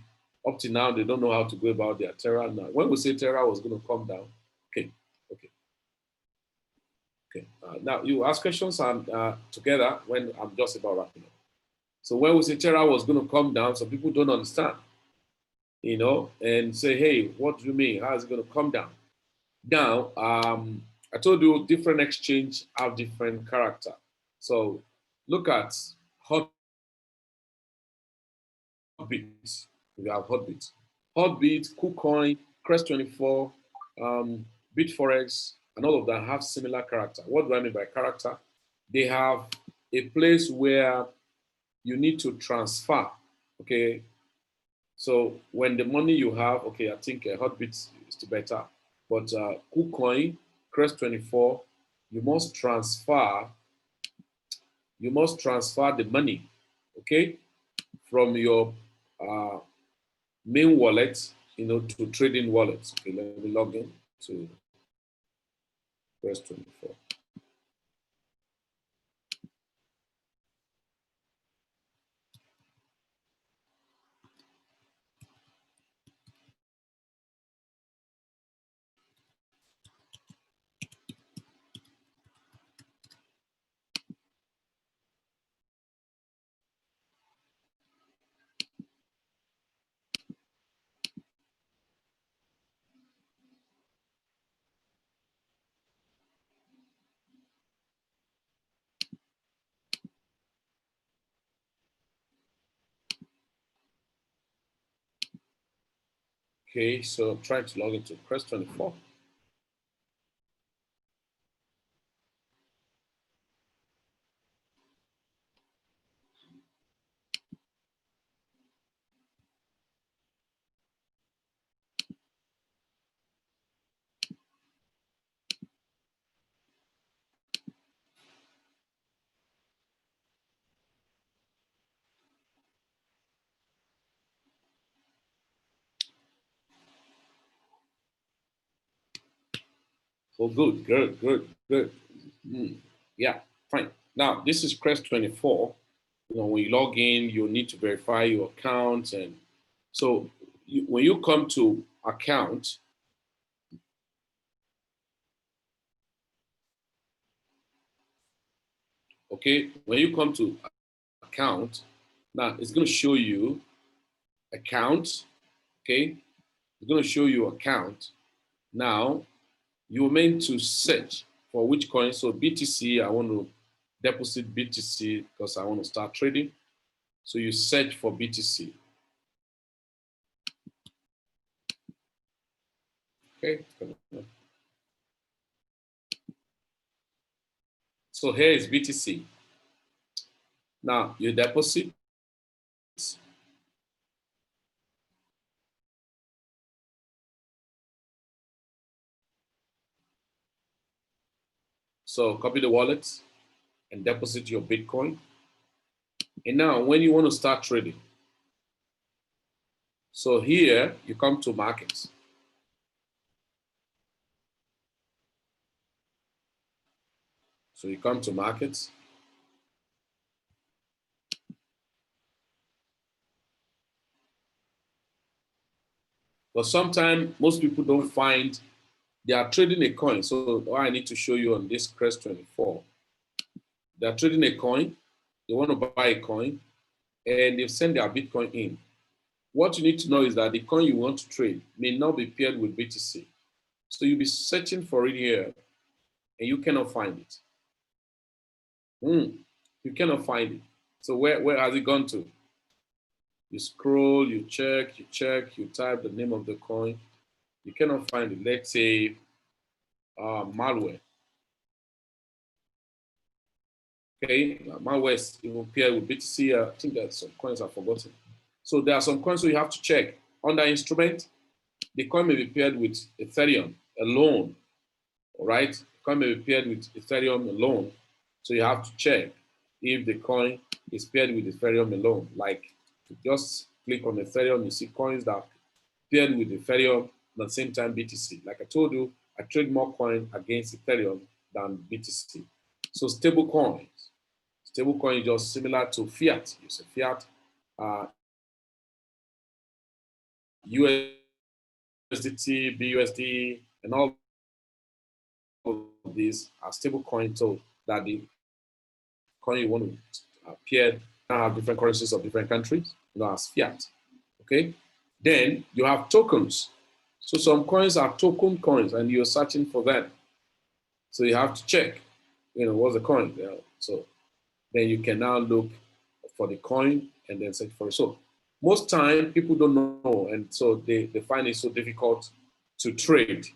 up to now they don't know how to go about their Terra. Now, when we say Terra was going to come down, okay. Now you ask questions and together when I'm just about wrapping up. So when we say Terra was going to come down, some people don't understand, and say, hey, what do you mean? How is it going to come down? Now, I told you different exchange have different character. So look at Hotbit. We have Hotbit. Hotbit, KuCoin, Crest24, Bitforex, and all of them have similar character. What do I mean by character? They have a place where you need to transfer, okay? So when the money you have, okay, I think Hotbit is better, but KuCoin, Crest24, you must transfer the money, okay, from your main wallet, to trading wallets. Okay, let me log in to Crest24. Okay, so I'm trying to log into Crest24. Oh, good. Yeah, fine. Now, this is Crest24. When you log in, you need to verify your account. And so when you come to account, okay, when you come to account, now it's going to show you account, okay? It's going to show you account. Now, you're meant to search for which coin. So BTC, I want to deposit BTC because I want to start trading. So you search for BTC. Okay. So here is BTC. Now you deposit. So copy the wallet and deposit your Bitcoin. And now when you want to start trading, so here you come to markets. So you come to markets. But sometimes most people don't find, they are trading a coin. So what I need to show you on this Crest24, they are trading a coin, they want to buy a coin, and they've sent their Bitcoin in. What you need to know is that the coin you want to trade may not be paired with BTC. So you'll be searching for it here, and you cannot find it. You cannot find it. So where has it gone to? You scroll, you check, you type the name of the coin. You cannot find it. Let's say malware. Okay, malware is paired with BTC. I think that some coins are forgotten. So there are some coins you have to check. Under instrument, the coin may be paired with Ethereum alone. All right, the coin may be paired with Ethereum alone. So you have to check if the coin is paired with Ethereum alone. Like, just click on Ethereum, you see coins that are paired with Ethereum at the same time BTC. Like I told you, I trade more coin against Ethereum than BTC. So stable coins. Stable coin is just similar to fiat. You say fiat, USDT, BUSD, and all of these are stable coins, so that the coin you want to appear now have different currencies of different countries, as fiat. Okay. Then you have tokens. So some coins are token coins, and you're searching for them. So you have to check, what's the coin? So then you can now look for the coin and then search for it. So most time people don't know, and so they find it so difficult to trade.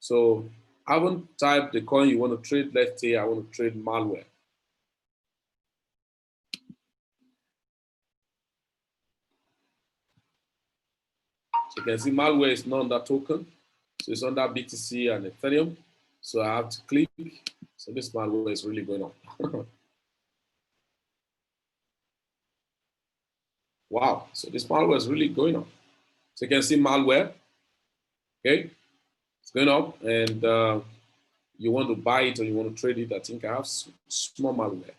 So I haven't typed the coin you want to trade. Let's say I want to trade malware. So you can see malware is not under token. So it's under BTC and Ethereum. So I have to click. So this malware is really going on. Wow. So this malware is really going on. So you can see malware. Okay. It's going up, and you want to buy it or you want to trade it. I think I have small malware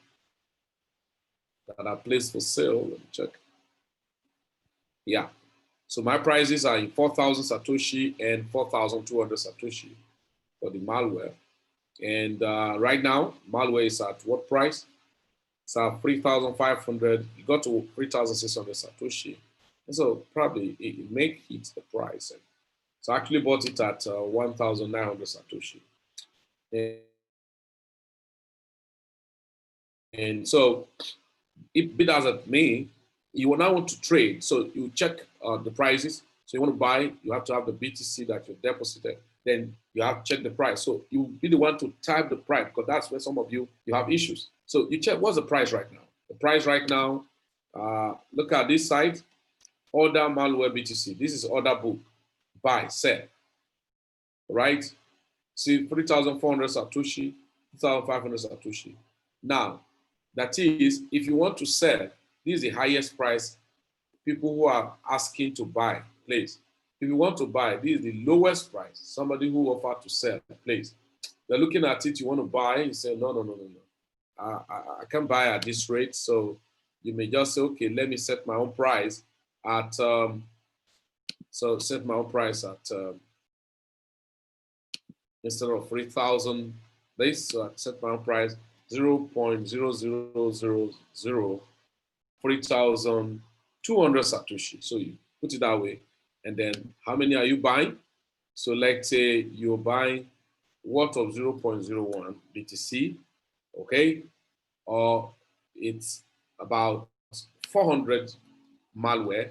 that are placed for sale. Let me check. Yeah. So my prices are in 4,000 Satoshi and 4,200 Satoshi for the malware. And right now, malware is at what price? It's at 3,500. It got to 3,600 Satoshi. And so probably it may hit the price. So I actually bought it at 1,900 Satoshi. And so, if be that as it may, you will now want to trade. So you check the prices. So you want to buy, you have to have the BTC that you deposited. Then you have to check the price. So you really want to type the price, because that's where some of you have issues. So you check what's the price right now. The price right now, look at this site, order malware BTC. This is order book, buy, sell, right? See 3,400 Satoshi, 2,500 Satoshi. Now, that is, if you want to sell, this is the highest price people who are asking to buy, please. If you want to buy, this is the lowest price. Somebody who offered to sell, please. They're looking at it, you want to buy, you say, no. I can't buy at this rate. So you may just say, okay, let me set my own price at, instead of 3,000, this, so I set my own price 0.0000 3,200 Satoshi. So you put it that way. And then how many are you buying? So let's say you're buying worth of 0.01 BTC, okay? Or it's about 400 malware,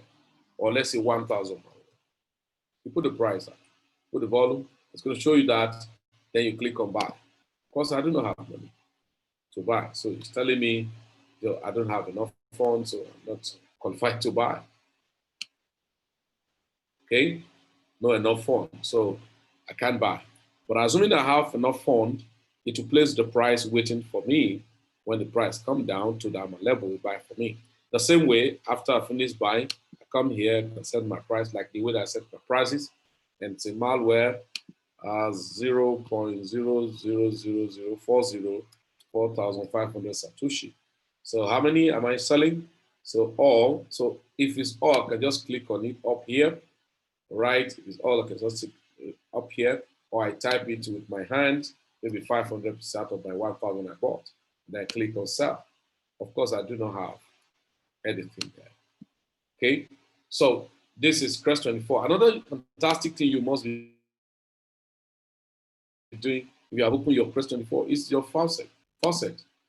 or let's say 1,000 malware. You put the price up, put the volume, it's going to show you that, then you click on buy. Of course, I do not have money to buy. So it's telling me, I don't have enough funds, so I'm not qualified to buy. Okay, not enough fund, so I can't buy. But assuming I have enough fund, it will place the price waiting for me. When the price come down to that level, will buy for me. The same way, after I finish buying, I come here and set my price like the way that I set my prices, and say malware 0.00040 4,500 Satoshi. So how many am I selling? So all. So if it's all, I can just click on it up here, right? If it's all, I can just up here, or I type it with my hand, maybe 500% of my 1,000 I bought. Then I click on sell. Of course, I do not have anything there. Okay, so this is Crest24. Another fantastic thing you must be doing if you have opened your Crest24 is your faucet.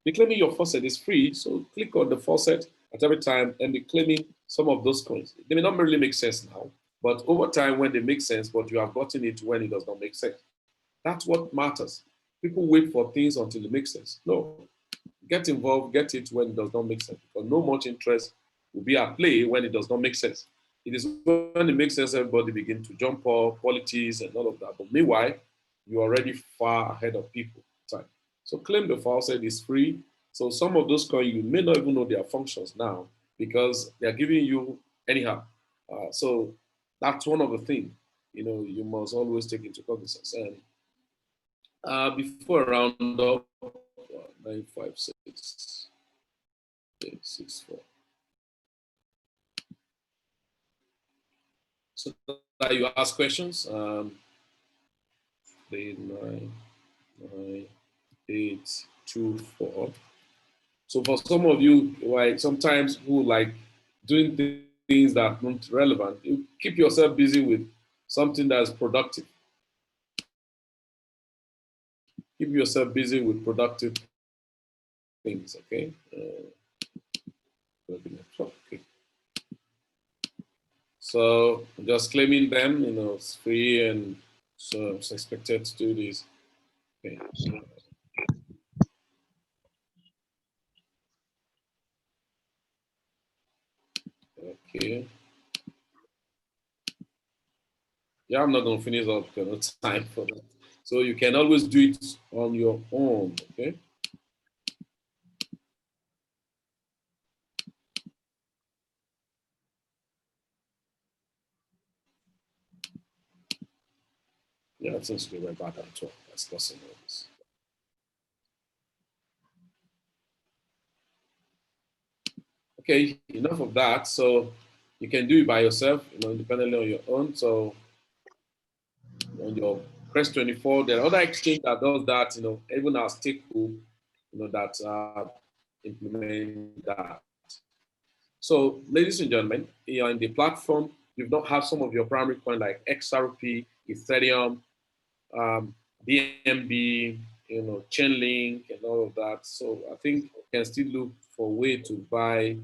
Be claiming your faucet is free, so click on the faucet at every time and be claiming some of those coins. They may not really make sense now, but over time when they make sense, but you have gotten it when it does not make sense. That's what matters. People wait for things until it makes sense. No, get involved, get it when it does not make sense, because no much interest will be at play when it does not make sense. It is when it makes sense, everybody begin to jump up, politics and all of that. But meanwhile, you're already far ahead of people. So claim the faucet is free. So some of those coins, you may not even know their functions now because they're giving you anyhow. So that's one of the things, you must always take into cognizance. And Before I round up, 956 64. So that you ask questions. 39824. So for some of you, like sometimes who like doing things that are not relevant, you keep yourself busy with something that is productive. Keep yourself busy with productive things, okay? Okay. So just claiming them, it's free and so it's expected to do this. Okay. Okay. Yeah, I'm not going to finish up because no time for that. So you can always do it on your own, okay? Yeah, it seems to be very bad at all. That's nothing else. Okay, enough of that. So you can do it by yourself, independently on your own. So on your Press 24, there are other exchange that does that, even our stakeholder, that implement that. So, ladies and gentlemen, you're in the platform, you don't have some of your primary coin like XRP, Ethereum, um, BNB, Chainlink, and all of that. So I think you can still look for a way to buy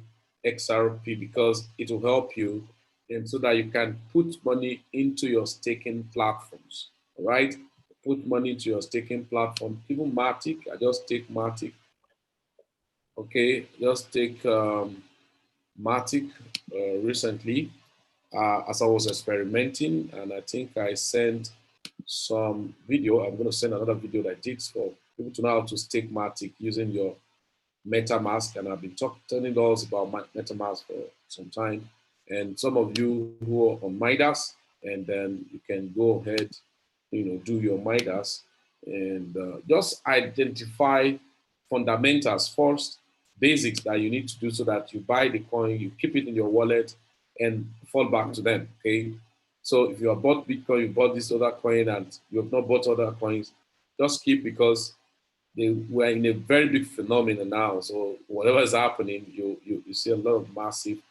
XRP because it will help you, and so that you can put money into your staking platforms. All right, put money into your staking platform. Even Matic, I just take Matic. Okay, just take Matic recently as I was experimenting, and I think I sent some video. I'm going to send another video that I did for people to know how to stake Matic using your MetaMask, and I've been telling those about MetaMask for some time. And some of you who are on Midas, and then you can go ahead, do your Midas, and just identify fundamentals first, basics that you need to do so that you buy the coin, you keep it in your wallet, and fall back to them. Okay. So if you have bought Bitcoin, you bought this other coin, and you have not bought other coins, just keep because we're in a very big phenomenon now. So whatever is happening, you see a lot of massive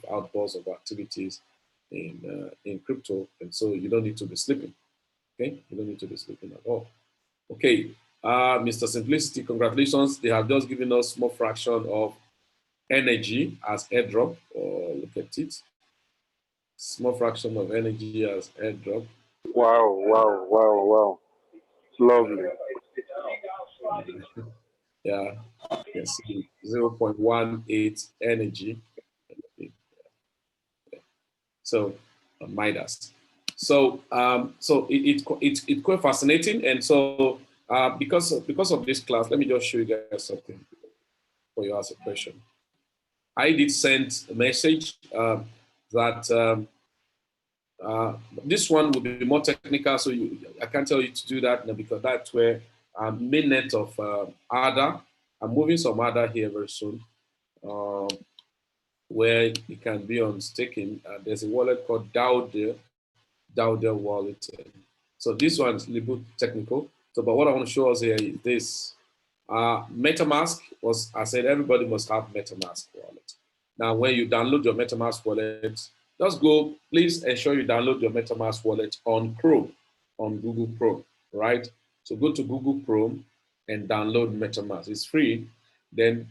outbursts of activities in crypto, and so you don't need to be sleeping. Okay, you don't need to be sleeping at all. Okay, Mr. Simplicity, congratulations. They have just given us small fraction of energy as airdrop. Or look at it, small fraction of energy as airdrop. Wow, wow, wow, wow. Lovely. Yeah, you can see 0.18 energy. So Midas. So it's quite fascinating, and so because of this class, let me just show you guys something for you ask a question. I did send a message that this one will be more technical, so I can't tell you to do that now because that's where mainnet of ADA. I'm moving some ADA here very soon, where it can be on staking. There's a wallet called Dowdell wallet. So this one is a little bit technical. So, but what I want to show us here is this. MetaMask was, I said, everybody must have MetaMask wallet. Now, when you download your MetaMask wallet, just go, please ensure you download your MetaMask wallet on Chrome, on Google Chrome, right? So go to Google Chrome and download MetaMask. It's free. Then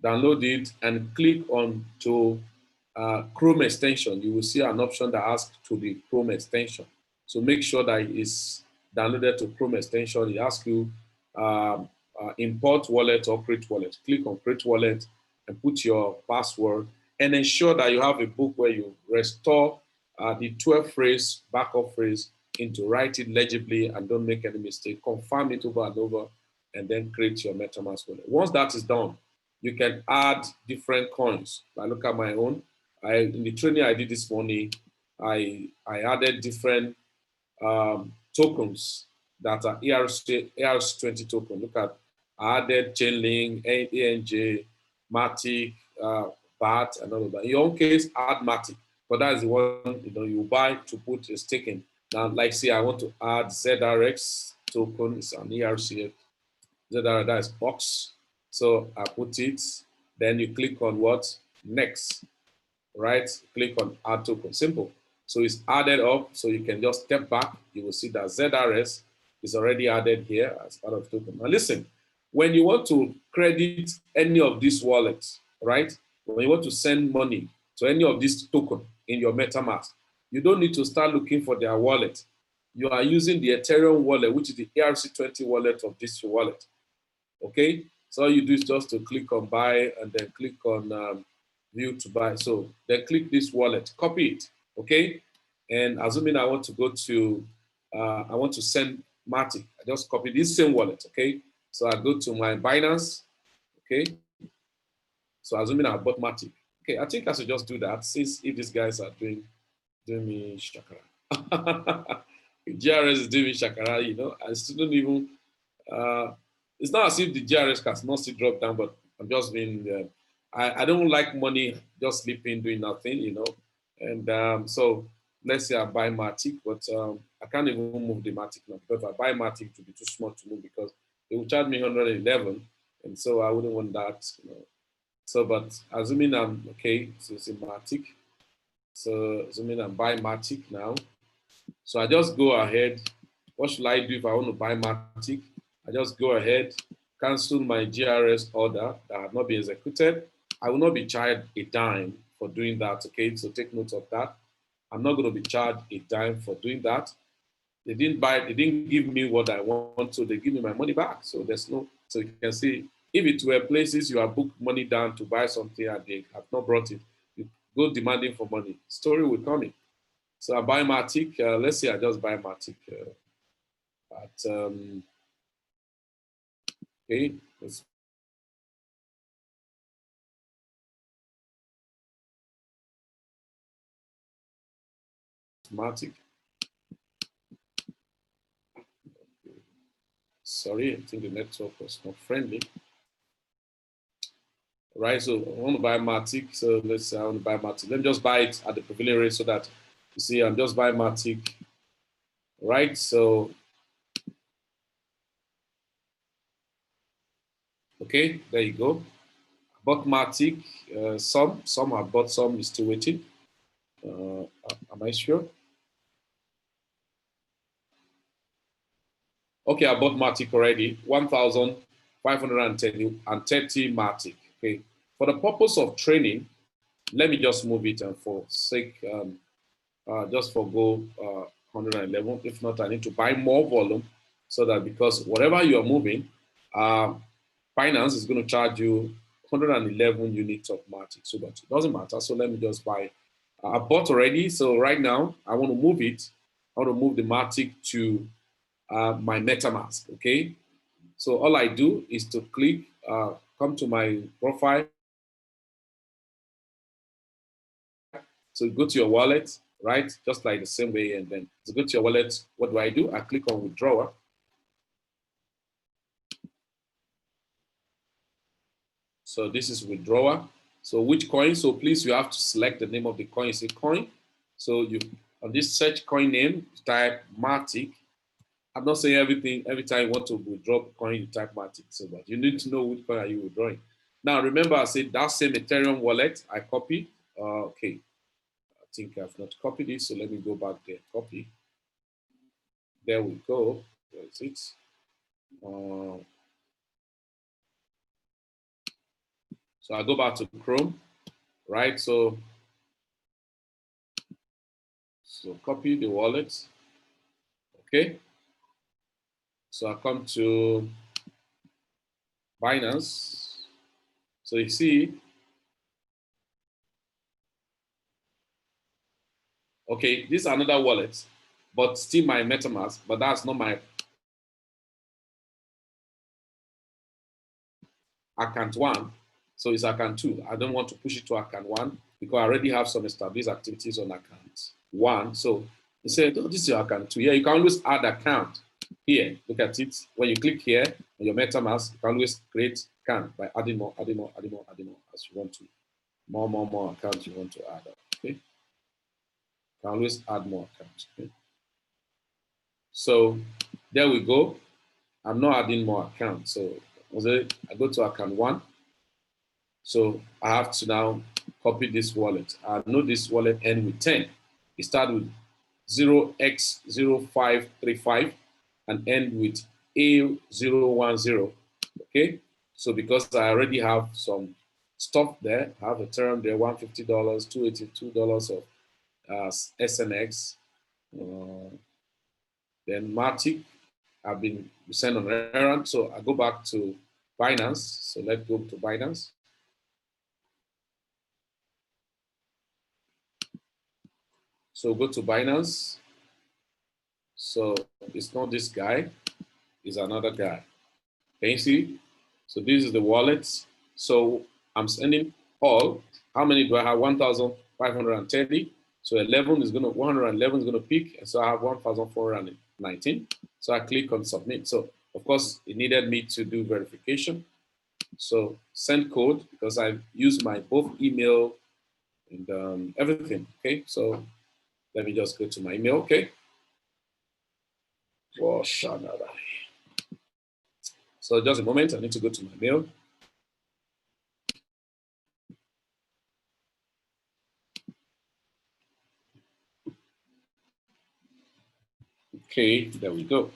download it and click on to Chrome extension. You will see an option that asks to the Chrome extension. So make sure that it's downloaded to Chrome extension. It asks you import wallet or create wallet. Click on create wallet and put your password and ensure that you have a book where you restore the 12 phrase, backup phrase into write it legibly and don't make any mistake. Confirm it over and over and then create your MetaMask wallet. Once that is done, you can add different coins. I look at my own. In the training I did this morning, I added different tokens that are ERC20 token. Look at added Chainlink, ANJ, Matic, BAT, and all of that. In your own case, add Matic, but that's the one you buy to put a stake in. Now, like say I want to add ZRX token, it's an ERC. ZRX, that is box. So I put it, then you click on what? Next, right? Click on add token, simple. So it's added up, so you can just step back. You will see that ZRS is already added here as part of token. Now listen, when you want to credit any of these wallets, right? When you want to send money to any of these token in your MetaMask, you don't need to start looking for their wallet. You are using the Ethereum wallet, which is the ERC20 wallet of this wallet. Okay, so all you do is just to click on buy and then click on view to buy. So then click this wallet, copy it. Okay, and assuming I want to go to, I want to send Matic, I just copy this same wallet. Okay, so I go to my Binance. Okay, so assuming I bought Matic. Okay, I think I should just do that since if these guys are doing me shakara. GRS is doing me shakara, I still don't even. It's not as if the GRS has not still dropped down, but I'm just being. I don't like money just sleeping, doing nothing. And so let's say I buy Matic, but I can't even move the Matic now because if I buy Matic, it will be too small to move because they will charge me 111, and so I wouldn't want that. So, but assuming I'm okay, so it's a Matic. So assuming I'm buying Matic now, so I just go ahead. What should I do if I want to buy Matic? I just go ahead, cancel my GRS order that had not been executed. I will not be charged a dime for doing that, okay? So take note of that. I'm not going to be charged a dime for doing that. They didn't give me what I want, so they give me my money back. So so you can see, if it were places you have booked money down to buy something and they have not brought it, you go demanding for money. Story will come in. So I buy Matic. Let's say I just buy Matic at okay. Let's Matic. Sorry, I think the network was not friendly. Right, so I want to buy Matic. So let's say I want to buy Matic. Let me just buy it at the prevailing rate so that you see I'm just buying Matic. Right, so okay, there you go. Bought Matic. Some have bought, some is still waiting. Am I sure? Okay, I bought Matic already. 1,530 Matic. Okay, for the purpose of training, let me just move it and for sake, just forgo 111. If not, I need to buy more volume so that because whatever you are moving, finance is going to charge you 111 units of Matic. So, but it doesn't matter. So let me just buy. I bought already. So right now, I want to move it. I want to move the Matic to my MetaMask. Okay. So all I do is to click, come to my profile. So go to your wallet, right? Just like the same way. And then to go to your wallet, what do? I click on withdrawal. So this is withdrawal. So which coin? So please, you have to select the name of the coin. Say coin. So you on this search coin name, type Matic. I'm not saying everything, every time you want to withdraw coin, you type Matic. So but you need to know which coin are you withdrawing. Now remember, I said that same Ethereum wallet I copied. Okay. I think I've not copied it, so let me go back there. Copy. There we go. Where is it? So I go back to Chrome, right? So copy the wallet. Okay. So I come to Binance. So you see, okay, this is another wallet, but still my MetaMask, but that's not my account one. So it's account two. I don't want to push it to account one because I already have some established activities on account one. So you say, oh, this is your account two. Yeah, you can always add account. Here, look at it. When you click here on your MetaMask, you can always create can by adding more, adding more, adding more, adding more as you want to. More accounts you want to add. Okay. You can always add more accounts. Okay. So there we go. I'm not adding more accounts. So I go to account 1. So I have to now copy this wallet. I know this wallet end with 10. It starts with 0x0535 and end with A010. Okay. So because I already have some stuff there, I have a term there, $150, $282 of SNX. Then Matic, I've been sent on an errand. So I go back to Binance. So let's go to Binance. So go to Binance. So it's not this guy, it's another guy. Can you see? So this is the wallet. So I'm sending all. How many do I have? 1,530. So 111 is gonna pick, and so I have 1,419. So I click on submit. So of course it needed me to do verification. So send code because I use my both email and everything. Okay, so let me just go to my email. Okay. So just a moment, I need to go to my mail. Okay, there we go.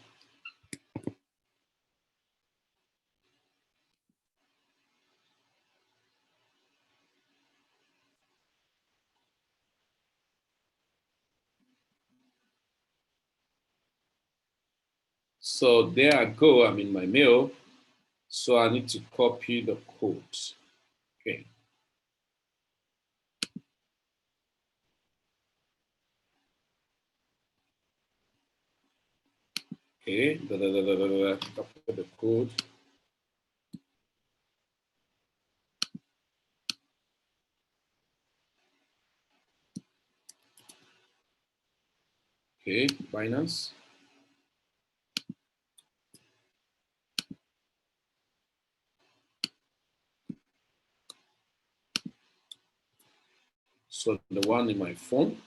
So there I go, I'm in my mail. So I need to copy the code. Okay. Okay, copy the code. Okay, Binance. So the one in my phone.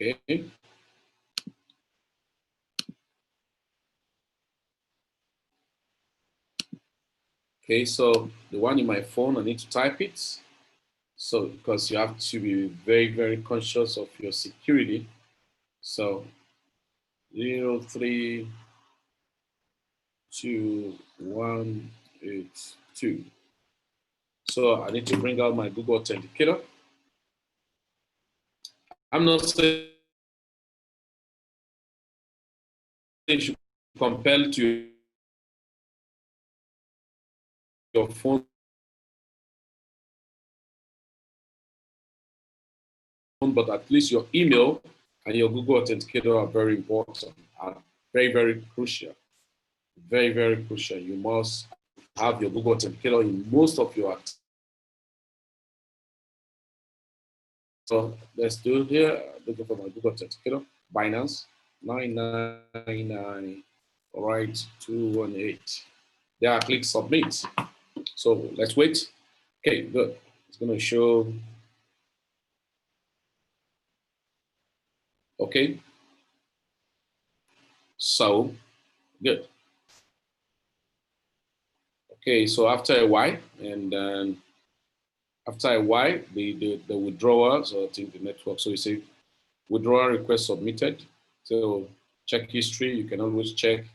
Okay. Okay, so the one in my phone, I need to type it. So because you have to be very, very conscious of your security. So 0322182. So I need to bring out my Google Authenticator. I'm not saying you should compel to your phone, but at least your email and your Google Authenticator are very important, are very, very crucial. Very, very crucial. You must have your Google Authenticator in most of your activities. So let's do it here. Looking for my Google Authenticator. Binance 999, all right, 218. There I click submit. So let's wait. Okay, good. It's going to show. Okay. So good. Okay, so after a while, and then after a while, the withdrawal, so I think the network, so you say withdrawal request submitted. So check history, you can always check,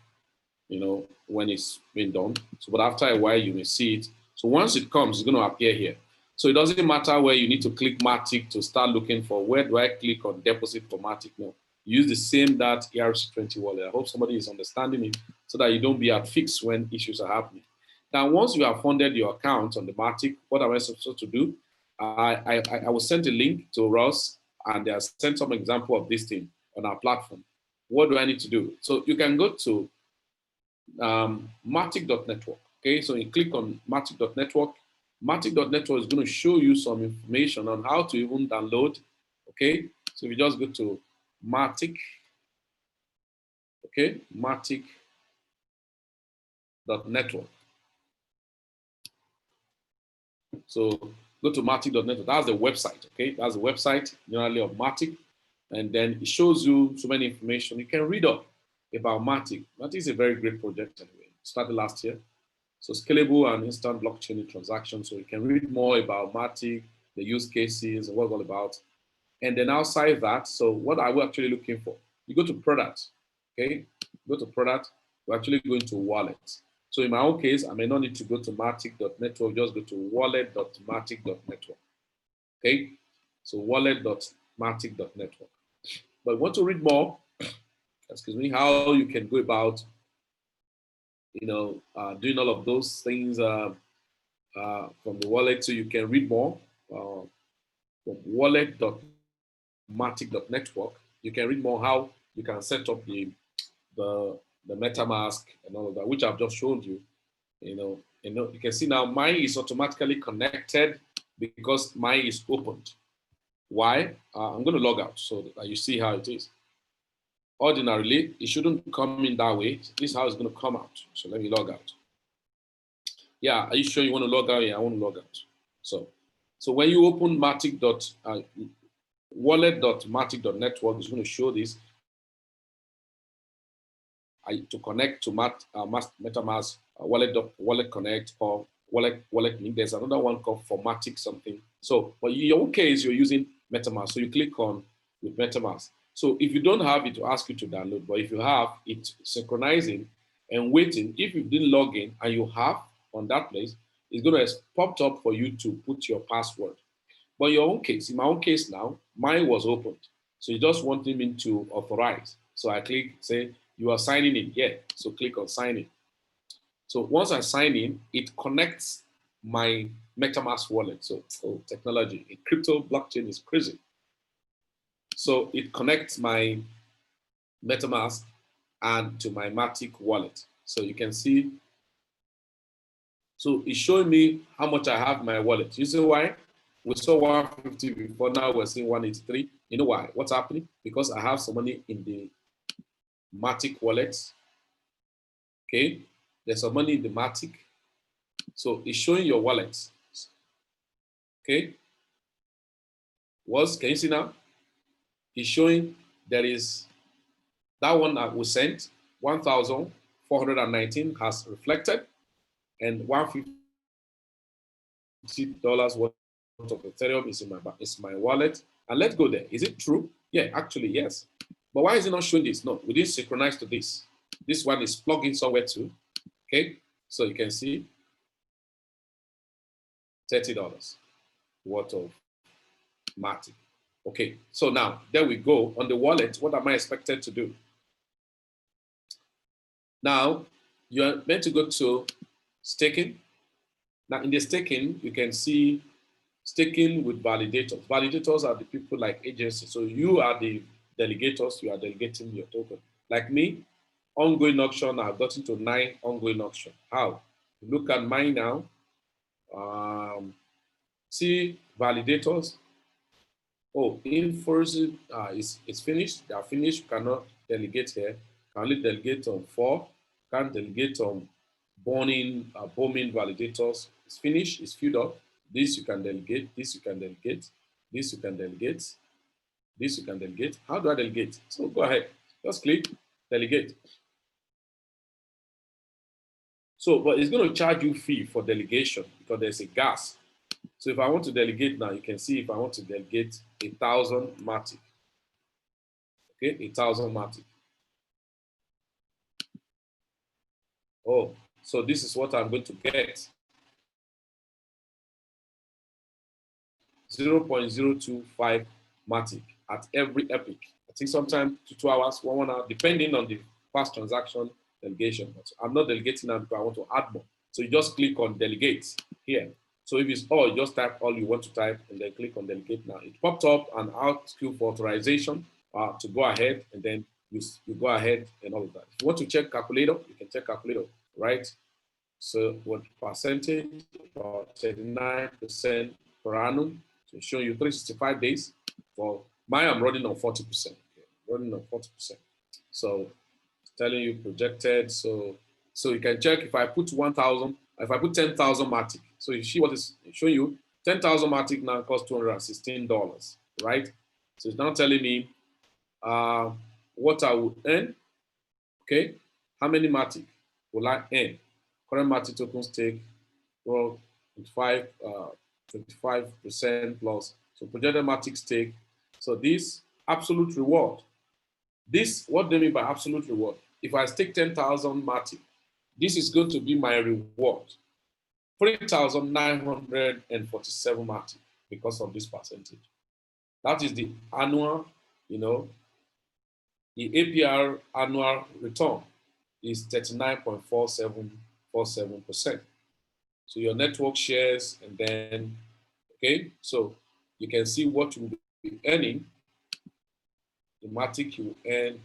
when it's been done. So, but after a while, you may see it. So once it comes, it's going to appear here. So it doesn't matter where you need to click Matic to start looking for where do I click on deposit for Matic. No, use the same that ERC20 wallet. I hope somebody is understanding it so that you don't be at fix when issues are happening. Now, once you have funded your account on the Matic, what am I supposed to do? I will send a link to Ross and they send some example of this thing on our platform. What do I need to do? So you can go to Matic.network. Okay, so you click on Matic.network. Matic.network is going to show you some information on how to even download Okay, so we just go to Matic. Okay, Matic.network. So go to Matic.network. That's the website. Okay, that's the website generally of Matic, and then it shows you so many information. You can read up about Matic. Matic is a very great project anyway. Started last year. So scalable and instant blockchain transactions. So you can read more about Matic, the use cases, and what it's all about. And then outside that, so what are we actually looking for? You go to product, okay? Go to product, we're actually going to wallet. So in my own case, I may not need to go to matic.network, just go to wallet.matic.network, okay? So wallet.matic.network. But want to read more, excuse me, how you can go about, doing all of those things from the wallet, so you can read more from wallet.matic.network. You can read more how you can set up the the MetaMask and all of that, which I've just showed you. You can see now mine is automatically connected because mine is opened. Why? I'm going to log out so that you see how it is. Ordinarily, it shouldn't come in that way. This is how it's going to come out. So let me log out. Yeah, are you sure you want to log out? Yeah, I want to log out. So when you open wallet.matic.network, it's going to show this. To connect to MetaMask, wallet connect, or wallet link. There's another one called Formatic something. So, but in your own case, you're using MetaMask. So you click on with MetaMask. So if you don't have it, to ask you to download. But if you have, it's synchronizing and waiting. If you didn't log in and you have on that place, it's going to pop up for you to put your password. But in your own case, in my own case now, mine was opened. So you just wanted me to authorize. So I click, say, you are signing in. Yeah. So click on sign in. So once I sign in, it connects my MetaMask wallet. So technology in crypto blockchain is crazy. So it connects my MetaMask and to my Matic wallet. So you can see. So it's showing me how much I have in my wallet. You see why? We saw 150 before, now we're seeing 183. You know why? What's happening? Because I have some money in the Matic wallet. Okay, there's some money in the Matic. So it's showing your wallet. Okay, can you see now? It's showing there is that one that we sent, 1,419 has reflected, and $150 worth of Ethereum is my wallet. And let's go there. Is it true? Yeah, actually, yes. But why is it not showing this? No, we didn't synchronize to this. This one is plugged in somewhere too. Okay, so you can see $30 worth of Matic. Okay, so now there we go. On the wallet, what am I expected to do? Now, you're meant to go to staking. Now, in the staking, you can see staking with validators. Validators are the people like agencies. So you are the delegators, you are delegating your token. Like me, ongoing auction, I've gotten to 9 ongoing auction. How? Look at mine now. See validators. Oh, Infosys is finished. They are finished. You cannot delegate here. Can only delegate on 4. Can't delegate on bombing validators. It's finished. It's filled up. This you can delegate. This you can delegate. This you can delegate. This you can delegate. How do I delegate? So go ahead. Just click delegate. So, but it's going to charge you fee for delegation because there's a gas. So if I want to delegate now, you can see if I want to delegate 1,000 Matic. Okay, 1,000 Matic. Oh, so this is what I'm going to get. 0.025 Matic at every epic. I think sometimes to 2 hours, 1 hour, depending on the fast transaction delegation. But I'm not delegating now because I want to add more. So you just click on delegate here. So if it's all, you just type all you want to type and then click on delegate now. It popped up and asks you for authorization to go ahead, and then you go ahead and all of that. If you want to check calculator, you can check calculator, right? So what percentage? About 39% per annum. So show you 365 days for Mine, I'm running on 40%. Okay. Running on 40%. So it's telling you projected. So you can check if I put 1,000, if I put 10,000 Matic. So you see what is showing you. 10,000 Matic now costs $216, right? So it's now telling me what I would earn. Okay, how many Matic will I earn? Current Matic token stake, well, 25% plus. So projected Matic stake. So this absolute reward. This, what do they mean by absolute reward? If I stake 10,000 Matic, this is going to be my reward. 3,947 Matic because of this percentage. That is the annual, the APR annual return is 39.4747%. So your network shares, and then, okay, so you can see what you will be earning, the Matic you will earn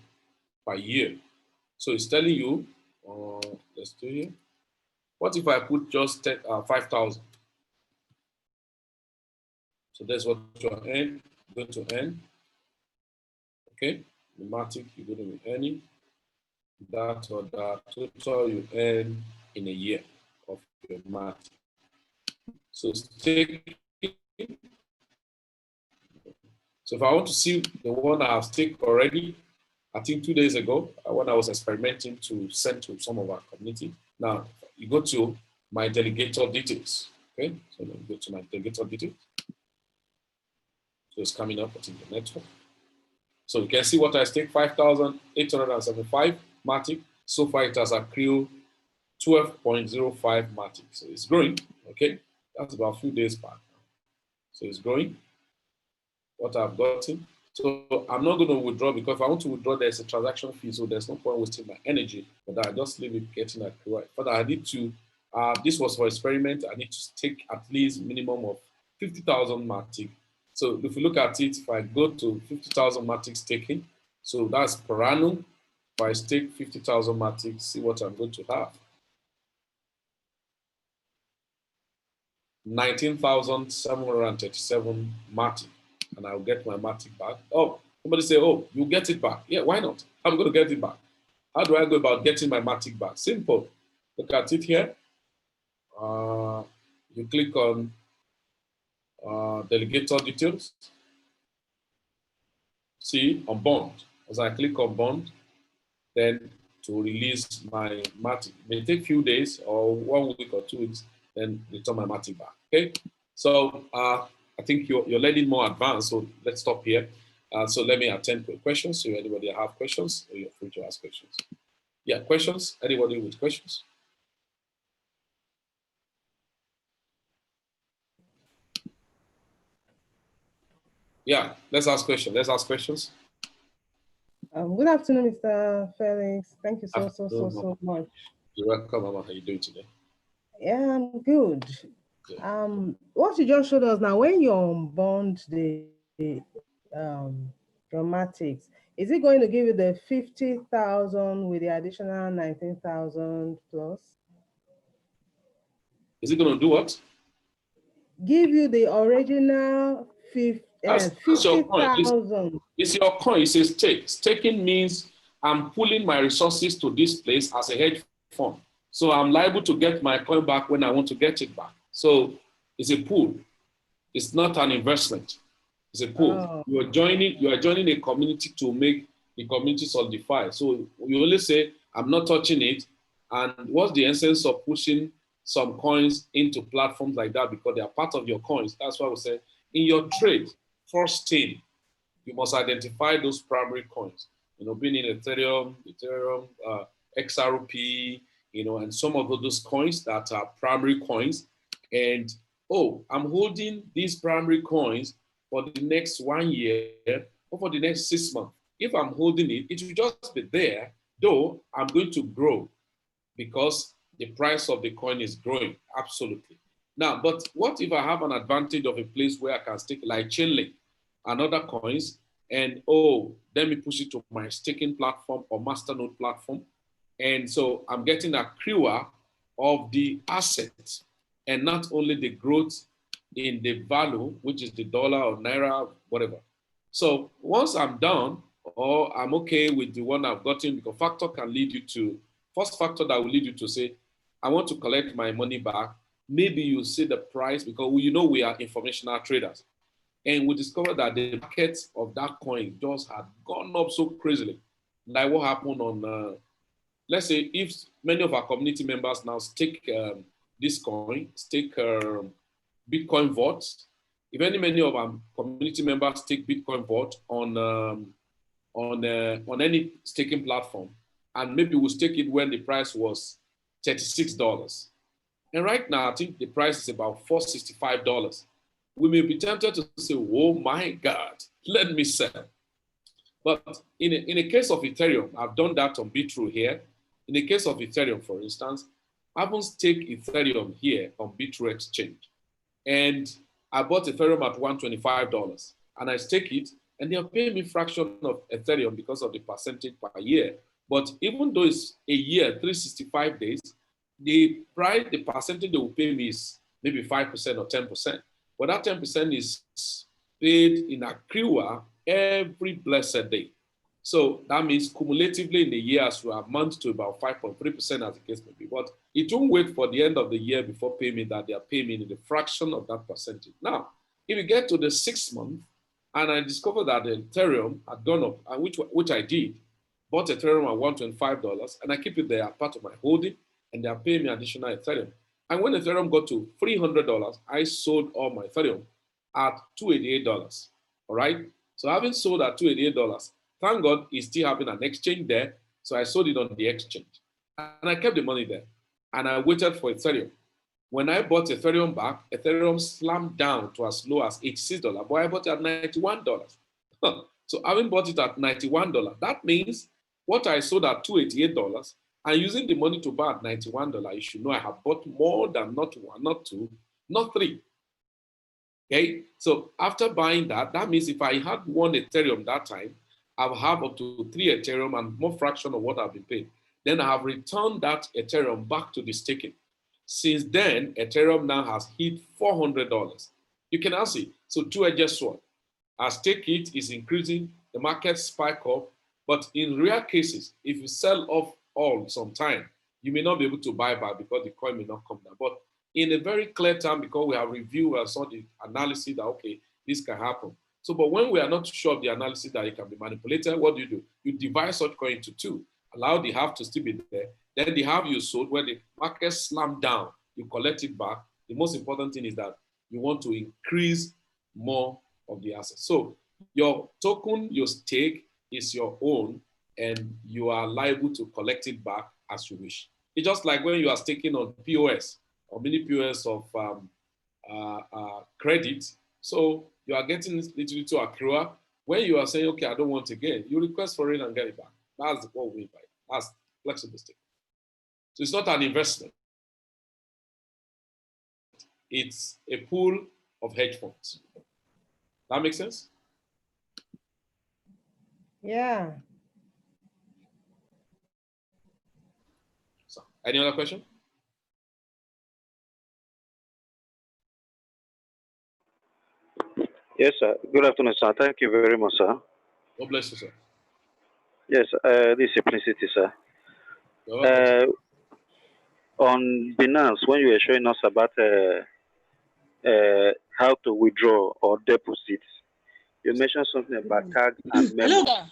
per year. So it's telling you, let's do here. What if I put just 5,000? So that's what you're going to earn. Okay, the Matic you're going to be earning that or that total you earn in a year of your Matic. So staking. So if I want to see the one I've staked already, I think 2 days ago, when I was experimenting to send to some of our community. Now, you go to my delegator details. Okay, so let me go to my delegator details. So it's coming up in the network. So you can see what I staked, 5,875 Matic. So far, it has accrued 12.05 Matic. So it's growing. Okay, that's about a few days back. So it's growing. What I've gotten. So I'm not going to withdraw, because if I want to withdraw, there's a transaction fee. So there's no point wasting my energy for that. I just leave it getting accrued. But I need to, this was for experiment. I need to take at least minimum of 50,000 Matic. So if you look at it, if I go to 50,000 Matic staking, so that's per annum. If I stake 50,000 Matic, see what I'm going to have. 19,737 Matic. And I'll get my Matic back. Oh, somebody say, oh, you get it back. Yeah, why not? I'm going to get it back. How do I go about getting my Matic back? Simple. Look at it here. You click on delegator details. See, on bond. As I click on bond, then to release my Matic. It may take a few days or 1 week or 2 weeks, then return my Matic back. Okay? So I think you're learning more advanced, so let's stop here. So let me attend to questions. So anybody have questions, you're free to ask questions. Yeah, questions? Anybody with questions? Yeah, let's ask questions. Let's ask questions. Good afternoon, Mr. Felix. Thank you so much. You're welcome, Mama. How are you doing today? Yeah, I'm good. What you just showed us now, when you unbond your Matrix, is it going to give you the 50,000 with the additional 19,000 plus? Is it going to do what? Give you the original 50,000. It's your coin. It's a stake. Staking means I'm pulling my resources to this place as a hedge fund. So I'm liable to get my coin back when I want to get it back. So it's a pool. It's not an investment. It's a pool. Oh. You are joining a community to make the community solidify. So you only say, I'm not touching it. And what's the essence of pushing some coins into platforms like that? Because they are part of your coins. That's why we say in your trade, first thing, you must identify those primary coins. Being in Ethereum, XRP, and some of those coins that are primary coins. And I'm holding these primary coins for the next 1 year or for the next 6 months. If I'm holding it, it will just be there, though I'm going to grow because the price of the coin is growing, absolutely. Now, but what if I have an advantage of a place where I can stake like Chainlink and other coins, and let me push it to my staking platform or masternode platform. And so I'm getting a accrual of the asset and not only the growth in the value, which is the dollar or naira, whatever. So once I'm done, or I'm okay with the one I've gotten, because factor can lead you to, first factor that will lead you to say, I want to collect my money back. Maybe you see the price, because we are informational traders. And we discovered that the market of that coin just had gone up so crazily. Like what happened on, let's say, if many of our community members now stake this coin, stake Bitcoin vaults. If many of our community members take Bitcoin vault on any staking platform, and maybe we'll stake it when the price was $36. And right now, I think the price is about $465. We may be tempted to say, oh my God, let me sell. But in a case of Ethereum, I've done that on Bitrue here. In the case of Ethereum, for instance, I haven't staked Ethereum here on Bitrue Exchange. And I bought Ethereum at $125 and I stake it, and they're paying me fraction of Ethereum because of the percentage per year. But even though it's a year, 365 days, the price, the percentage they will pay me is maybe 5% or 10%. But that 10% is paid in accrual every blessed day. So that means cumulatively in the years will amount to about 5.3% as the case may be. But it won't wait for the end of the year before payment that they are paying me in the fraction of that percentage. Now, if you get to the 6th month and I discover that the Ethereum had gone up, and which I did, bought Ethereum at $125 and I keep it there as part of my holding, and they are paying me additional Ethereum. And when Ethereum got to $300, I sold all my Ethereum at $288. All right. So having sold at $288, thank God it's still having an exchange there. So I sold it on the exchange. And I kept the money there. And I waited for Ethereum. When I bought Ethereum back, Ethereum slammed down to as low as $86, but I bought it at $91. So having bought it at $91, that means what I sold at $288 and using the money to buy at $91, you should know I have bought more than not one, not two, not three. Okay, so after buying that, that means if I had one Ethereum that time, I'll have up to 3 Ethereum and more fraction of what I've been paid. Then I have returned that Ethereum back to the staking. Since then, Ethereum now has hit $400. You can now see, so two-edged sword. As stake it is increasing, the market spike up, but in rare cases, if you sell off all sometime, you may not be able to buy back because the coin may not come down. But in a very clear term, because we have reviewed and saw the analysis that, okay, this can happen. So, but when we are not sure of the analysis that it can be manipulated, what do? You divide such coin into two, allow the half to still be there. Then the half you sold, when the market slammed down, you collect it back. The most important thing is that you want to increase more of the asset. So your token, your stake is your own, and you are liable to collect it back as you wish. It's just like when you are staking on POS or mini POS of credit. So you are getting literally to accrue. When you are saying, okay, I don't want again, you request for it and get it back. That's what we buy. That's flexible stake. So it's not an investment. It's a pool of hedge funds. That makes sense? Yeah. So, any other question? Yes, sir. Good afternoon, sir. Thank you very much, sir. God bless you, sir. Yes, this is Simplicity, sir. You're welcome, sir. On Binance, when you were showing us about how to withdraw or deposit, you mentioned something about tag and memo. I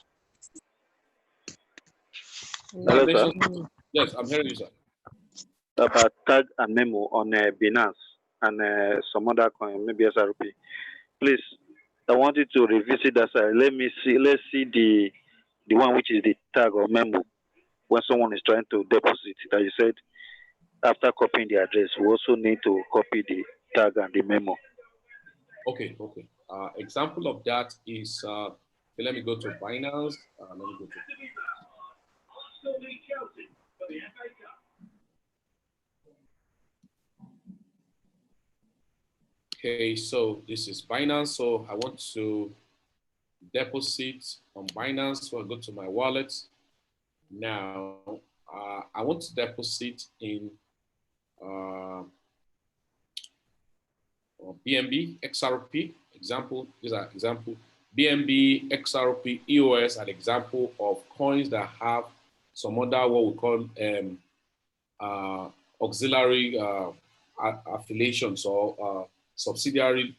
Hello, sir. mentioned, yes, I'm hearing you, sir. About tag and memo on Binance and some other coin, maybe SRP. Please, I wanted to revisit that, sir. Let me see. Let's see the one which is the tag or memo when someone is trying to deposit. That you said after copying the address, we also need to copy the tag and the memo. Okay. Example of that is, okay, let me go to Binance. Let me go to. Okay, so this is Binance. So I want to deposit on Binance. So I go to my wallet. Now, I want to deposit in BNB, XRP. Example, these are example. BNB, XRP, EOS are an example of coins that have some other what we call auxiliary affiliations or subsidiary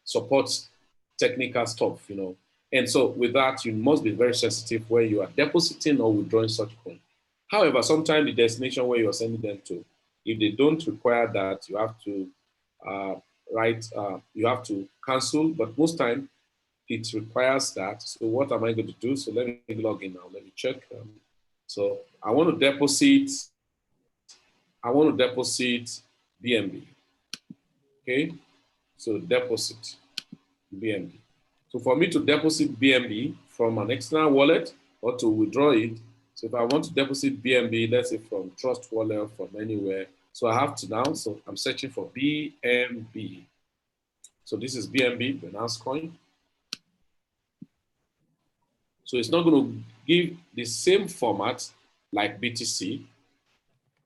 supports technical stuff, you know. And so with that, you must be very sensitive when you are depositing or withdrawing such coin. However, sometimes the destination where you are sending them to, if they don't require that, you have to you have to cancel, but most time it requires that. So what am I going to do? So let me log in now. Let me check. So I want to deposit BNB. Okay, so deposit BNB. So for me to deposit BNB from an external wallet or to withdraw it, so if I want to deposit BNB, let's say from Trust Wallet, from anywhere, so I have to now, so I'm searching for BNB. So this is BNB, Binance coin. So it's not going to give the same format like BTC.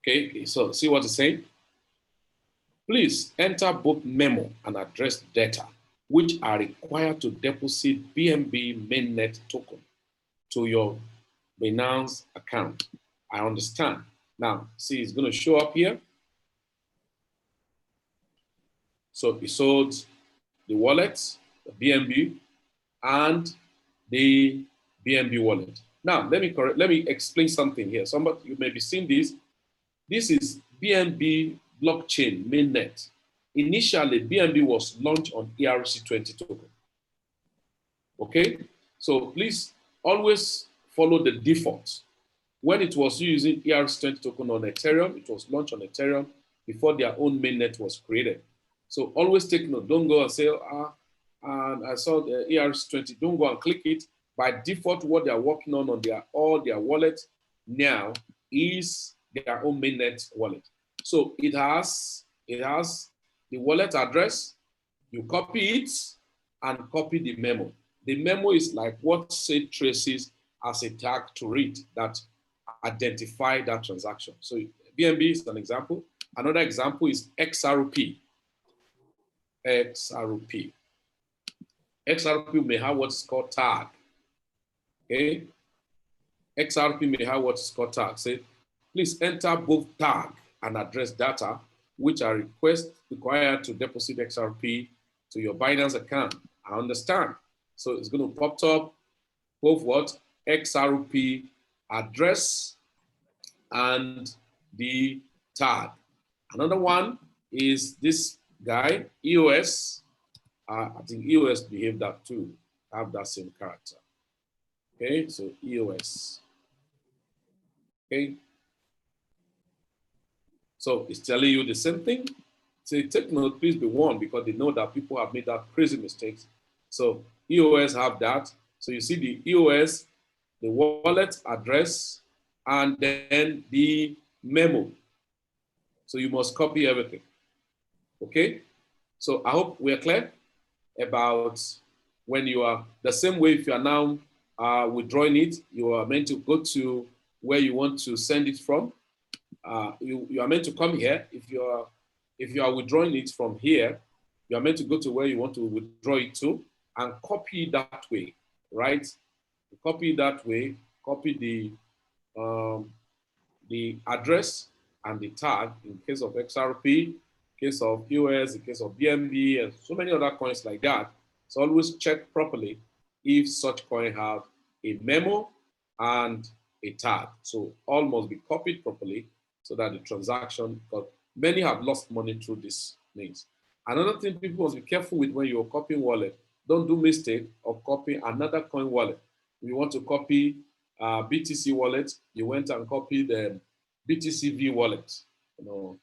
Okay, so see what it's saying? Please enter both memo and address data, which are required to deposit BNB mainnet token to your Binance account. I understand. Now, see, it's going to show up here. So it sold the wallet, the BNB, and the BNB wallet. Now, let me explain something here. Somebody, you may be seeing this. This is BNB blockchain mainnet. Initially, BNB was launched on ERC20 token. Okay, so please always follow the default. When it was using ERC20 token on Ethereum, it was launched on Ethereum before their own mainnet was created. So always take note. Don't go and say, and I saw the ERC20. Don't go and click it. By default, what they are working on all their wallets now is their own mainnet wallet. So it has the wallet address. You copy it and copy the memo. The memo is like what say traces as a tag to read that identify that transaction. So BNB is an example. Another example is XRP. XRP may have what's called tag. Okay. XRP may have what's called tag. Say, please enter both tag and address data, which are requests required to deposit XRP to your Binance account. I understand. So it's going to pop up both what? XRP address and the tag. Another one is this guy, EOS. I think EOS behave that too, have that same character. Okay, so EOS. Okay. So it's telling you the same thing. So take note, please be warned, because they know that people have made that crazy mistakes. So EOS have that. So you see the EOS, the wallet address, and then the memo. So you must copy everything. Okay? So I hope we're clear about when you are, the same way if you are now withdrawing it, you are meant to go to where you want to send it from. You are meant to come here. If you are withdrawing it from here, you are meant to go to where you want to withdraw it to and copy it that way, right? Copy it that way, copy the address and the tag in case of XRP, in case of EOS, in case of BNB, and so many other coins like that. So always check properly if such coin have a memo and a tag. So all must be copied properly so that the transaction, because many have lost money through this means. Another thing people must be careful with when you're copying wallet, don't do mistake of copying another coin wallet. If you want to copy BTC wallet, you went and copied the BTCV wallet, you know,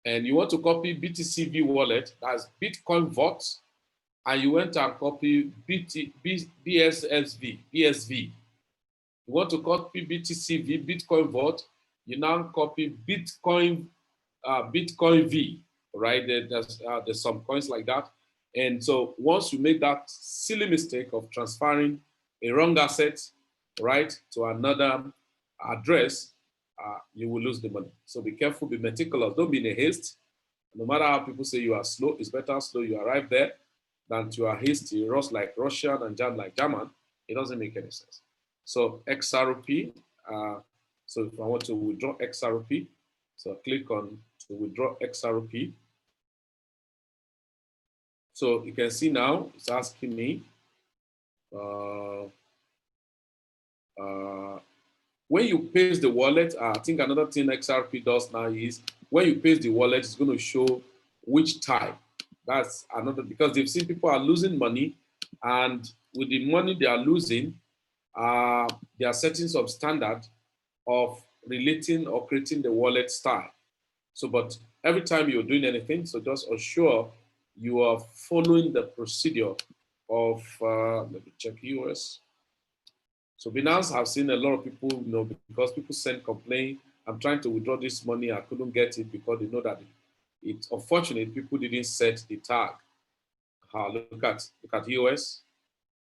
and you want to copy BTCV wallet, that's Bitcoin Vault, and you went and copy BSV. You want to copy BTCV, Bitcoin Vault, you now copy Bitcoin V, right? There's some coins like that. And so once you make that silly mistake of transferring a wrong asset, right, to another address, you will lose the money. So be careful, be meticulous. Don't be in a haste. No matter how people say you are slow, it's better slow. You arrive there than you are hasty, Rus like Russian and Jam like German, it doesn't make any sense. So XRP, so if I want to withdraw XRP, so click on to withdraw XRP. So you can see now it's asking me, when you paste the wallet, I think another thing XRP does now is when you paste the wallet, it's going to show which type. That's another, because they've seen people are losing money, and with the money they are losing, they are setting some standard of relating or creating the wallet style. So, but every time you're doing anything, so just assure you are following the procedure of, let me check US. So Binance, I've seen a lot of people, because people send complaint, I'm trying to withdraw this money, I couldn't get it because they know that it's unfortunate people didn't set the tag. Look at EOS.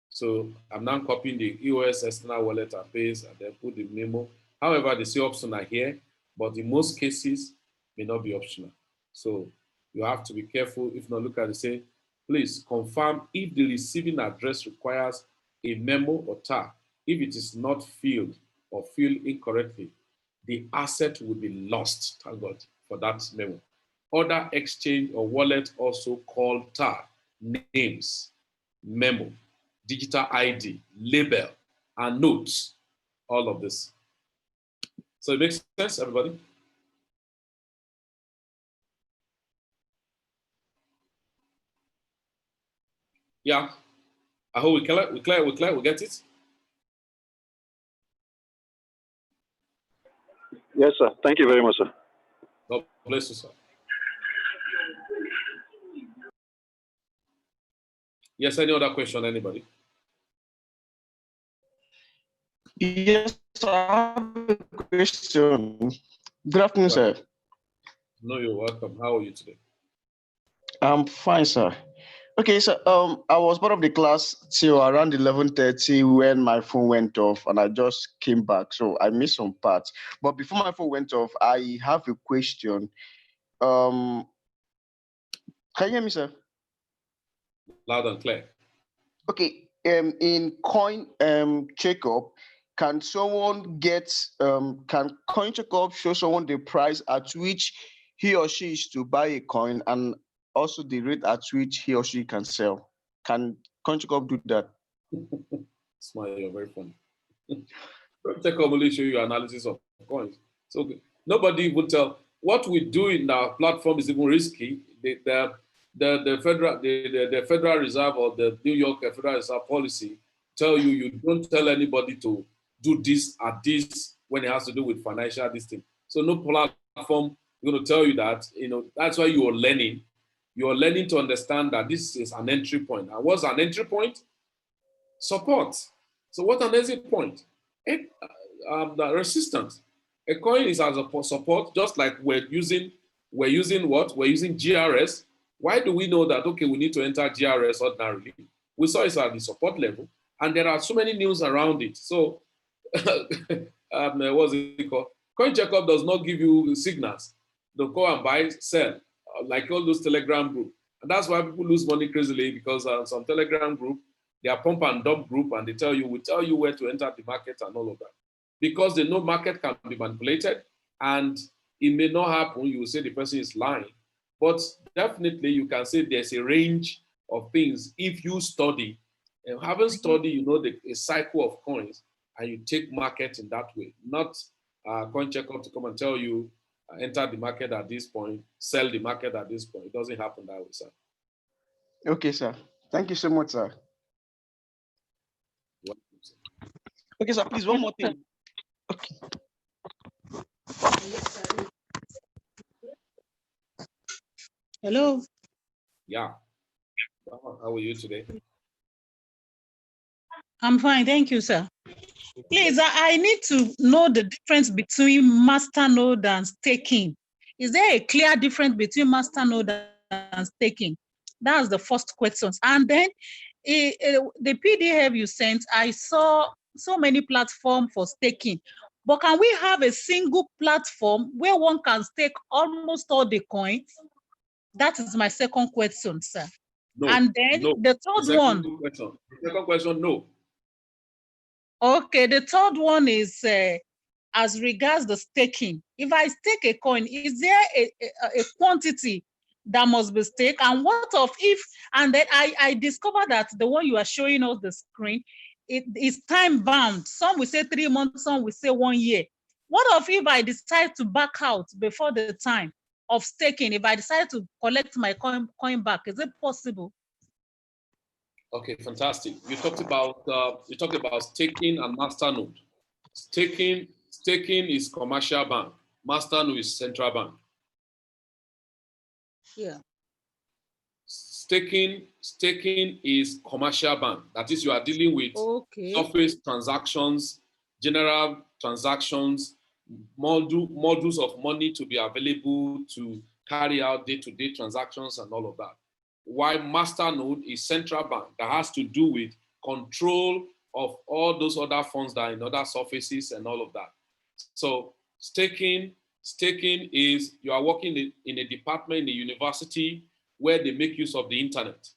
So I'm now copying the EOS external wallet and paste and then put the memo. However, they say optional here, but in most cases may not be optional. So you have to be careful. If not, look at it, say, please confirm if the receiving address requires a memo or tag. If it is not filled or filled incorrectly, the asset will be lost. Thank God for that memo. Other exchange or wallet also called tag, names, memo, digital ID, label, and notes, all of this. So it makes sense, everybody? Yeah, I hope we clear, we get it? Yes, sir. Thank you very much, sir. God bless you, sir. Yes, any other question, anybody? Yes, I have a question. Good afternoon, sir. No, you're welcome. How are you today? I'm fine, sir. Okay, so I was part of the class till around 11:30 when my phone went off, and I just came back, so I missed some parts. But before my phone went off, I have a question. Can you hear me, sir? Loud and clear. Okay. In coin checkup, can someone get can coin checkup show someone the price at which he or she is to buy a coin, and also the rate at which he or she can sell? Can coin checkup do that? Smile, you're very funny. Check only show you analysis of coins. So nobody will tell. What we do in our platform is even risky. The Federal Reserve or the New York Federal Reserve policy tell you don't tell anybody to do this at this when it has to do with financial this thing. So no platform is going to tell you that. That's why you are learning. You are learning to understand that this is an entry point. And what's an entry point? Support. So what an exit point? The resistance. A coin is as a support, just like we're using what? We're using GRS. Why do we know that, okay, we need to enter GRS ordinarily? We saw it at the support level, and there are so many news around it. So, what's it called? Coin checkup does not give you signals. Don't go and buy, sell, like all those Telegram group. And that's why people lose money crazily, because some Telegram group, they are pump and dump group, and we tell you where to enter the market and all of that. Because they know market can be manipulated, and it may not happen. You will say the person is lying, but definitely you can say there's a range of things if you study. And having studied, a cycle of coins, and you take market in that way, not coin checkup to come and tell you enter the market at this point, sell the market at this point. It doesn't happen that way, sir. Okay, sir. Thank you so much, sir. Okay, sir. Please, one more thing. Okay. Hello. Yeah. How are you today? I'm fine, thank you, sir. Please, I need to know the difference between masternode and staking. Is there a clear difference between masternode and staking? That's the first question. And then the PDF you sent, I saw so many platforms for staking. But can we have a single platform where one can stake almost all the coins? That is my second question, sir. No. And then no. the third one. The second question, no. Okay, the third one is as regards the staking. If I stake a coin, is there a quantity that must be staked? And what of if, and then I discovered that the one you are showing us the screen, it is time bound. Some will say 3 months, some will say 1 year. What of if I decide to back out before the time of staking? If I decide to collect my coin back, is it possible? Okay, fantastic. You talked about staking and masternode. Staking is commercial bank. Masternode is central bank. Yeah. Staking is commercial bank. That is, you are dealing with surface transactions, general transactions, modules of money to be available to carry out day-to-day transactions and all of that. While masternode is central bank that has to do with control of all those other funds that are in other surfaces and all of that. So staking is you are working in a department in a university where they make use of the internet,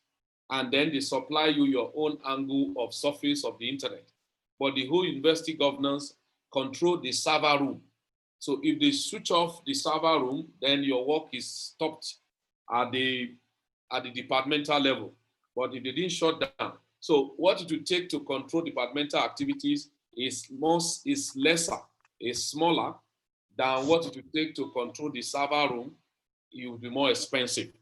and then they supply you your own angle of surface of the internet. But the whole university governance control the server room. So if they switch off the server room, then your work is stopped at the departmental level. But if they didn't shut down, so what it would take to control departmental activities is lesser, is smaller than what it would take to control the server room. It would be more expensive.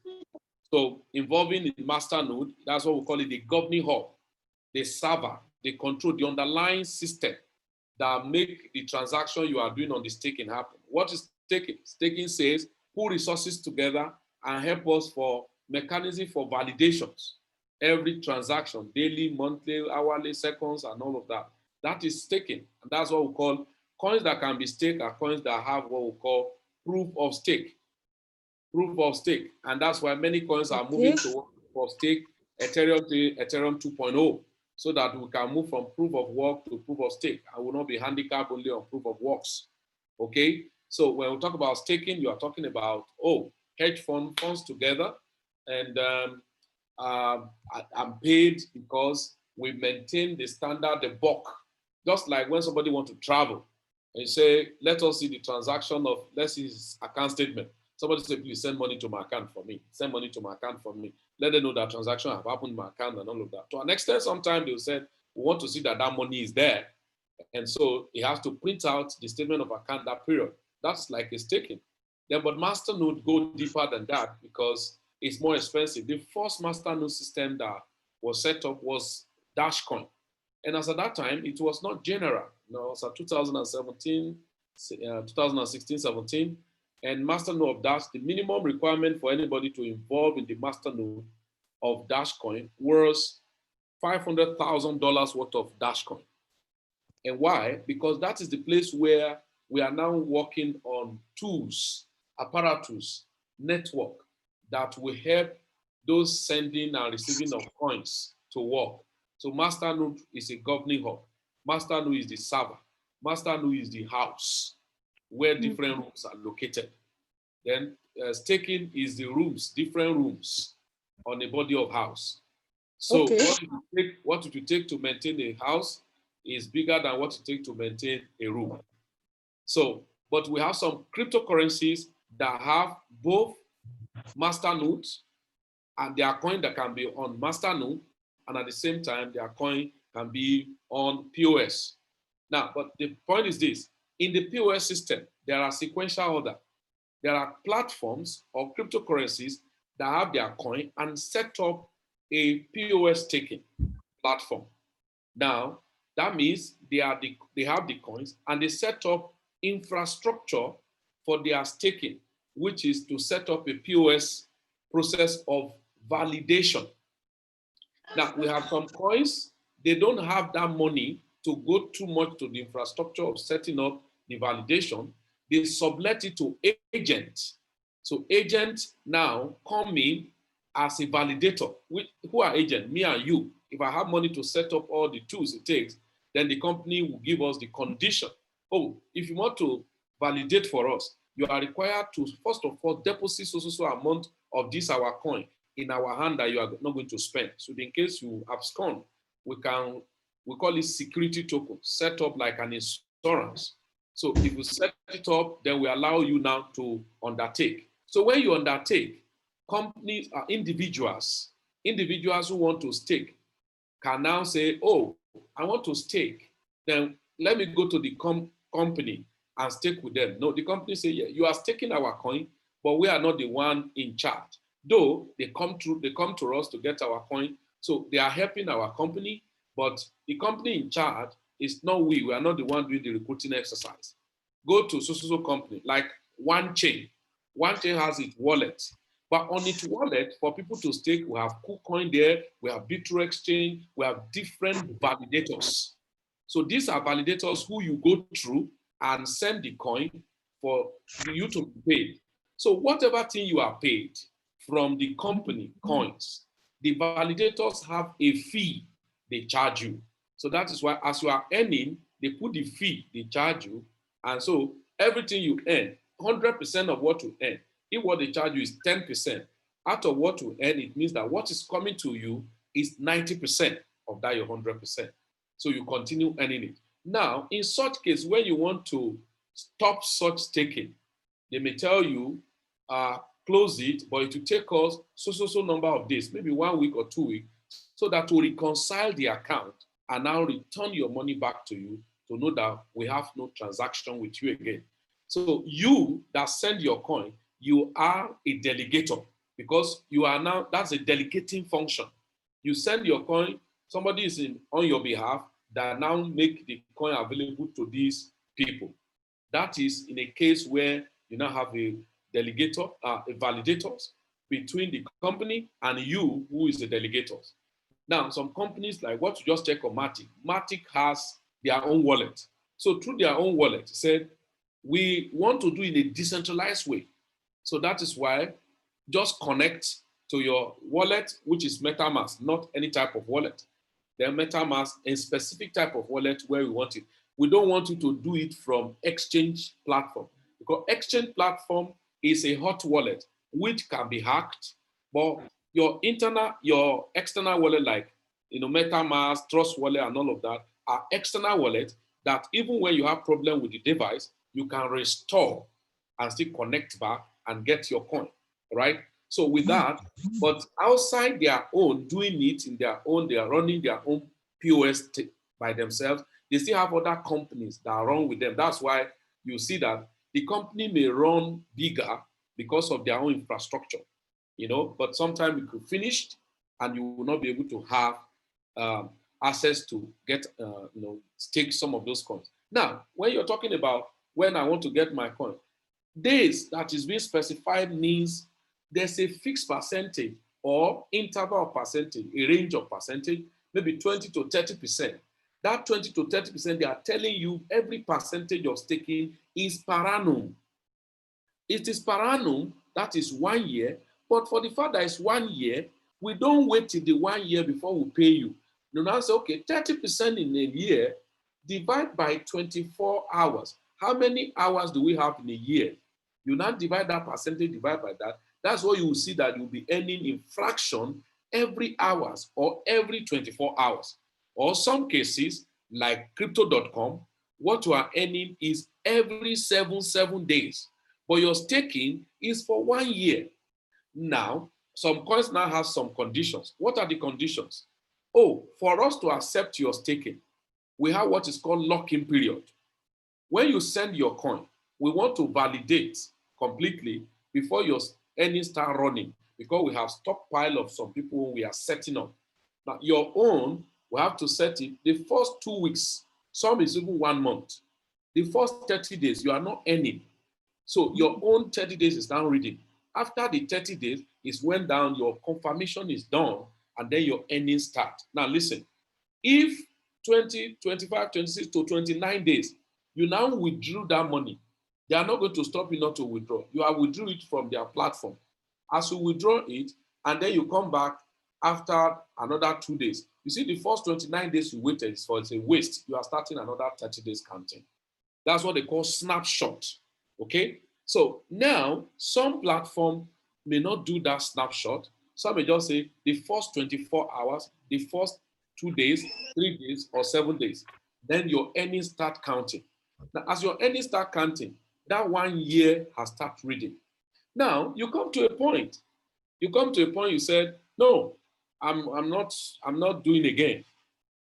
So involving the masternode, that's what we call it the governing hub, the server, they control the underlying system that make the transaction you are doing on the staking happen. What is staking? Staking says pull resources together and help us for mechanism for validations. Every transaction, daily, monthly, hourly, seconds, and all of that. That is staking. And that's what we call coins that can be staked are coins that have what we call proof of stake. Proof of stake. And that's why many coins are moving to proof of stake, Ethereum 2.0, so that we can move from proof of work to proof of stake. I will not be handicapped only on proof of works. Okay? So when we talk about staking, you are talking about, hedge funds together, and I'm paid because we maintain the standard, the bulk. Just like when somebody wants to travel, and you say, let us see the transaction of, let's see his account statement. Somebody say, please send money to my account for me. Send money to my account for me. Let them know that transaction have happened in my account and all of that. To an extent, sometimes they'll say, we want to see that money is there. And so it has to print out the statement of account that period. That's like a staking. Then, but masternode go deeper than that because it's more expensive. The first masternode system that was set up was Dashcoin. And as at that time, it was not general. It was at 2017, 2016, 17. And masternode of Dash, the minimum requirement for anybody to involve in the masternode of Dashcoin was $500,000 worth of Dashcoin. And why? Because that is the place where we are now working on tools, apparatus, network that will help those sending and receiving of coins to work. So masternode is a governing hub. Masternode is the server. Masternode is the house where different rooms are located. Then staking is the rooms, different rooms on the body of house. So what it will take to maintain a house is bigger than what it takes to maintain a room. So, but we have some cryptocurrencies that have both masternodes and their coin that can be on masternode, and at the same time, their coin can be on POS. Now, but the point is this, in the POS system, there are sequential order. There are platforms or cryptocurrencies that have their coin and set up a POS staking platform. Now, that means they have the coins and they set up infrastructure for their staking, which is to set up a POS process of validation. Now, we have some coins, they don't have that money to go too much to the infrastructure of setting up the validation. They sublet it to agents. So agents now come in as a validator. Who are agents? Me and you. If I have money to set up all the tools it takes, then the company will give us the condition. Oh, if you want to validate for us, you are required to, first of all, deposit so amount of this our coin in our hand that you are not going to spend. So in case you abscond, we call it security token, set up like an insurance. So if you set it up, then we allow you now to undertake. So when you undertake, companies are individuals who want to stake can now say, oh, I want to stake. Then let me go to the company and stake with them. No, the company say, yeah, you are staking our coin, but we are not the one in charge. Though they come to us to get our coin, so they are helping our company, but the company in charge is not we. We are not the one doing the recruiting exercise. Go to so company like One Chain. One Chain has its wallet, but on its wallet for people to stake, we have KuCoin there, we have Bitro Exchange, we have different validators. So these are validators who you go through and send the coin for you to be paid. So whatever thing you are paid from the company coins, the validators have a fee they charge you. So that is why as you are earning, they put the fee they charge you. And so everything you earn, 100% of what you earn, if what they charge you is 10%, out of what you earn, it means that what is coming to you is 90% of that your 100%. So you continue earning it. Now, in such case, when you want to stop such staking, they may tell you, close it, but it will take us so number of days, maybe 1 week or 2 weeks, so that will reconcile the account and now return your money back to you to know that we have no transaction with you again. So you that send your coin, you are a delegator because you are now, that's a delegating function. You send your coin, somebody is on your behalf that now make the coin available to these people. That is in a case where you now have a delegator, a validators between the company and you who is the delegators. Now, some companies like what you just check on Matic, Matic has their own wallet. So through their own wallet, said, we want to do it in a decentralized way. So that is why just connect to your wallet, which is MetaMask, not any type of wallet. Then MetaMask, a specific type of wallet where we want it. We don't want you to do it from exchange platform because exchange platform is a hot wallet which can be hacked, but your external wallet like MetaMask, Trust Wallet, and all of that are external wallets that even when you have problem with the device, you can restore and still connect back and get your coin, right? So with that, but outside their own, doing it in their own, they are running their own POS by themselves. They still have other companies that are run with them. That's why you see that the company may run bigger because of their own infrastructure, but sometimes it could finish and you will not be able to have access to get, stake some of those coins. Now, when you're talking about when I want to get my coin, days that is being specified means there's a fixed percentage or interval of percentage, a range of percentage, maybe 20 to 30%. That 20 to 30%, they are telling you every percentage of staking is per annum. It is per annum, that is 1 year, but for the fact that it's 1 year, we don't wait till the 1 year before we pay you. You now say, okay, 30% in a year, divide by 24 hours. How many hours do we have in a year? You now divide that percentage, divide by that. That's what you will see that you'll be earning in fraction every hours or every 24 hours. Or some cases, like crypto.com, what you are earning is every seven days. But your staking is for 1 year. Now, some coins now have some conditions. What are the conditions? Oh, for us to accept your staking, we have what is called lock-in period. When you send your coin, we want to validate completely before your earnings start running because we have stockpile of some people we are setting up. Now, your own, we have to set it the first 2 weeks. Some is even 1 month. The first 30 days, you are not earning. So your own 30 days is now reading. After the 30 days, is when down your confirmation is done, and then your earnings start. Now listen, if 20, 25, 26 to 29 days, you now withdrew that money, they are not going to stop you not to withdraw. You are withdrew it from their platform. As you withdraw it, and then you come back after another 2 days, you see the first 29 days you waited for, it's a waste. You are starting another 30 days counting. That's what they call snapshot, okay? So now some platform may not do that snapshot, Some may just say the first 24 hours, the first 2 days, 3 days, or 7 days. Then your earnings start counting. Now, as your earnings start counting, that 1 year has started reading. Now, you come to a point. You said, no, I'm not doing again.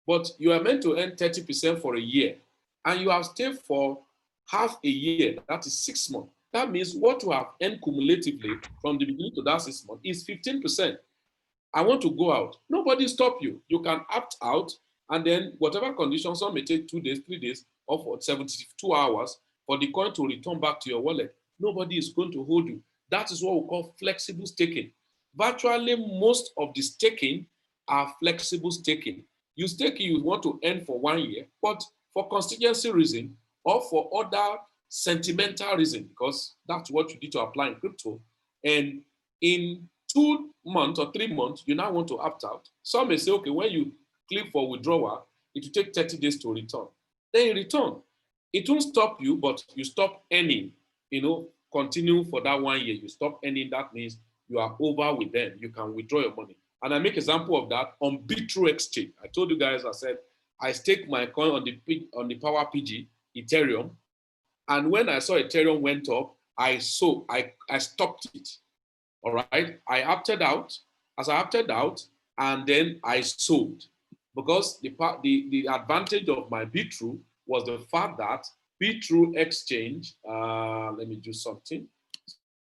But you are meant to earn 30% for a year. And you have stayed for half a year, that is 6 months. That means what you have earned cumulatively from the beginning to that 6 months is 15%. I want to go out. Nobody stop you. You can opt out, and then whatever conditions, some may take 2 days, 3 days, or for 72 hours for the coin to return back to your wallet. Nobody is going to hold you. That is what we call flexible staking. Virtually most of the staking are flexible staking. You stake, you want to earn for 1 year, but for contingency reason or for other sentimental reason, because that's what you need to apply in crypto. And in 2 months or 3 months, you now want to opt out. Some may say, okay, when you click for withdrawal, it will take 30 days to return. Then you return. It won't stop you, but you stop earning, continue for that 1 year. You stop earning, that means you are over with them. You can withdraw your money. And I make example of that on Bitru Exchange. I told you guys, I said, I stake my coin on the Power PG, Ethereum. And when I saw Ethereum went up, I stopped it. All right. I opted out. As I opted out, and then I sold, because the advantage of my Bitru was the fact that Bitru Exchange. Let me do something.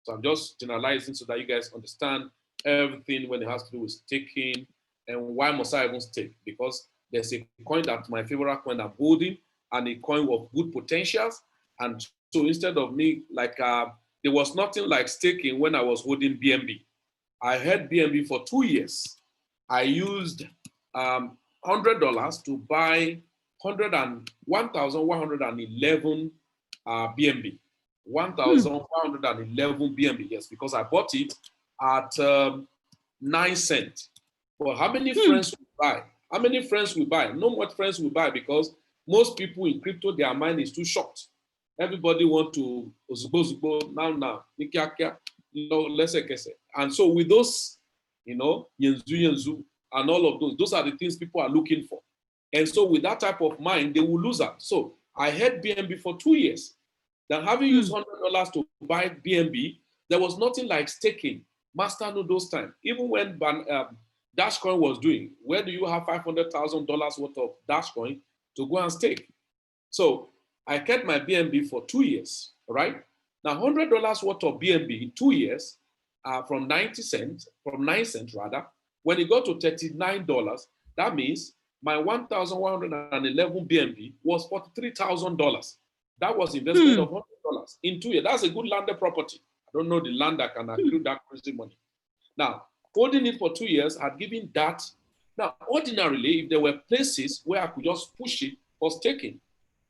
So I'm just generalizing so that you guys understand everything when it has to do with staking and why must I even stake? Because there's a coin that my favorite coin I'm holding and a coin of good potentials. And so instead of me, there was nothing like staking when I was holding BNB. I had BNB for 2 years. I used $100 to buy 1,111 BNB. 1,111 BNB, yes, because I bought it at 9 cents. But how many friends will buy? How many friends will buy? No more friends will buy, because most people in crypto, their mind is too short. Everybody want to now, and so with those, yenzu, and all of those are the things people are looking for. And so with that type of mind, they will lose out. So I had BNB for 2 years. Then having used $100 to buy BNB, there was nothing like staking. Masternode those time. Even when Dashcoin was doing, where do you have $500,000 worth of Dashcoin to go and stake? So I kept my BNB for 2 years, right? Now $100 worth of BNB in 2 years, from 9 cents rather, when it got to $39, that means my 1,111 BNB was $43,000. That was investment of $100 in 2 years. That's a good landed property. I don't know the land that can accrue that crazy money. Now, holding it for 2 years had given that. Now, ordinarily, if there were places where I could just push it for staking,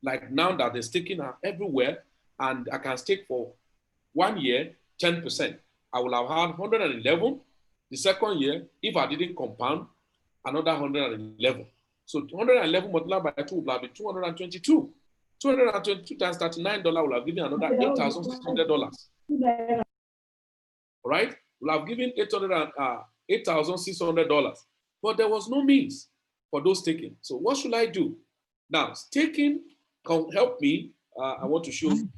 like now that the staking are everywhere, and I can stake for 1 year, 10%, I will have had 111. The second year, if I didn't compound, another 111. So 111 multiplied by 2 will have been 222. 222 times $39 will have given another $8,600. All right? Will have given $8,600. But there was no means for those staking. So what should I do? Now, staking can help me. I want to show you.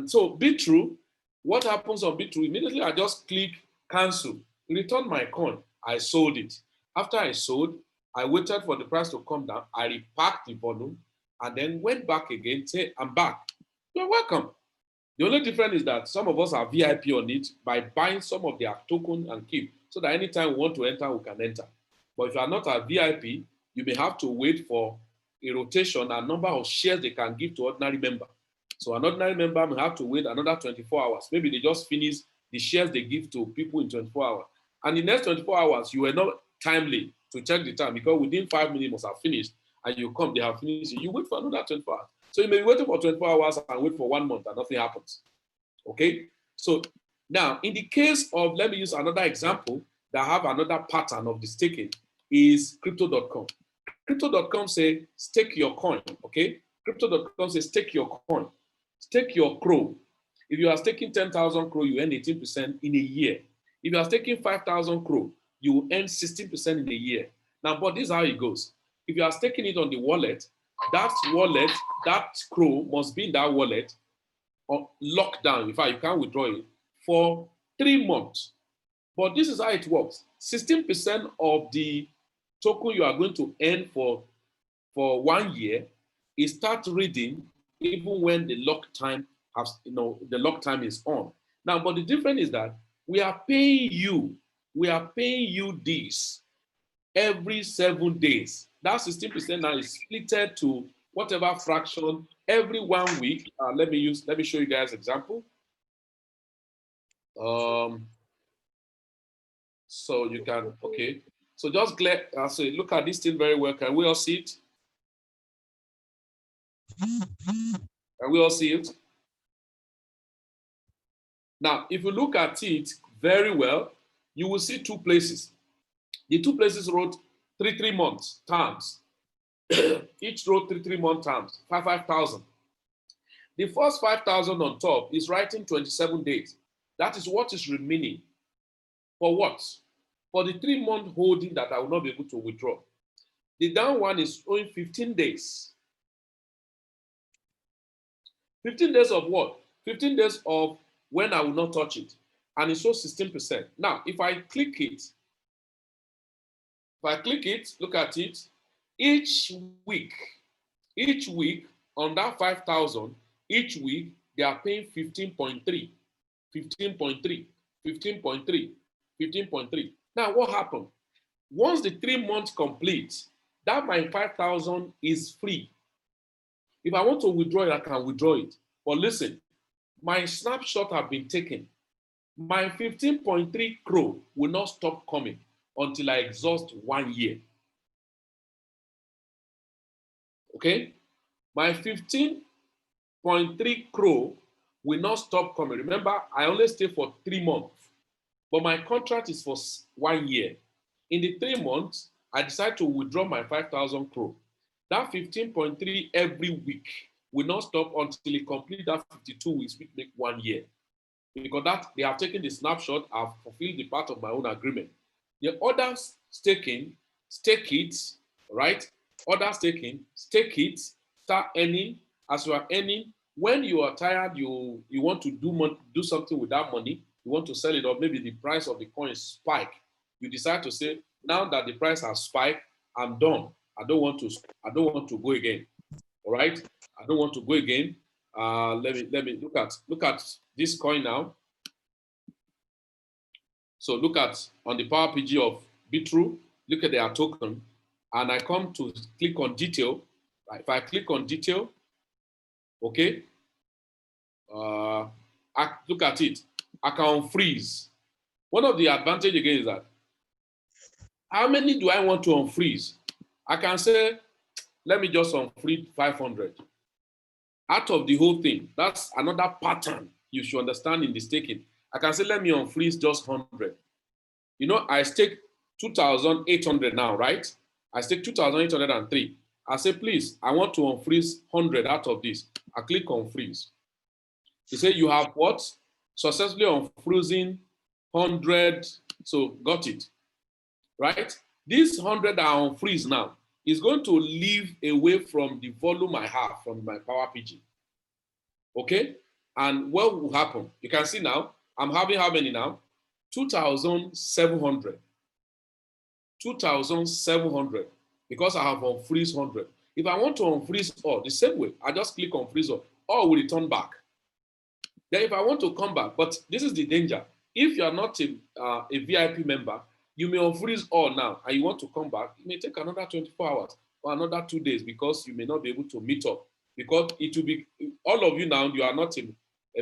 So Bitru, what happens on Bitru? Immediately I just click cancel. Return my coin. I sold it. After I sold, I waited for the price to come down. I repacked the volume and then went back again, say, I'm back. You're welcome. The only difference is that some of us are VIP on it by buying some of their token and keep, so that anytime we want to enter, we can enter. But if you are not a VIP, you may have to wait for a rotation and number of shares they can give to ordinary member. So an ordinary member may have to wait another 24 hours. Maybe they just finish the shares they give to people in 24 hours. And the next 24 hours, you were not timely to check the time, because within 5 minutes must have finished, and you come, they have finished. You wait for another 24 hours. So you may be waiting for 24 hours and wait for 1 month and nothing happens. Okay? So now, in the case of, let me use another example that have another pattern of the staking, is crypto.com. Crypto.com say, stake your coin, okay? Crypto.com says, stake your coin. Stake your crow. If you are staking 10,000 crow, you earn 18% in a year. If you are staking 5,000 crore, you will earn 16% in a year. Now, but this is how it goes. If you are staking it on the wallet, that crore must be in that wallet or locked down. In fact, you can't withdraw it for 3 months. But this is how it works. 16% of the token you are going to earn for 1 year, it starts reading even when the lock time the lock time is on. Now, but the difference is that we are paying you this every 7 days. That 16% now is splitted to whatever fraction every 1 week. Let me show you guys example. So you can, okay. So just look at this thing very well. Can we all see it? Can we all see it? Now, if you look at it very well, you will see 2 places. The 2 places wrote 3 months terms. Each wrote 3 month terms, 5,000. The first 5,000 on top is writing 27 days. That is what is remaining. For what? For the 3 month holding that I will not be able to withdraw. The down one is showing 15 days. 15 days of what? 15 days of when I will not touch it. And it shows 16%. Now, if I click it, look at it, each week on that 5,000, each week they are paying 15.3, 15.3, 15.3, 15.3. Now, what happened? Once the 3 months complete, that my 5,000 is free. If I want to withdraw it, I can withdraw it. But listen, my snapshot have been taken. My 15.3 crore will not stop coming until I exhaust 1 year. Okay? My 15.3 crore will not stop coming. Remember, I only stay for 3 months, but my contract is for 1 year. In the 3 months, I decide to withdraw my 5,000 crore. That 15.3 every week will not stop until it complete that 52 weeks, which make 1 year. Because that they have taken the snapshot, I've fulfilled the part of my own agreement. The other staking, stake it, right? Other staking, stake it, start earning. As you are earning, when you are tired, you want to do something with that money, you want to sell it, or maybe the price of the coin spike. You decide to say, now that the price has spiked, I'm done. I don't want to go again. All right, I don't want to go again. Let me look at this coin now. So look at on the Power PG of Bitru, look at their token, and I come to click on detail. If I click on detail, okay, look at it. I can unfreeze. One of the advantages again is that how many do I want to unfreeze? I can say, let me just unfreeze 500. Out of the whole thing, that's another pattern you should understand in the staking. I can say, let me unfreeze just 100. You know, I stake 2,800 now, right? I stake 2,803. I say, please, I want to unfreeze 100 out of this. I click on freeze. You say you have what? Successfully unfreezing 100. So got it, right? This 100 that I unfreeze now is going to leave away from the volume I have from my Power PG. Okay? And what will happen? You can see now, I'm having how many now? 2,700. 2,700 because I have unfreeze 100. If I want to unfreeze all, the same way, I just click on freeze all will return back. Then if I want to come back, but this is the danger. If you are not a VIP member, you may unfreeze all now and you want to come back, it may take another 24 hours or another 2 days because you may not be able to meet up. Because it will be, all of you now, you are not a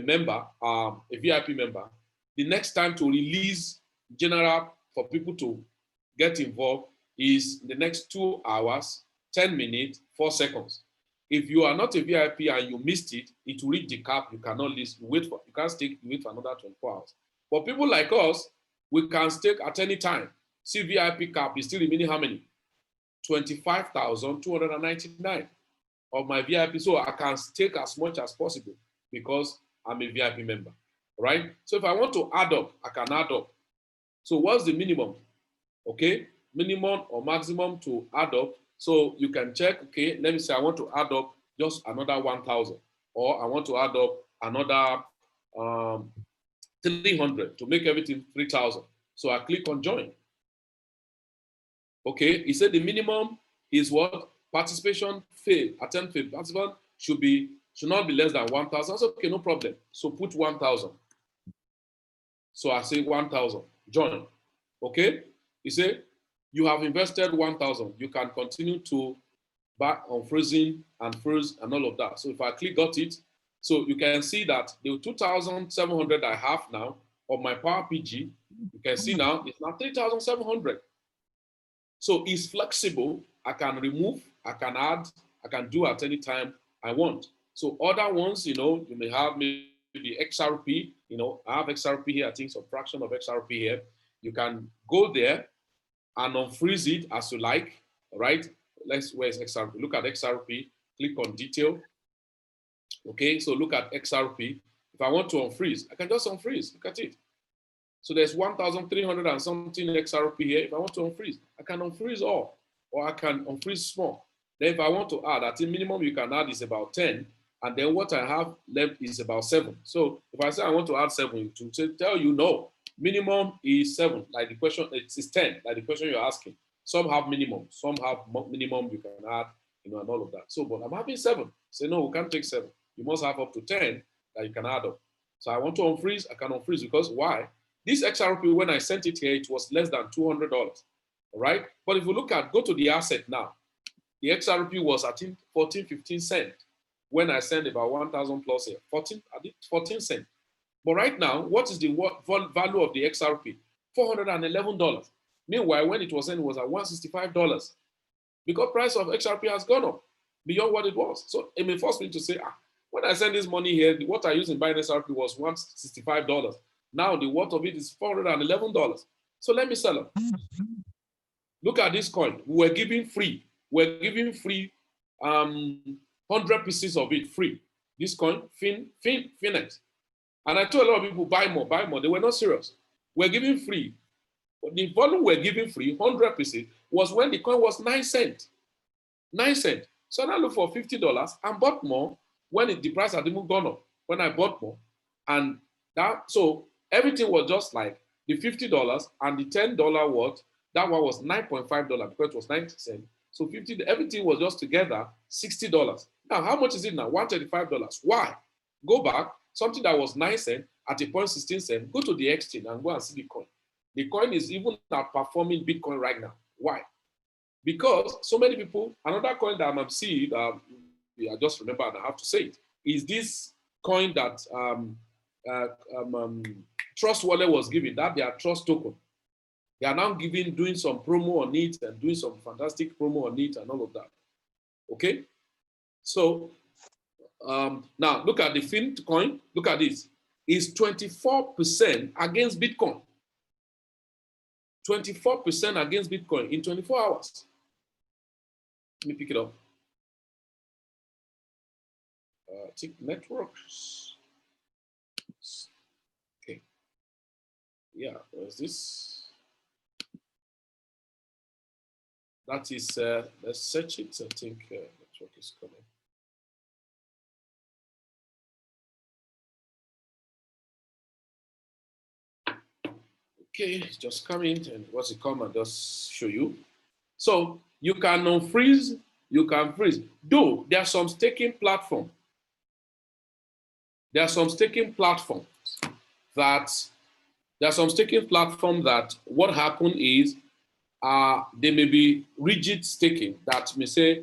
member, a VIP member. The next time to release general for people to get involved is the next 2 hours, 10 minutes, 4 seconds. If you are not a VIP and you missed it, it will reach the cap. You cannot list. You can't stake. You wait for another 24 hours. For people like us, we can stake at any time. See, VIP cap is still remaining how many? 25,299 of my VIP. So I can stake as much as possible because I'm a VIP member, right? So if I want to add up, I can add up. So what's the minimum? Okay, minimum or maximum to add up. So you can check, okay, let me say I want to add up just another 1,000, or I want to add up another 300 to make everything 3,000. So I click on join. Okay, he said the minimum is what? Participation fail, attempt fail. Participant should not be less than 1,000. That's okay, no problem. So put 1,000. So I say 1,000, join. Okay, he said you have invested 1,000. You can continue to back on freezing and freeze and all of that. So if I click got it, so you can see that the 2,700 I have now of my Power PG, you can see now it's now 3,700. So it's flexible. I can remove, I can add, I can do at any time I want. So other ones, you may have maybe XRP, I have XRP here, I think some fraction of XRP here. You can go there and unfreeze it as you like, all right? Where's XRP? Look at XRP, click on detail. Okay, so look at XRP. If I want to unfreeze, I can just unfreeze, look at it. So there's 1,300 and something XRP here. If I want to unfreeze, I can unfreeze all, or I can unfreeze small. Then if I want to add, I think minimum you can add is about 10, and then what I have left is about 7. So if I say I want to add 7, to tell you no, minimum is 7, like the question, it's 10, like the question you're asking. Some have minimum, some have minimum you can add, and all of that. So, but I'm having 7. Say, no, we can't take 7. You must have up to 10 that you can add up. So I want to unfreeze, I can unfreeze because why? This XRP, when I sent it here, it was less than $200, all right? But if you look at, go to the asset now, the XRP was, I think, 14, 15 cents. When I sent about 1,000 plus here, 14 cents. But right now, what is the value of the XRP? $411. Meanwhile, when it was sent, it was at $165 because price of XRP has gone up beyond what it was. So it may force me to say, when I send this money here, what I used in buying XRP was $165. Now the worth of it is $411. So let me sell them. Look at this coin. We're giving free. We're giving free 100 pieces of it free. This coin, Finex. And I told a lot of people, buy more, buy more. They were not serious. We're giving free. The volume we're giving free, 100 pieces, was when the coin was 9 cents. 9 cents. So I looked for $50 and bought more when the price had even gone up. When I bought more. And so everything was just like the $50 and the $10 worth, that one was $9.5 because it was 90 cents. So 50, everything was just together $60. Now, how much is it now? $135. Why? Go back, something that was 9 cents at a point 16 cents, go to the exchange and go and see the coin. The coin is even outperforming Bitcoin right now. Why? Because so many people, another coin that I'm seeing, I just remember and I have to say it, is this coin that Trust Wallet was giving, that their trust token. They are now doing some promo on it and doing some fantastic promo on it and all of that. Okay? So now look at the Fin coin. Look at this. It's 24% against Bitcoin. 24% against Bitcoin in 24 hours. Let me pick it up. I think networks. Okay. Yeah, where's this? That is, let's search it. I think network is coming. Okay, it's just coming, and once it comes, I'll just show you. So you can unfreeze, you can freeze. Though there are some staking platforms. There are some staking platforms that what happened is they may be rigid staking that may say,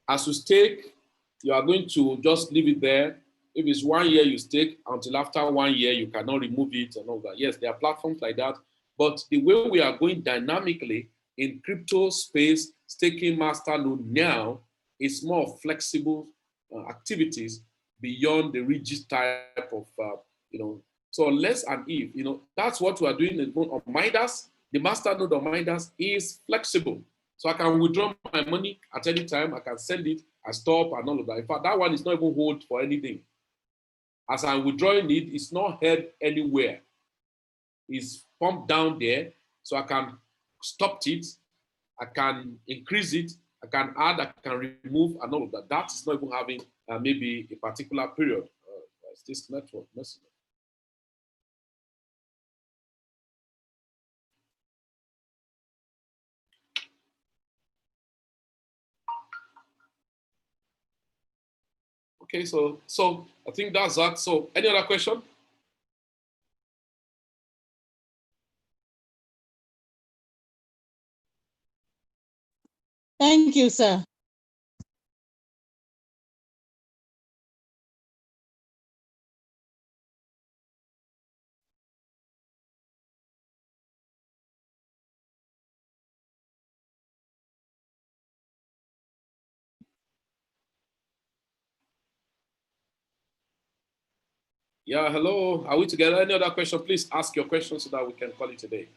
as you stake, you are going to just leave it there. If it's 1 year, you stake until after 1 year, you cannot remove it and all that. Yes, there are platforms like that. But the way we are going dynamically in crypto space, staking masternode now is more flexible activities beyond the rigid type of, So unless and if, that's what we are doing on Midas. The masternode on Midas is flexible. So I can withdraw my money at any time. I can send it, I stop and all of that. In fact, that one is not even hold for anything. As I'm withdrawing it, it's not held anywhere. It's pumped down there. So I can stop it, I can increase it, I can add, I can remove, and all of that. That is not even having maybe a particular period. It's this network message. Okay, so I think that's that. So any other question? Thank you, sir. Yeah, hello. Are we together? Any other question? Please ask your question so that we can call it a day.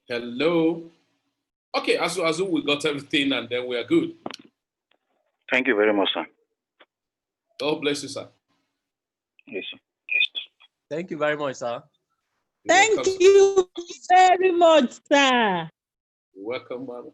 Hello. Okay, as we got everything and then we are good. Thank you very much, sir. God bless you, sir. Yes, sir. Thank you very much, sir. Thank you very much, sir. You're welcome, man.